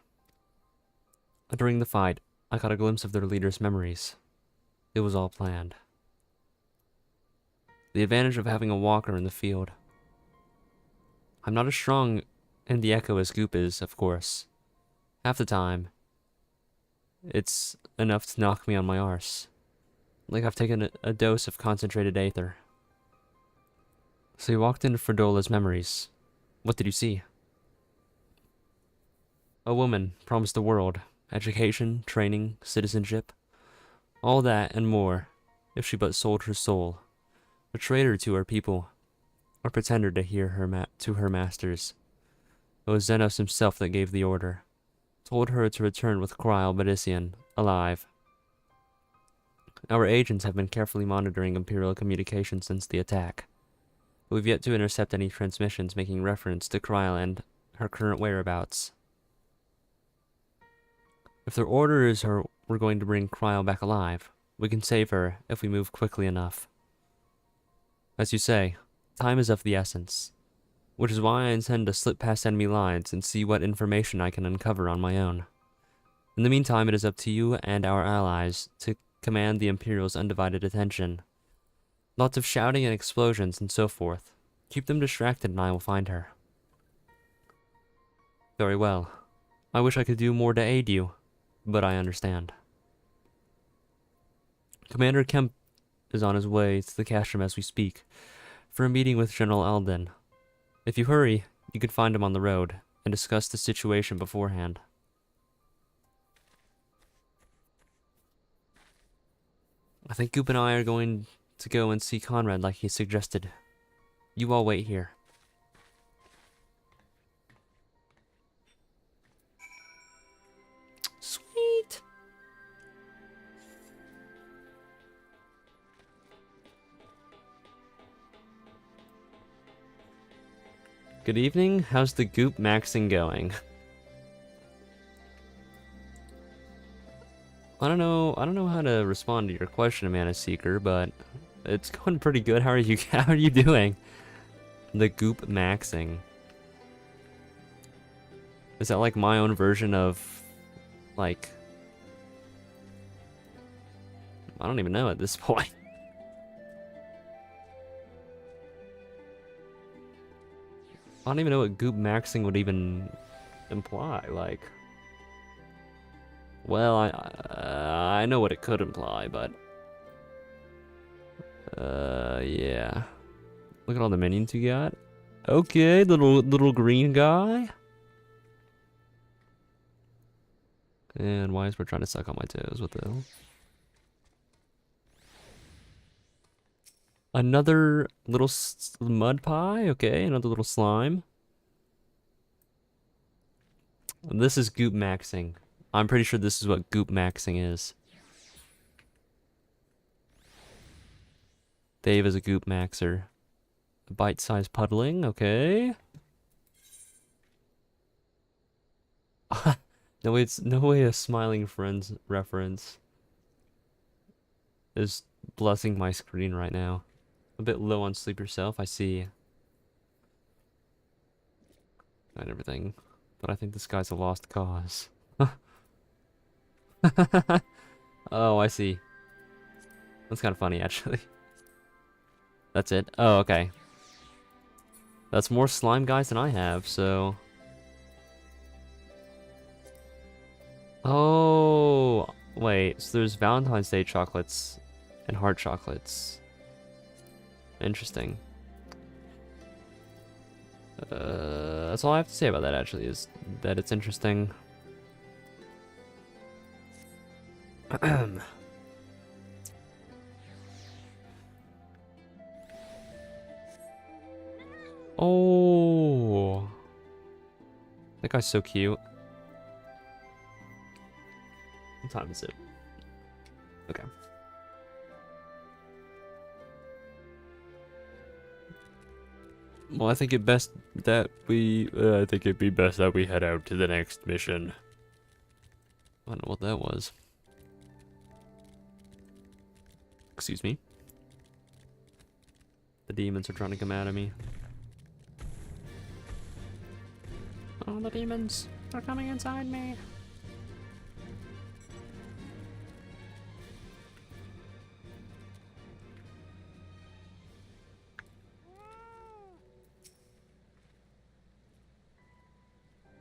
During the fight, I caught a glimpse of their leader's memories. It was all planned. The advantage of having a walker in the field. I'm not as strong in the Echo as Goop is, of course. Half the time, it's enough to knock me on my arse. Like I've taken a dose of concentrated aether. So you walked into Fredola's memories. What did you see? A woman promised the world. Education, training, citizenship. All that and more, if she but sold her soul. A traitor to her people. A pretender to hear to her masters. It was Xenos himself that gave the order. Told her to return with Kryl Medician, alive. Our agents have been carefully monitoring Imperial communications since the attack. We've yet to intercept any transmissions making reference to Kryl and her current whereabouts. If their orders are we're going to bring Kryl back alive, we can save her if we move quickly enough. As you say, time is of the essence, which is why I intend to slip past enemy lines and see what information I can uncover on my own. In the meantime, it is up to you and our allies to command the Imperial's undivided attention. Lots of shouting and explosions and so forth. Keep them distracted and I will find her. Very well. I wish I could do more to aid you, but I understand. Commander Kemp is on his way to the castrum as we speak, for a meeting with General Alden. If you hurry, you can find him on the road, and discuss the situation beforehand. I think Goop and I are going to go and see Conrad like he suggested. You all wait here. Sweet! Good evening, how's the Goop maxing going? I don't know how to respond to your question, Mana Seeker, but it's going pretty good. How are you doing? The Goop maxing. Is that like my own version of like I don't even know at this point. I don't even know what Goop maxing would even imply, like. Well, I know what it could imply, but yeah. Look at all the minions you got. Okay, little green guy. And why is we're trying to suck on my toes? What the hell? Another little mud pie. Okay, another little slime. This is Goop maxing. I'm pretty sure this is what Goop maxing is. Dave is a goop maxer. Bite-sized puddling, okay. No way, it's no way a Smiling Friends reference is blessing my screen right now. A bit low on sleep yourself, I see. And everything. But I think this guy's a lost cause. Oh, I see. That's kind of funny, actually. That's it? Oh, okay. That's more slime guys than I have, so... Oh, wait, so there's Valentine's Day chocolates and heart chocolates. Interesting. That's all I have to say about that, actually, is that it's interesting. Oh, that guy's so cute. What time is it? Okay. Well, I think it'd be best that we head out to the next mission. I don't know what that was. Excuse me. The demons are trying to come out of me. Oh, the demons are coming inside me.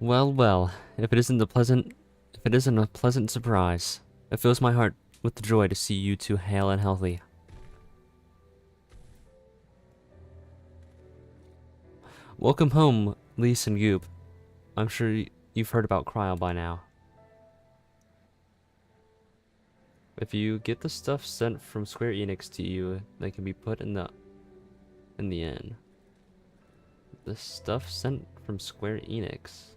Well, well, if it isn't a pleasant surprise, it fills my heart with the joy to see you two hale and healthy. Welcome home, Lise and Goop. I'm sure you've heard about Cryo by now. If you get the stuff sent from Square Enix to you, they can be put in the inn. The stuff sent from Square Enix?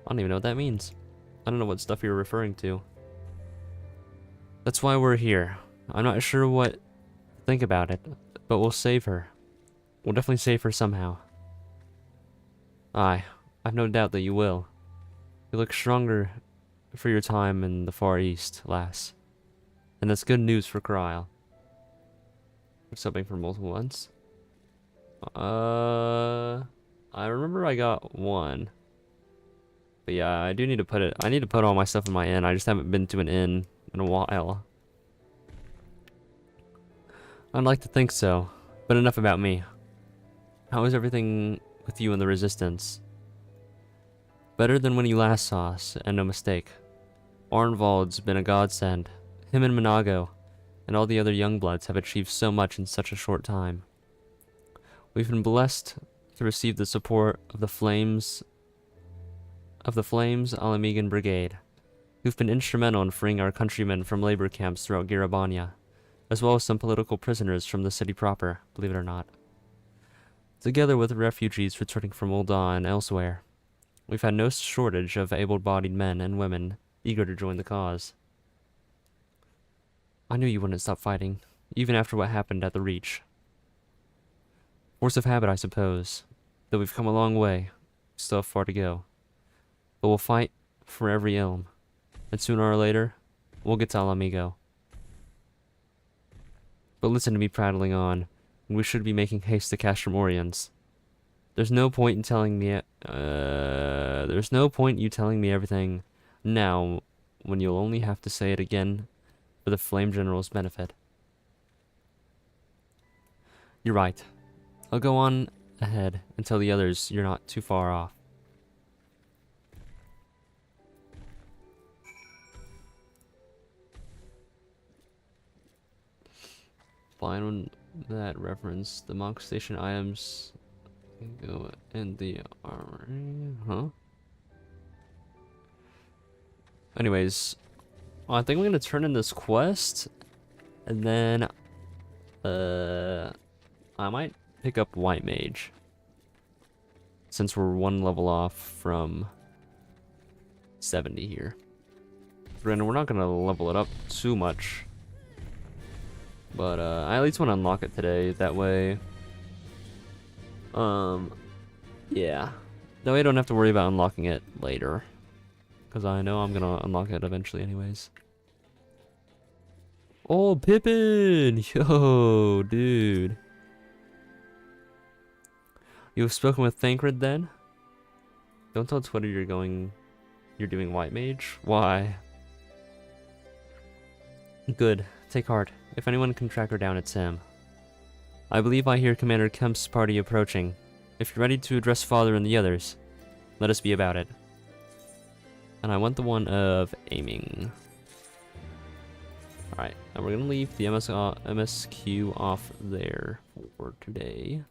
I don't even know what that means. I don't know what stuff you're referring to. That's why we're here. I'm not sure what to think about it, but we'll save her. We'll definitely save her somehow. Aye, I've no doubt that you will. You look stronger for your time in the Far East, lass. And that's good news for Cryle. Subbing for multiple ones. I remember I got one. But yeah, I do need to put it. I need to put all my stuff in my inn. I just haven't been to an inn in a while. I'd like to think so, but enough about me. How is everything with you and the Resistance? Better than when you last saw us, and no mistake. Arnvald's been a godsend. Him and Minago, and all the other Youngbloods have achieved so much in such a short time. We've been blessed to receive the support of the Flames Alamegan Brigade, who've been instrumental in freeing our countrymen from labor camps throughout Garabania, as well as some political prisoners from the city proper, believe it or not. Together with refugees returning from Ul'dah and elsewhere, we've had no shortage of able-bodied men and women eager to join the cause. I knew you wouldn't stop fighting, even after what happened at the Reach. Force of habit, I suppose, though we've come a long way, still have far to go. But we'll fight for every ilm, and sooner or later, we'll get to Alamigo. But listen to me prattling on, and we should be making haste to Castromorians. There's no point in telling me, there's no point you telling me everything now, when you'll only have to say it again for the Flame General's benefit. You're right. I'll go on ahead and tell the others you're not too far off. Find that reference. The monk station items go in the armory. Huh? Anyways, I think I'm gonna turn in this quest, and then I might pick up White Mage, since we're one level off from 70 here. Granted, we're not gonna level it up too much. But I at least want to unlock it today. That way, yeah. That way I don't have to worry about unlocking it later. Because I know I'm gonna unlock it eventually anyways. Oh, Pippin! Yo, dude. You've spoken with Thancred then? Don't tell Twitter you're doing White Mage. Why? Good. Take heart. If anyone can track her down, it's him. I believe I hear Commander Kemp's party approaching. If you're ready to address Father and the others, let us be about it. And I want the one of aiming. Alright, and we're gonna leave the MSQ off there for today.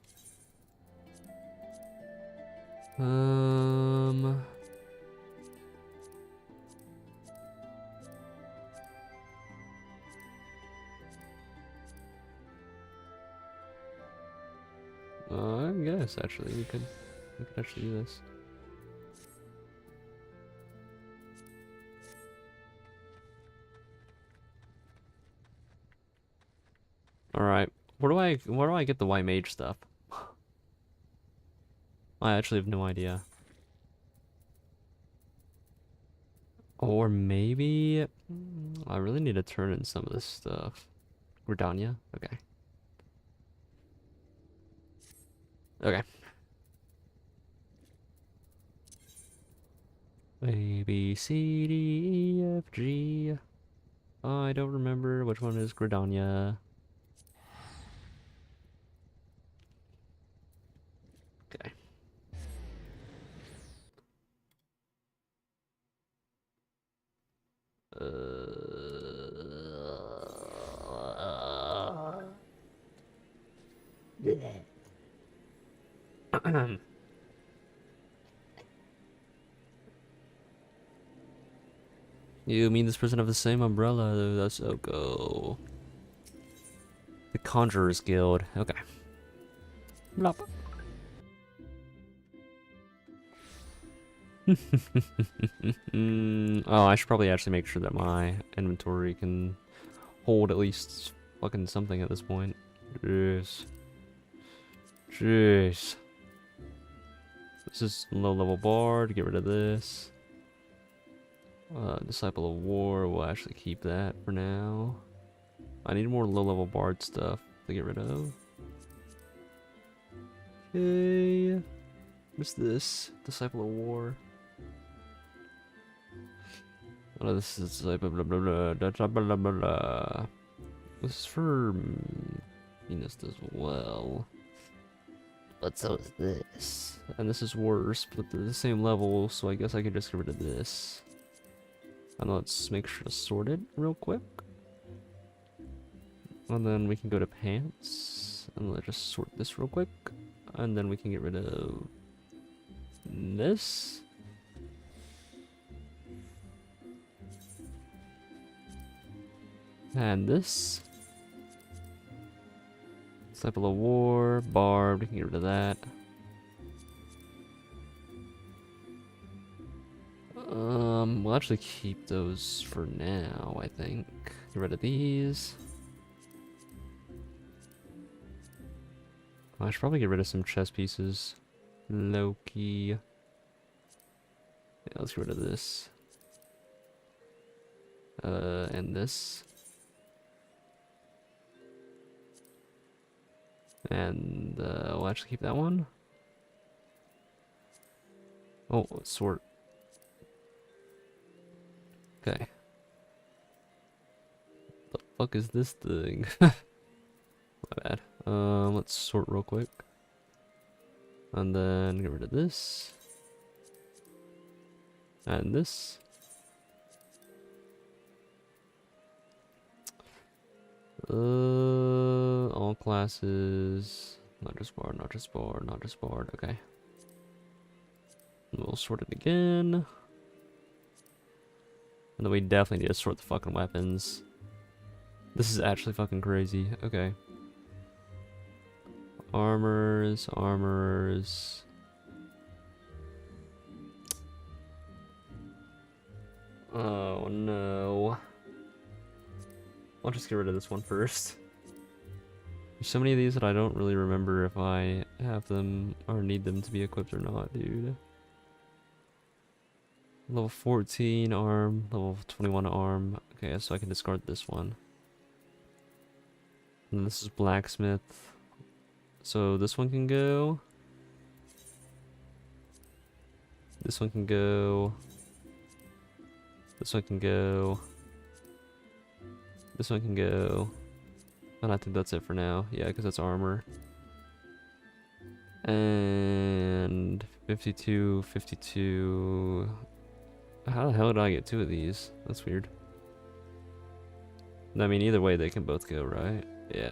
I guess actually we could actually do this. All right, where do I get the white mage stuff? I actually have no idea. Or maybe I really need to turn in some of this stuff. Gridania? Okay. Okay. A, B, C, D, E, F, G. I don't remember which one is Gridania. Okay. You mean this person have the same umbrella? That's so go. The Conjurer's Guild. Okay. Blop. Oh, I should probably actually make sure that my inventory can hold at least fucking something at this point. Jeez. Jeez. This is low level bard. Get rid of this. Disciple of War. We'll actually keep that for now. I need more low level bard stuff to get rid of. Okay. What's this? Disciple of War. Oh, this is like blah blah blah blah blah blah blah. This is for Venus as well. But so is this. And this is worse, but they're the same level, so I guess I could just get rid of this. And let's make sure to sort it real quick. And then we can go to pants. And let's just sort this real quick. And then we can get rid of this. And this. Disciple of War, Barbed, we can get rid of that. We'll actually keep those for now, I think. Get rid of these. I should probably get rid of some chess pieces. Loki. Yeah, let's get rid of this. And this. And we'll actually keep that one. Oh, let's sort. Okay. The fuck is this thing? My bad. Let's sort real quick. And then get rid of this. And this. All classes. Not just bard, not just bard, not just bard. Okay. And we'll sort it again. And then we definitely need to sort the fucking weapons. This is actually fucking crazy. Okay. Armors, armors. Oh no. I'll just get rid of this one first. There's so many of these that I don't really remember if I have them or need them to be equipped or not, dude. Level 14 arm, level 21 arm. Okay, so I can discard this one. And this is blacksmith. So this one can go. This one can go. This one can go. This one can go. And I think that's it for now. Yeah, because that's armor. And 52, 52. How the hell did I get two of these? That's weird. I mean, either way, they can both go, right? Yeah.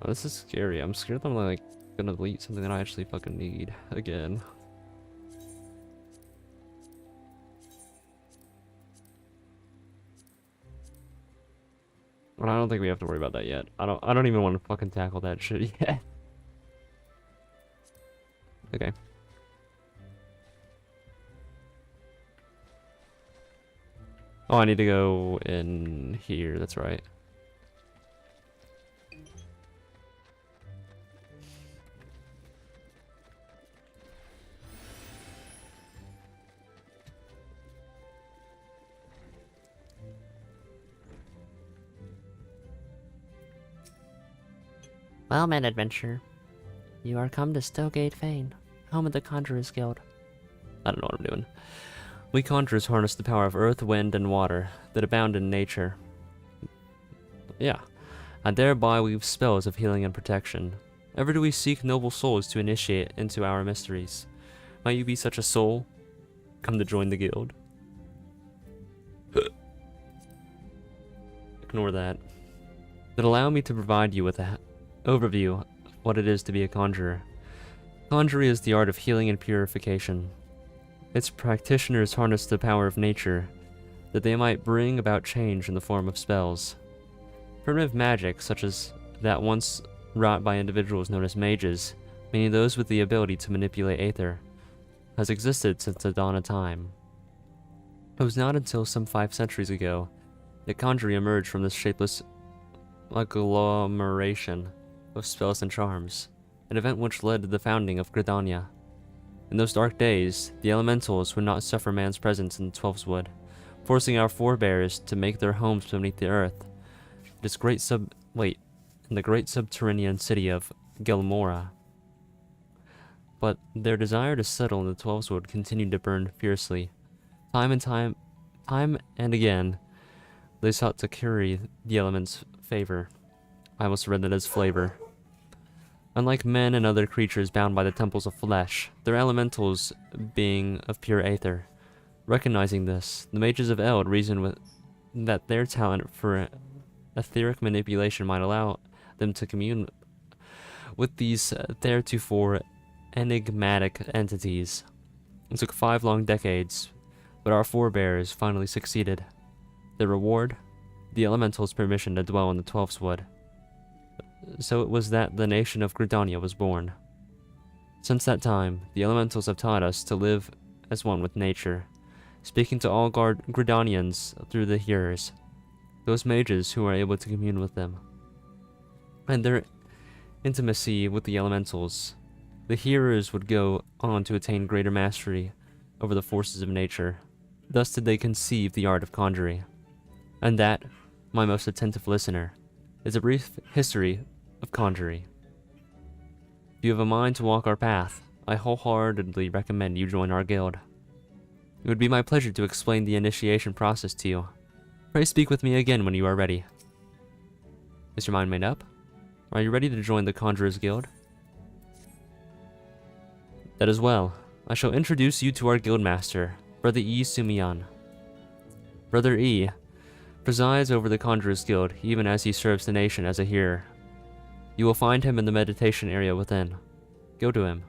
Oh, this is scary. I'm scared I'm like gonna delete something that I actually fucking need again. But I don't think we have to worry about that yet. I don't even want to fucking tackle that shit yet. Okay. Oh, I need to go in here, that's right. Well met, adventurer. You are come to Stowgate Fane, home of the Conjurers Guild. I don't know what I'm doing. We conjurers harness the power of earth, wind, and water that abound in nature. Yeah. And thereby weave spells of healing and protection. Ever do we seek noble souls to initiate into our mysteries. Might you be such a soul? Come to join the guild. Ignore that. That allow me to provide you with an overview of what it is to be a conjurer. Conjuring is the art of healing and purification. Its practitioners harness the power of nature, that they might bring about change in the form of spells. Primitive magic, such as that once wrought by individuals known as mages, meaning those with the ability to manipulate aether, has existed since the dawn of time. It was not until some 5 centuries ago that conjuring emerged from this shapeless agglomeration of spells and charms, an event which led to the founding of Gridania. In those dark days, the elementals would not suffer man's presence in Twelfswood, forcing our forebears to make their homes beneath the earth. In the great subterranean city of Gelmora. But their desire to settle in the Twelfswood continued to burn fiercely. Time and again, they sought to curry the elements' favor. I almost read that as flavor. Unlike men and other creatures bound by the temples of flesh, their elementals being of pure aether. Recognizing this, the mages of Eld reasoned with that their talent for etheric manipulation might allow them to commune with these theretofore enigmatic entities. It took 5 long decades, but our forebears finally succeeded. The reward? The elementals' permission to dwell in the Twelfswood. So it was that the nation of Gridania was born. Since that time, the elementals have taught us to live as one with nature, speaking to all Gridanians through the hearers, those mages who are able to commune with them. And their intimacy with the elementals, the hearers would go on to attain greater mastery over the forces of nature. Thus did they conceive the art of conjuring. And that, my most attentive listener, is a brief history of conjuring. If you have a mind to walk our path, I wholeheartedly recommend you join our guild. It would be my pleasure to explain the initiation process to you. Pray speak with me again when you are ready. Is your mind made up? Are you ready to join the Conjurers Guild? That is well. I shall introduce you to our guildmaster, Brother E. Sumiyan. Brother E. presides over the Conjurers Guild even as he serves the nation as a hearer. You will find him in the meditation area within. Go to him,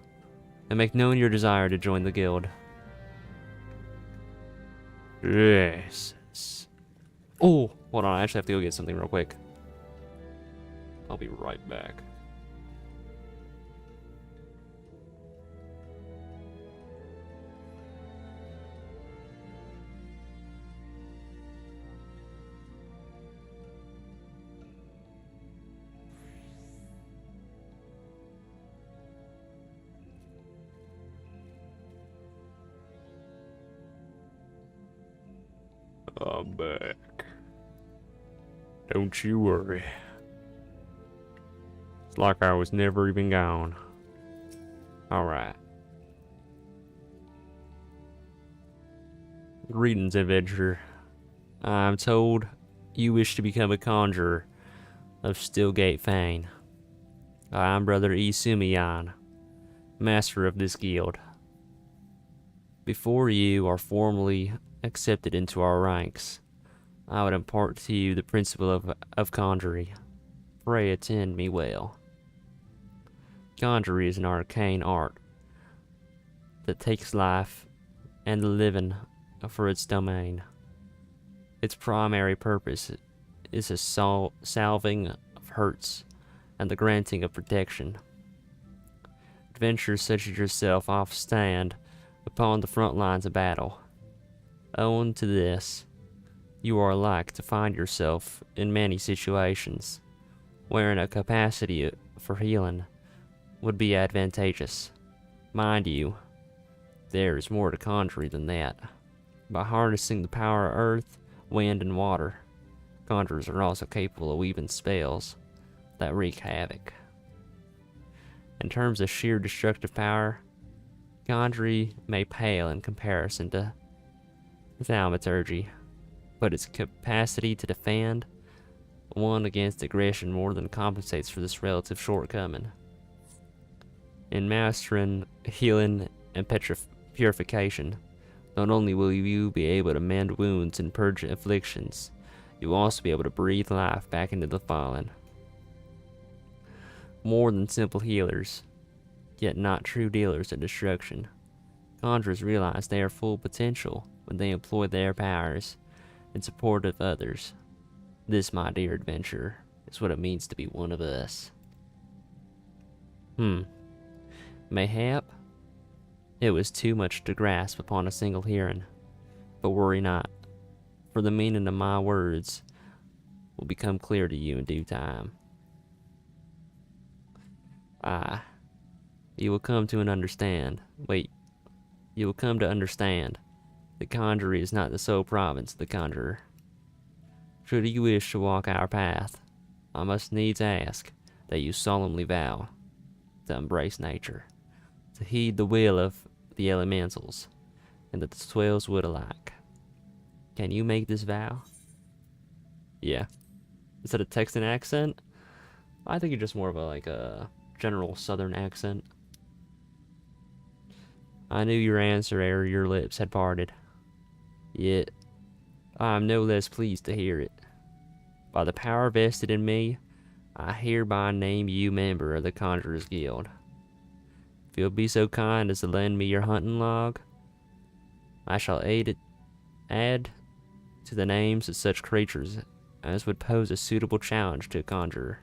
and make known your desire to join the guild. Yes. Oh, hold on, I actually have to go get something real quick. I'll be right back. I'm back. Don't you worry. It's like I was never even gone. Alright. Greetings, adventurer. I'm told you wish to become a conjurer of Stillgate Fane. I'm Brother Isumiyan, master of this guild. Before you are formally accepted into our ranks, I would impart to you the principle of conjury. Pray attend me well. Conjury is an arcane art that takes life and the living for its domain. Its primary purpose is a salving of hurts and the granting of protection. Adventurers such as yourself often stand upon the front lines of battle. Owing to this, you are like to find yourself in many situations wherein a capacity for healing would be advantageous. Mind you, there is more to conjury than that. By harnessing the power of earth, wind, and water, conjurers are also capable of weaving spells that wreak havoc. In terms of sheer destructive power, conjury may pale in comparison to thaumaturgy, but its capacity to defend one against aggression more than compensates for this relative shortcoming. In mastering healing and purification, not only will you be able to mend wounds and purge afflictions, you will also be able to breathe life back into the fallen. More than simple healers, yet not true dealers of destruction, conjurers realize their full potential when they employ their powers in support of others. This, my dear adventurer, is what it means to be one of us. Mayhap it was too much to grasp upon a single hearing, but worry not, for the meaning of my words will become clear to you in due time. You will come to understand that conjury is not the sole province of the conjurer. Should you wish to walk our path, I must needs ask that you solemnly vow to embrace nature, to heed the will of the elementals, and that the swells would alike. Can you make this vow? Yeah. Is that a Texan accent? I think it's just more of a general southern accent. I knew your answer ere your lips had parted. Yet, I am no less pleased to hear it. By the power vested in me, I hereby name you member of the Conjurers Guild. If you'll be so kind as to lend me your hunting log, I shall add to the names of such creatures as would pose a suitable challenge to a conjurer.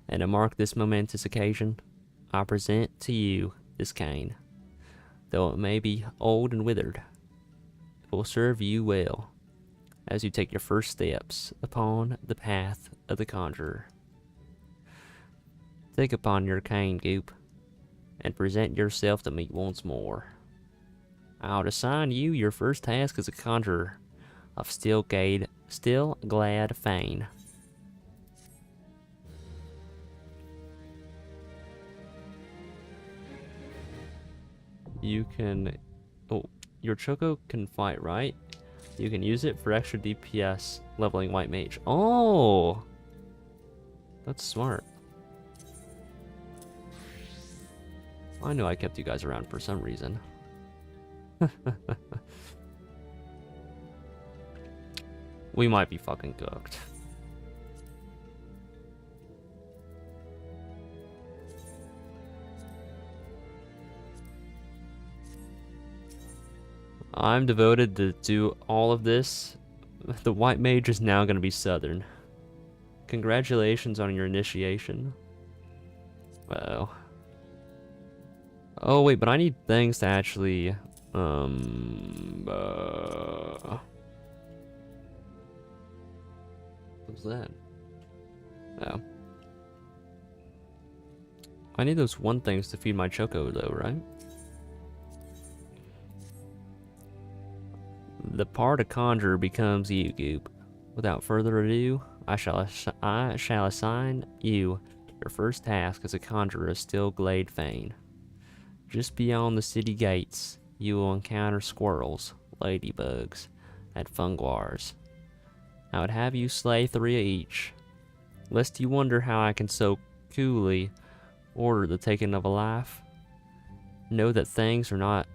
And to mark this momentous occasion, I present to you this cane. Though it may be old and withered, it will serve you well as you take your first steps upon the path of the conjurer. Take upon your cane, Goop, and present yourself to me once more. I'll assign you your first task as a conjurer of Stillglad Fane. You can... Oh, your Choco can fight, right? You can use it for extra DPS leveling White Mage. Oh! That's smart. I knew I kept you guys around for some reason. We might be fucking cooked. I'm devoted to do all of this. The White Mage is now going to be Southern. Congratulations on your initiation. Well. Oh wait, but I need things to actually what's that? Oh. I need those one things to feed my Choco though, right? The part of conjurer becomes you, Goop. Without further ado, I shall assign you your first task as a conjurer of Stillglade Fane. Just beyond the city gates, you will encounter squirrels, ladybugs, and funguars. I would have you slay 3 of each. Lest you wonder how I can so coolly order the taking of a life, know that things are not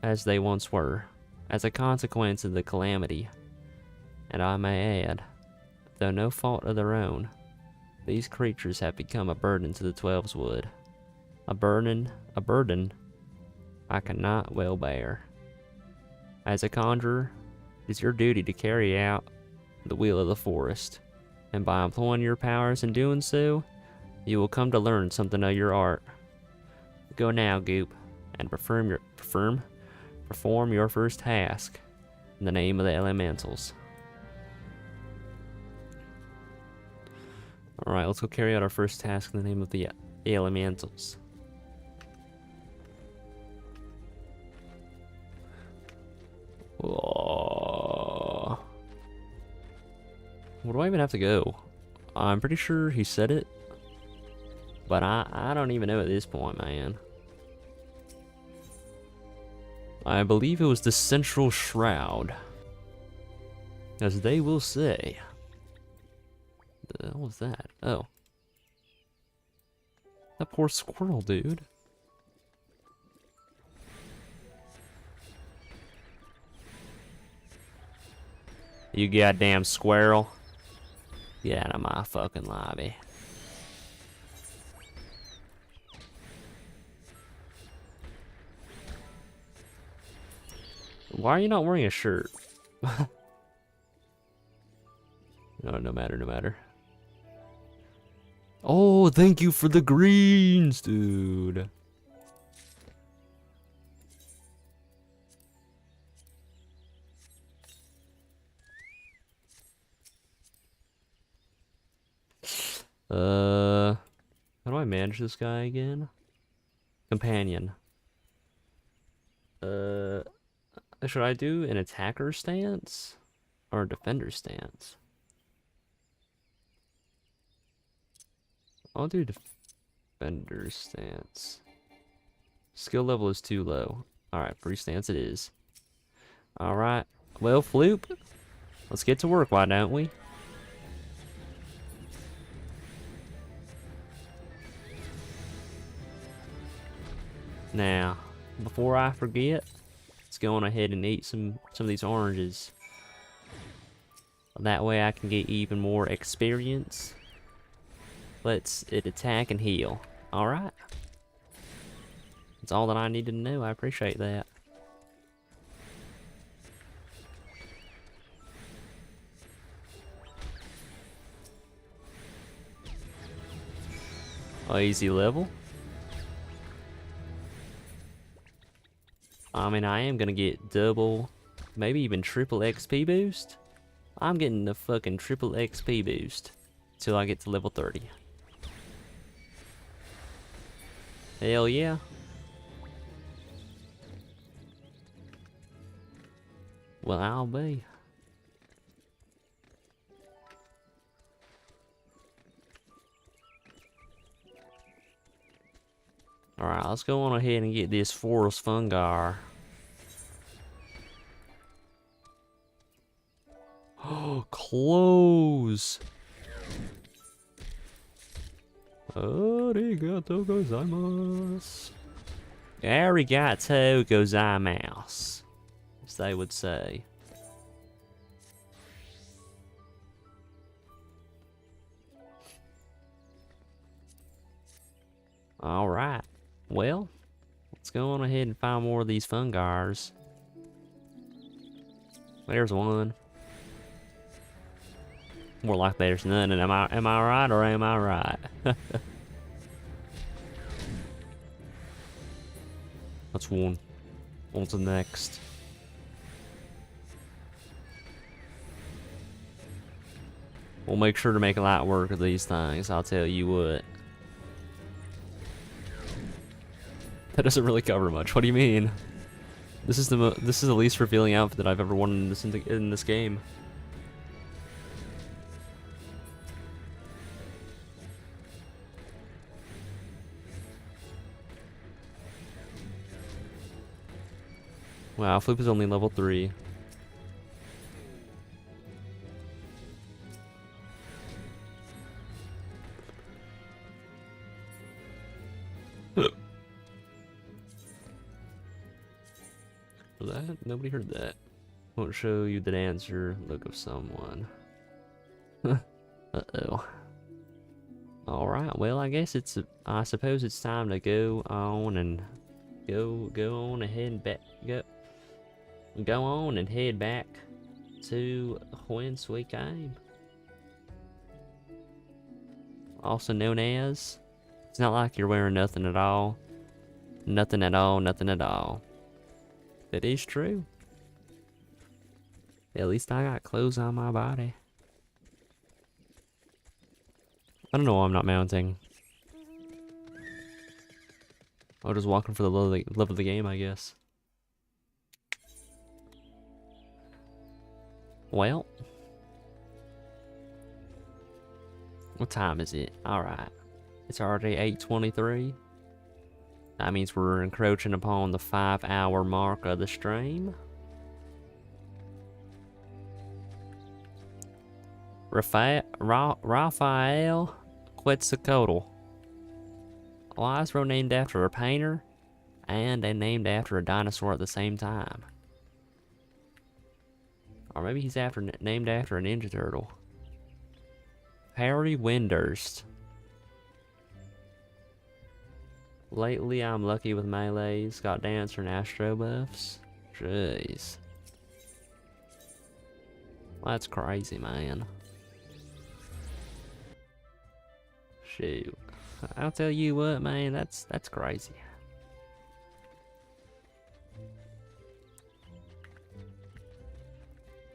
as they once were, as a consequence of the calamity. And I may add, though no fault of their own, these creatures have become a burden to the Twelve's Wood. A burden I cannot well bear. As a conjurer, it is your duty to carry out the will of the forest, and by employing your powers in doing so, you will come to learn something of your art. Go now, Goop, and perform your first task in the name of the elementals. Alright, let's go carry out our first task in the name of the elementals. Whoa. Where do I even have to go? I'm pretty sure he said it, but I don't even know at this point, man. I believe it was the Central Shroud, as they will say. The hell was that? Oh. That poor squirrel, dude. You goddamn squirrel. Get out of my fucking lobby. Why are you not wearing a shirt? No matter. Oh, thank you for the greens, dude. How do I manage this guy again? Companion. Should I do an attacker stance or a defender stance? I'll do defender stance. Skill level is too low. Alright, free stance it is. Alright, well, Floop, let's get to work, why don't we? Now, before I forget, let's go on ahead and eat some of these oranges. That way I can get even more experience. Let's attack and heal. Alright. That's all that I needed to know. I appreciate that. Easy level. I mean, I am gonna get double, maybe even triple XP boost. I'm getting the fucking triple XP boost till I get to level 30. Hell yeah. Well, I'll be. Alright, let's go on ahead and get this forest fungar. Oh, close! Arigato gozaimasu. Arigato gozaimasu, as they would say. Alright. Well, let's go on ahead and find more of these fungars. There's one. More like there's none, and am I right or am I right? That's one. On to the next. We'll make sure to make light work of these things, I'll tell you what. That doesn't really cover much. What do you mean? This is the least revealing outfit that I've ever worn in this game. Wow, Floop is only level 3. That? Nobody heard that. Won't show you the dancer look of someone. Uh-oh. Alright, well, I guess I suppose it's time to go on and go on ahead and go on and head back to whence we came. Also known as, it's not like you're wearing nothing at all. Nothing at all, nothing at all. It is true. At least I got clothes on my body. I don't know why I'm not mounting. I'm just walking for the love of the game, I guess. Well. What time is it? Alright. It's already 8:23. That means we're encroaching upon the 5-hour mark of the stream. Raphael Quetzalcoatl. Lazaro named after a painter and named after a dinosaur at the same time. Or maybe he's named after a Ninja Turtle. Harry Windurst. Lately, I'm lucky with melees. Got dancer and astro buffs. Jeez. That's crazy, man. Shoot. I'll tell you what, man. That's crazy.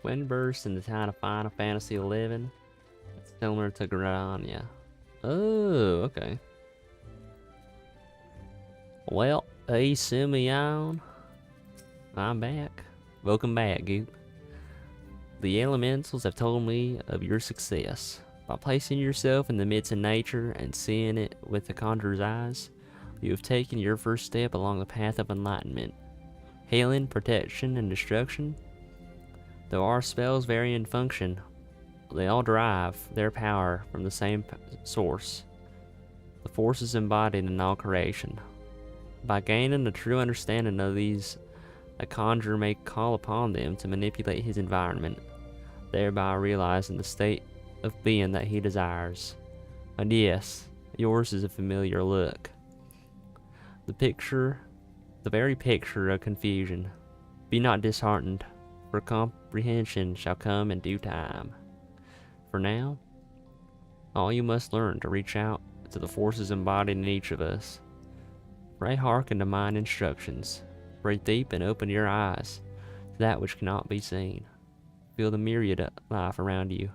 Windburst in the time of Final Fantasy XI. It's similar to Grania. Oh, okay. Well, hey Simeon, I'm back. Welcome back, Goop. The elementals have told me of your success. By placing yourself in the midst of nature and seeing it with the conjurer's eyes, you have taken your first step along the path of enlightenment. Healing, protection, and destruction. Though our spells vary in function, they all derive their power from the same source. The forces embodied in all creation. By gaining a true understanding of these, a conjurer may call upon them to manipulate his environment, thereby realizing the state of being that he desires. And yes, yours is a familiar look. The very picture of confusion. Be not disheartened, for comprehension shall come in due time. For now, all you must learn to reach out to the forces embodied in each of us. Pray hearken to mine instructions. Breathe deep and open your eyes to that which cannot be seen. Feel the myriad life around you,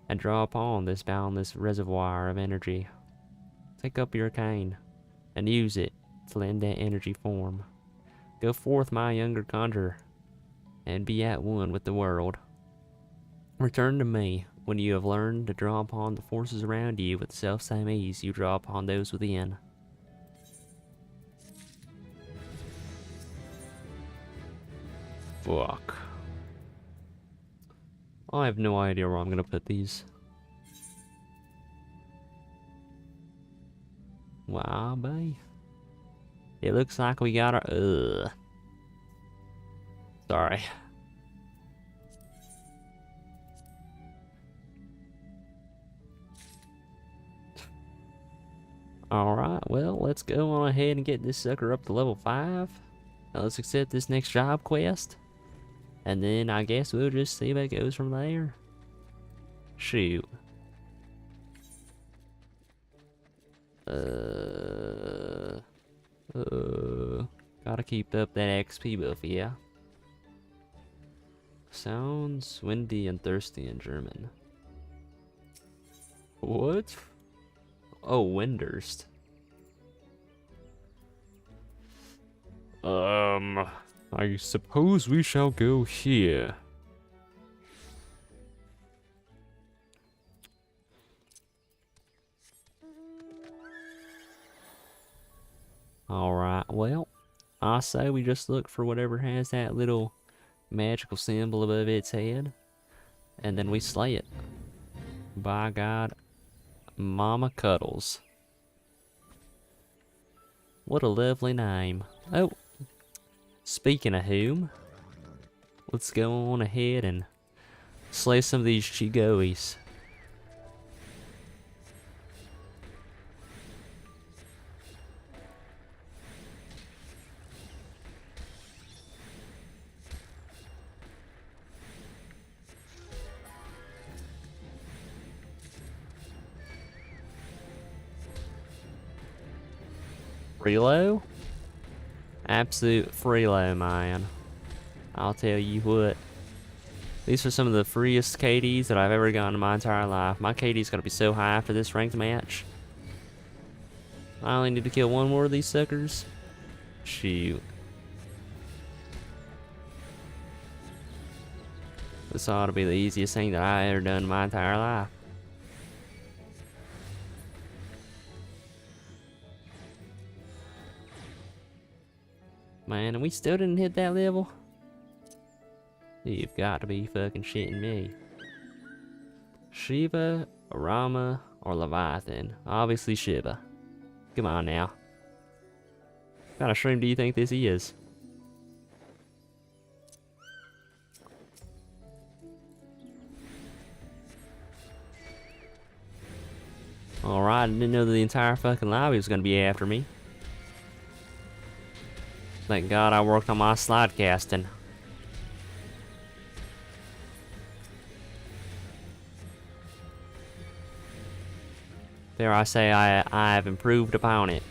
and draw upon this boundless reservoir of energy. Take up your cane, and use it to lend that energy form. Go forth, my younger conjurer, and be at one with the world. Return to me when you have learned to draw upon the forces around you with the self-same ease you draw upon those within. Fuck. I have no idea where I'm gonna put these. Wow, bae. It looks like we got our. Sorry. Alright, well, let's go on ahead and get this sucker up to level 5. Now let's accept this next job quest. And then I guess we'll just see what goes from there. Shoot. Gotta keep up that XP buff, yeah. Sounds windy and thirsty in German. What? Oh, Windurst. I suppose we shall go here. Alright, well, I say we just look for whatever has that little magical symbol above its head, and then we slay it. By God, Mama Cuddles. What a lovely name. Oh, speaking of whom, let's go on ahead and slay some of these Chigois. Freelo? Absolute Freelo, man. I'll tell you what. These are some of the freest KDs that I've ever gotten in my entire life. My KD's gonna be so high after this ranked match. I only need to kill one more of these suckers. Shoot. This ought to be the easiest thing that I ever done in my entire life. Man, and we still didn't hit that level? You've got to be fucking shitting me. Shiva, Rama, or Leviathan? Obviously Shiva. Come on now. What kind of stream do you think this is? Alright, I didn't know that the entire fucking lobby was gonna be after me. Thank God I worked on my slide casting. Dare I say I have improved upon it.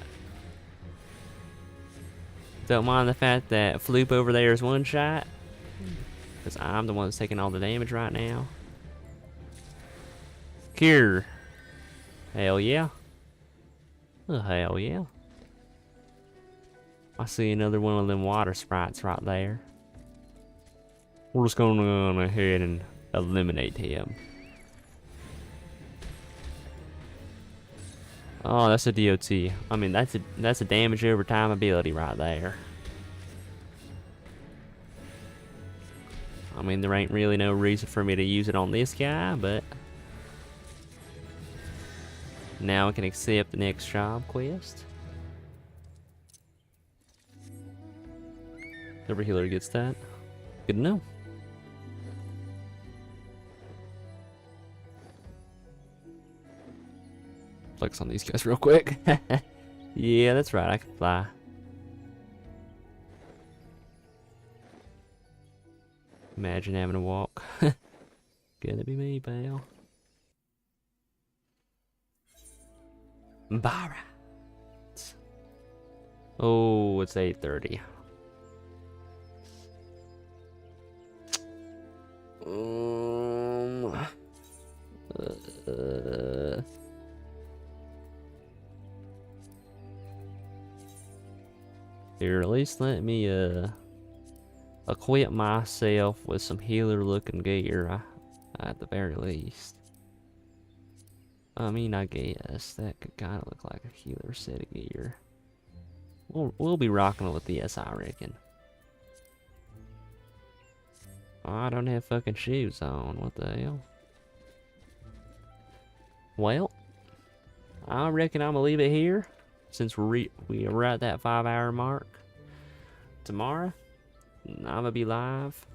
Don't mind the fact that Floop over there is one shot, because I'm the one that's taking all the damage right now. Cure. Hell yeah. Oh, hell yeah. I see another one of them water sprites right there. We're just gonna go ahead and eliminate him. Oh, that's a DOT. I mean, that's a damage over time ability right there. I mean, there ain't really no reason for me to use it on this guy, but now I can accept the next job quest. Every healer gets that. Good to know. Flex on these guys real quick. Yeah, that's right, I can fly. Imagine having to walk. Gonna be me, pal. Barra. Oh, it's 8:30. Here, at least let me equip myself with some healer looking gear at the very least. I mean, I guess that could kind of look like a healer set of gear. We'll be rocking it with this, I reckon. Oh, I don't have fucking shoes on. What the hell? Well, I reckon I'm gonna leave it here since we are at that 5-hour mark. Tomorrow, I'm gonna be live.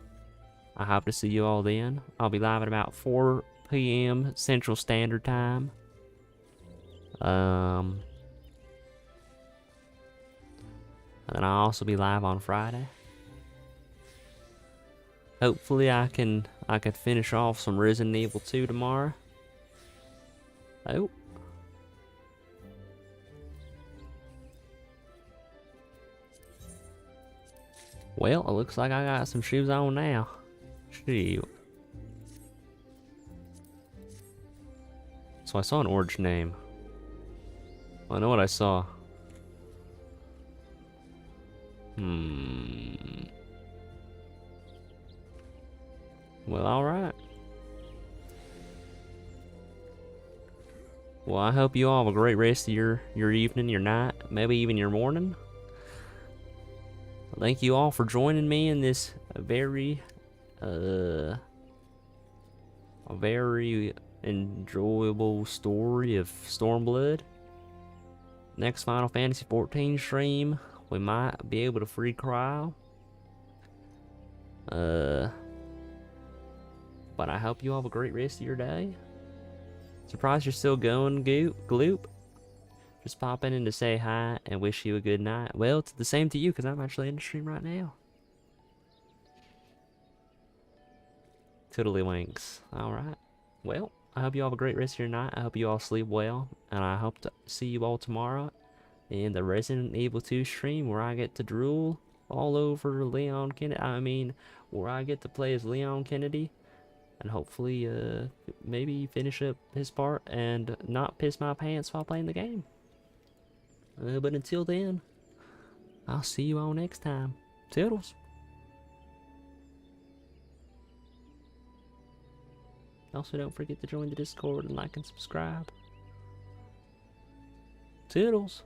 I hope to see you all then. I'll be live at about 4 p.m. Central Standard Time. And I'll also be live on Friday. Hopefully I can finish off some Resident Evil 2 tomorrow. Oh. Well, it looks like I got some shoes on now. Shoot. So I saw an orange name. I know what I saw. Well, alright. Well, I hope you all have a great rest of your evening, your night, maybe even your morning. Thank you all for joining me in this very enjoyable story of Stormblood. Next Final Fantasy XIV stream, we might be able to free Cryo. But I hope you all have a great rest of your day. Surprised you're still going, Gloop. Just popping in to say hi and wish you a good night. Well, it's the same to you because I'm actually in the stream right now. Tiddlywinks. Alright. Well, I hope you all have a great rest of your night. I hope you all sleep well. And I hope to see you all tomorrow in the Resident Evil 2 stream where I get to drool all over Leon Kennedy. I mean, where I get to play as Leon Kennedy. And hopefully, maybe finish up his part and not piss my pants while playing the game. But until then, I'll see you all next time. Toodles. Also, don't forget to join the Discord and like and subscribe. Toodles.